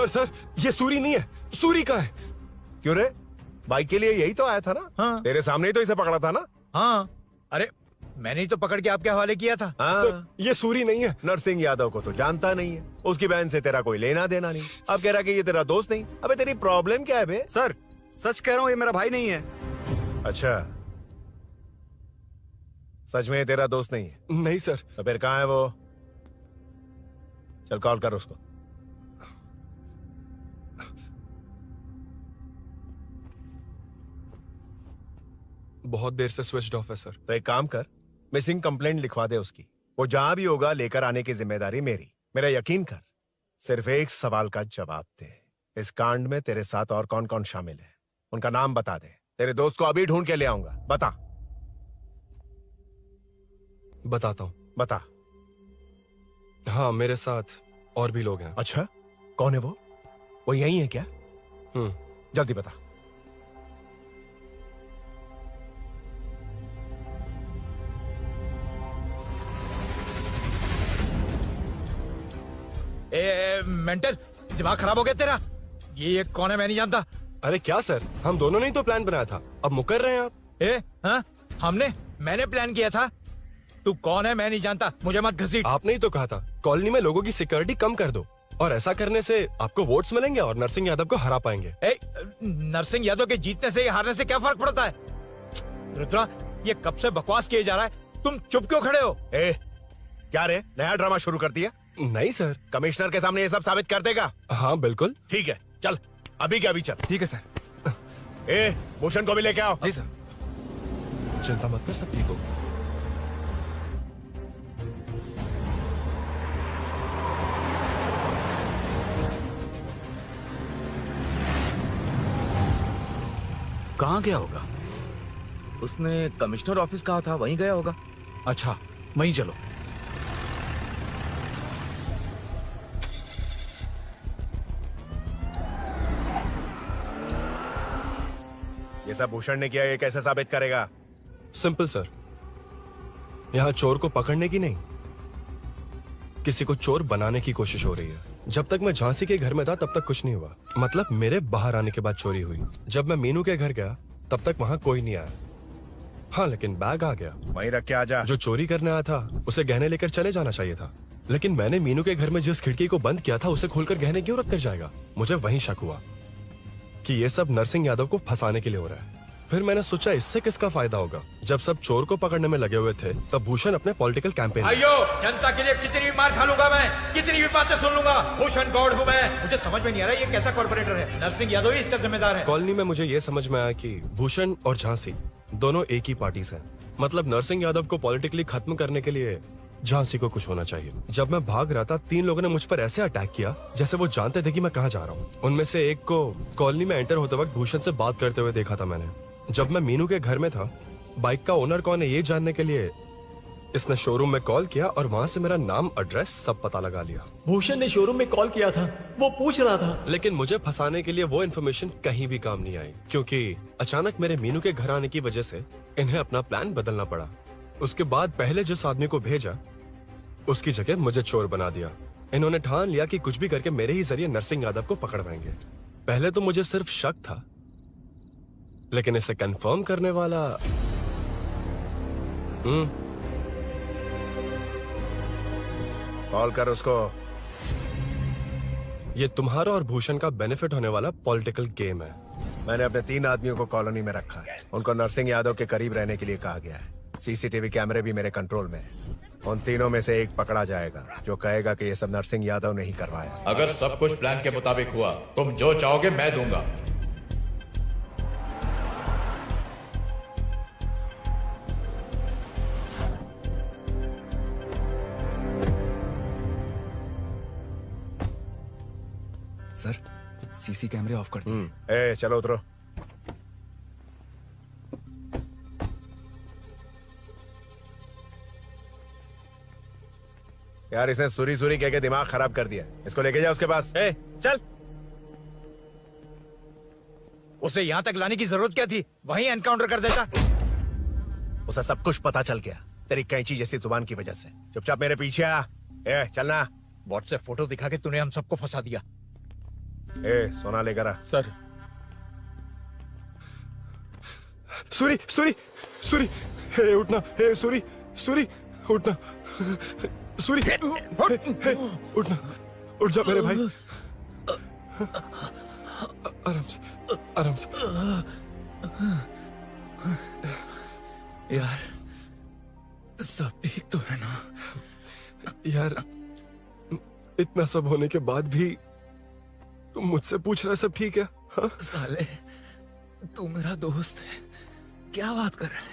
सर ये सूरी नहीं है, सूरी का है। क्यों रे, बाइक के लिए यही तो आया था ना? हाँ। तेरे सामने ही तो इसे पकड़ा था ना? हाँ, अरे मैंने ही तो पकड़ के आपके हवाले किया था। हाँ। सर ये सूरी नहीं है। नरसिंह यादव को तो जानता नहीं है, उसकी बहन से तेरा कोई लेना देना नहीं, अब कह रहा कि ये तेरा दोस्त नहीं। अबे तेरी प्रॉब्लम क्या है बे? सर सच कह रहा हूँ, ये मेरा भाई नहीं है। अच्छा, सच में ये तेरा दोस्त नहीं है? नहीं सर। तो फिर कहाँ है वो? चल कॉल कर उसको। बहुत देर से स्विच ऑफ है सर। तो एक काम कर, मिसिंग कंप्लेंट लिखवा दे उसकी, वो जहां भी होगा लेकर आने की जिम्मेदारी मेरी। मेरा यकीन कर, सिर्फ एक सवाल का जवाब दे, इस कांड में तेरे साथ और कौन कौन शामिल है, उनका नाम बता दे। तेरे दोस्त को अभी ढूंढ के ले आऊंगा। बता। बताता हूँ। बता। हाँ मेरे साथ और भी लोग हैं। अच्छा, कौन है वो? वो यही है क्या? जल्दी बता। मेंटल, दिमाग खराब हो गया तेरा? ये कौन है मैं नहीं जानता। अरे क्या सर, हम दोनों ने ही तो प्लान बनाया था, अब मुकर रहे हैं आप? हाँ? मैंने प्लान किया था। तू कौन है मैं नहीं जानता, मुझे मत घसीट। आपने ही तो कहा था कॉलोनी में लोगों की सिक्योरिटी कम कर दो, और ऐसा करने से आपको वोट्स मिलेंगे और नरसिंह यादव को हरा पाएंगे। नरसिंह यादव के जीतने से या हारने से क्या फर्क पड़ता है? रुद्रा, ये कब से बकवास किए जा रहा है, तुम चुप क्यों खड़े हो? क्या रे, नया ड्रामा शुरू कर दिया? नहीं सर। कमिश्नर के सामने ये सब साबित कर देगा? हाँ बिल्कुल। ठीक है, चल अभी के अभी चल। ठीक है सर। भूषण को भी लेके आओ। जी सर। चिंता मत कर, सब ठीक हो। कहाँ गया होगा? उसने कमिश्नर ऑफिस कहा था, वहीं गया होगा। अच्छा, वहीं चलो। ये सब भूषण ने किया, ये कैसे साबित करेगा? सिंपल सर, यहाँ चोर को पकड़ने की नहीं, किसी को चोर बनाने की कोशिश हो रही है। जब तक मैं झांसी के घर में था तब तक कुछ नहीं हुआ, मतलब मेरे बाहर आने के बाद चोरी हुई। जब मैं मीनू के घर गया तब तक वहाँ कोई नहीं आया। हाँ, लेकिन बैग आ गया। वहीं रख के आ जा। जो चोरी करने आया था उसे गहने लेकर चले जाना चाहिए था, लेकिन मैंने मीनू के घर में जिस खिड़की को बंद किया था उसे खोलकर गहने क्यों रख कर जाएगा। मुझे वहीं शक हुआ कि ये सब नरसिंह यादव को फंसाने के लिए हो रहा है। फिर मैंने सोचा इससे किसका फायदा होगा। जब सब चोर को पकड़ने में लगे हुए थे तब भूषण अपने पॉलिटिकल कैंपेन। भाइयों, जनता के लिए कितनी भी मार खा लूंगा मैं, कितनी भी बातें सुन लूंगा, भूषण गौड़ हूँ मैं। मुझे समझ में नहीं आ रहा ये कैसा कॉर्पोरेटर है। नरसिंह यादव ही इसका जिम्मेदार है। कॉलोनी में मुझे ये समझ में आया कि भूषण और झांसी दोनों एक ही पार्टी से हैं। मतलब नरसिंह यादव को पॉलिटिकली खत्म करने के लिए झांसी को कुछ होना चाहिए। जब मैं भाग रहा था 3 लोगों ने मुझ पर ऐसे अटैक किया जैसे वो जानते थे कि मैं कहाँ जा रहा हूँ। उनमें से एक को कॉलोनी में एंटर होते वक्त भूषण से बात करते हुए देखा था मैंने। जब मैं मीनू के घर में था, बाइक का ओनर कौन है ये जानने के लिए इसने शोरूम में कॉल किया और वहाँ से मेरा नाम, एड्रेस सब पता लगा लिया। भूषण ने शोरूम में कॉल किया था, वो पूछ रहा था। लेकिन मुझे फंसाने के लिए वो इन्फॉर्मेशन कहीं भी काम नहीं आई, क्योंकि अचानक मेरे मीनू के घर आने की वजह से इन्हें अपना प्लान बदलना पड़ा। उसके बाद पहले जिस आदमी को भेजा उसकी जगह मुझे चोर बना दिया। इन्होंने ठान लिया कि कुछ भी करके मेरे ही जरिए नरसिंह यादव को पकड़वाएंगे। पहले तो मुझे सिर्फ शक था, लेकिन इसे कंफर्म करने वाला कॉल कर उसको। ये तुम्हारा और भूषण का बेनिफिट होने वाला पॉलिटिकल गेम है। मैंने अपने 3 आदमियों को कॉलोनी में रखा है। उनको नरसिंह यादव के करीब रहने के लिए कहा गया है। सीसीटीवी कैमरे भी मेरे कंट्रोल में है। उन तीनों में से एक पकड़ा जाएगा जो कहेगा कि ये सब नरसिंह यादव ने ही करवाया। अगर सब कुछ प्लान के मुताबिक हुआ, तुम जो चाहोगे मैं दूंगा। सर, सीसी कैमरे ऑफ कर दो। ए, चलो उतरो। यार इसने सुरी सुरी कह के दिमाग खराब कर दिया। इसको लेके जा उसके पास। ए, चल। उसे यहाँ तक लाने की जरूरत क्या थी? वहीं एनकाउंटर कर देता। उसे सब कुछ पता चल गया तेरी कैंची जैसी जुबान की वजह से। चुपचाप मेरे पीछे आ। ए, चलना। व्हाट्सएप फोटो दिखा के तूने हम सबको फंसा दिया। ए, सोना लेकर आ। सर। सूरी, सूरी, सूरी, हे उठना, हे सूरी, सूरी, उठना, सूरी, हे, उठना, उठ जा मेरे भाई। आराम से, आराम से। यार, सब ठीक तो है ना? यार, इतना सब होने के बाद भी तुम मुझसे पूछ रहा सब ठीक है? हाँ? साले, तू मेरा दोस्त है, क्या बात कर रहा है?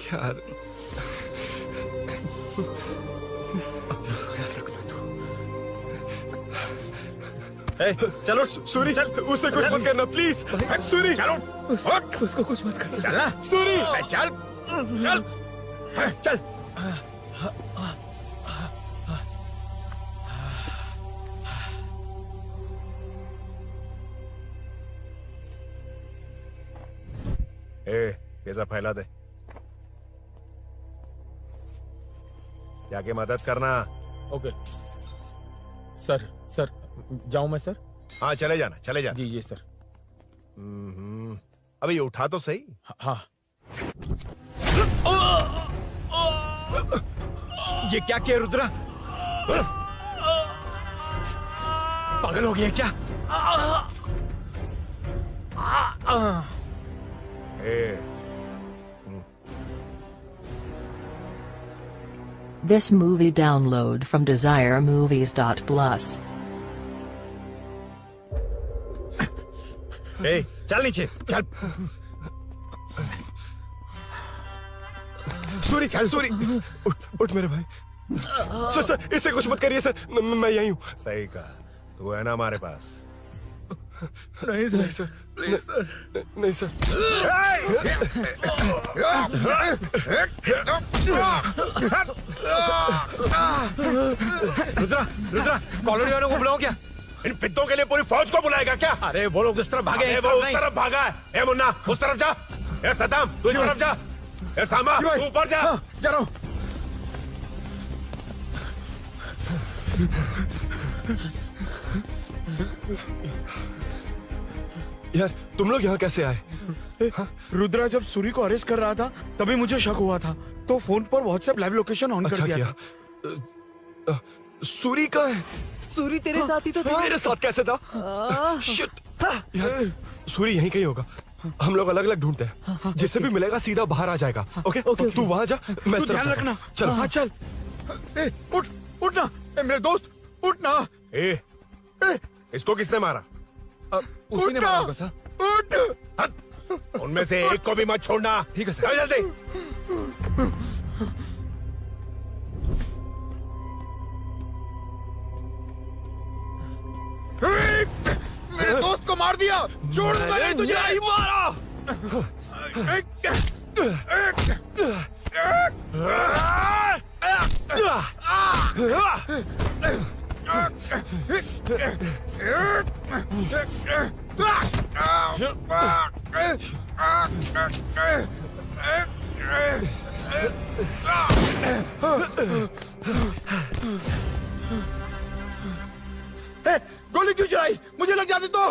यार, चलो सूरी, चल, उसे कुछ मत करना प्लीज। सूरी, चलो, उसको कुछ मत करना। चल, सूरी, चल, चल, चल। ए, ये सब फैला दे। जाके मदद करना। Okay sir. सर, जाऊं मैं सर? हाँ, चले जाना, चले जाना। जी ये सर। अबे ये उठा तो सही। हाँ। ये क्या किया रुद्रा? पागल हो गया क्या? This movie download from desiremovies.plus. ए, चल नीचे, चल। सूरी, सूरी, उठ मेरे भाई। सर, सर, इससे कुछ मत करिए सर, मैं यहीं हूँ। सही कहा, तू है ना हमारे पास। नहीं सर, नहीं सर, प्लीज सर, नहीं सर। रुद्रा, रुद्रा, कॉलोनी वालों को बुलाओ क्या? इन पिद्दों के लिए पूरी फौज को बुलाएगा क्या? अरे वो लोग उस तरफ भागे हैं। वो उस तरफ भागा है। ए मुन्ना, उस तरफ जा। ए सदाम, तू इस तरफ जा। ए सामा, तू ऊपर जा। जा रहा हूं। यार तुम लोग यहाँ कैसे आए? रुद्रा जब सूरी को अरेस्ट कर रहा था तभी मुझे शक हुआ था, तो फोन पर व्हाट्सएप लाइव लोकेशन ऑन कर दिया था। सूरी कहाँ है? सूरी तेरे साथ ही तो था। मेरे साथ कैसे था? शिट! यार, सूरी यहीं कहीं होगा। हम लोग अलग अलग ढूंढते हैं। जिससे भी मिलेगा सीधा बाहर आ जाएगा। ओके? तू वहां जा, मैं इस तरफ ध्यान जाता हूं। रखना। चल। हाँ चल। उठ उठना मेरे दोस्त, उठना। इसको किसने मारा? उसी ने मारा होगा सर। उठ! उनमें से एक को भी मत छोड़ना। ठीक है सर। चल जल्दी। मेरे दोस्त को मार दिया, छोड़ूंगा नहीं तुझे। नहीं मारा। गोली क्यों चलाई? मुझे लग जाती तो।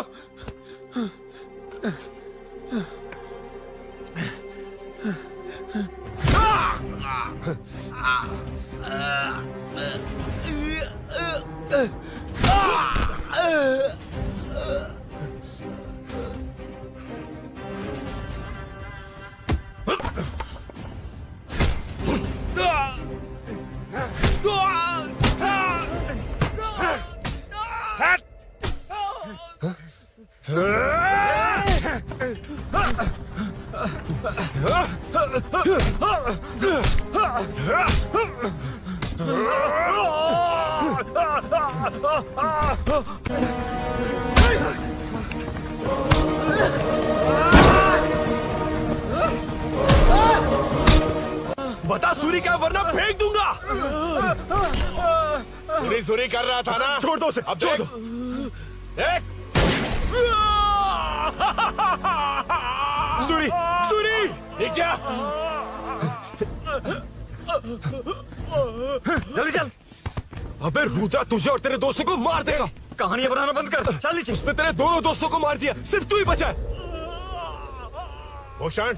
बता सूरी क्या, वरना फेंक दूंगा। सूरी कर रहा था ना? छोड़ दो उसे। अब छोड़ दो। देख। सूरी, सूरी, देख जा। जल्दी चल। अबे रुद्रा तुझे और तेरे दोस्तों को मार देगा। कहानियां बनाना बंद कर। चल नीचे। उसने तेरे दोनों दोस्तों को मार दिया, सिर्फ तू ही बचा है। भूषण,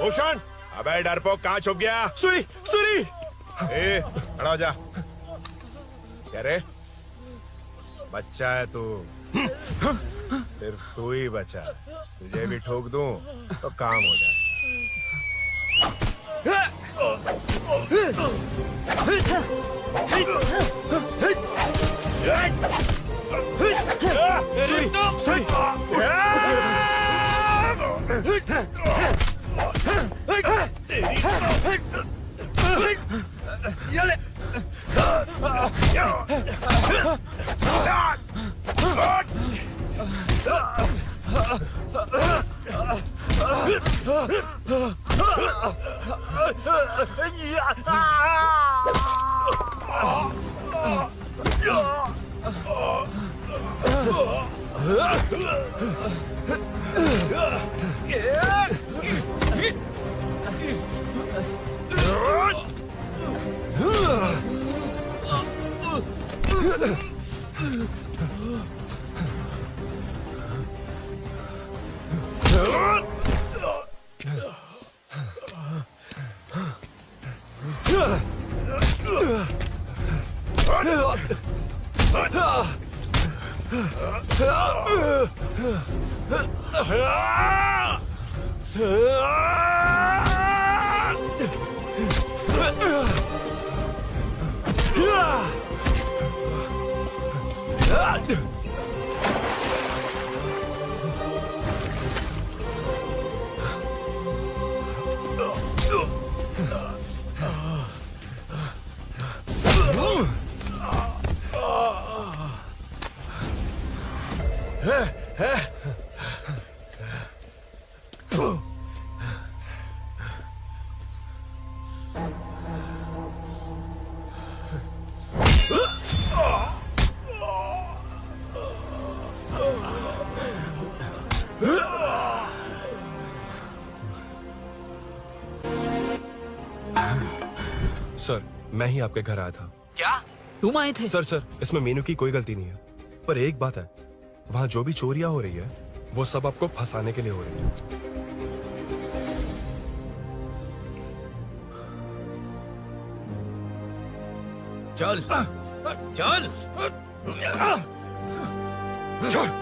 भूषण, अबे डरपोक कहाँ छुप गया? सूरी, सूरी। खड़ा हो जा। क्या रे? बच्चा है तू, सिर्फ तू ही बचा। तुझे भी ठोक दूं तो काम हो जाए। सर, मैं ही आपके घर आया था। क्या? तुम आए थे? सर इसमें मीनू की कोई गलती नहीं है, पर एक बात है, वहाँ जो भी चोरियां हो रही है वो सब आपको फंसाने के लिए हो रही है। चल चल चल।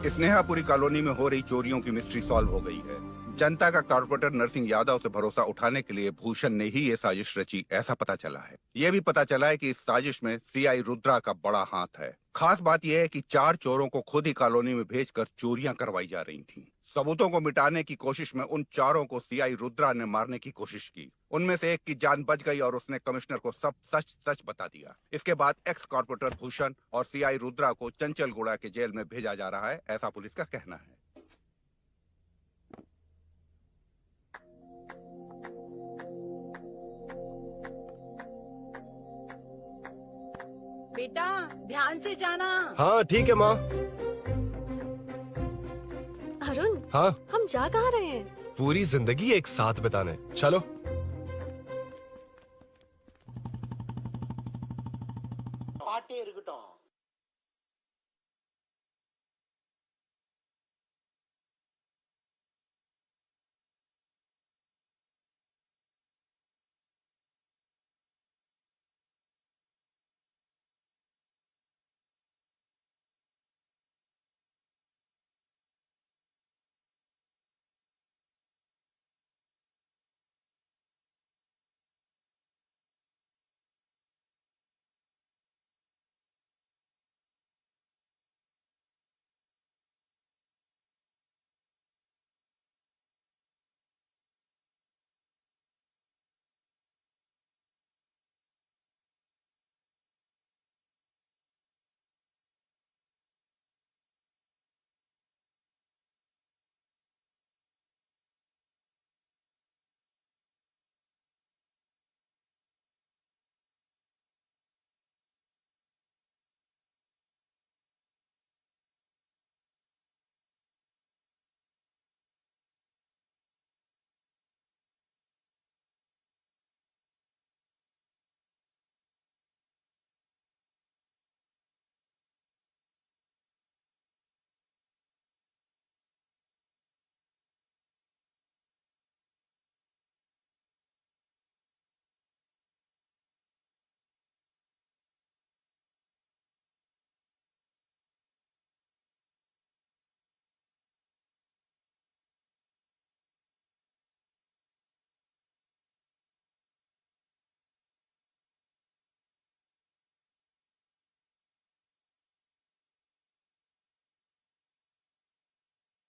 स्नेहापुरी कॉलोनी में हो रही चोरियों की मिस्ट्री सॉल्व हो गई है। जनता का कॉर्पोरेटर नरसिंह यादव से भरोसा उठाने के लिए भूषण ने ही ये साजिश रची, ऐसा पता चला है। ये भी पता चला है कि इस साजिश में सीआई रुद्रा का बड़ा हाथ है। खास बात यह है कि 4 चोरों को खुद ही कॉलोनी में भेजकर चोरियां करवाई जा रही थीं। सबूतों को मिटाने की कोशिश में उन 4 को सीआई रुद्रा ने मारने की कोशिश की। उनमें से एक की जान बच गई और उसने कमिश्नर को सब सच सच बता दिया। इसके बाद एक्स कॉर्पोरेटर भूषण और सीआई रुद्रा को चंचलगुड़ा के जेल में भेजा जा रहा है, ऐसा पुलिस का कहना है। बेटा ध्यान से जाना। हाँ ठीक है माँ। अरुण, हाँ हम जा कहाँ रहे हैं? पूरी जिंदगी एक साथ बिताने, चलो। பாட்டே இருக்கட்டும்.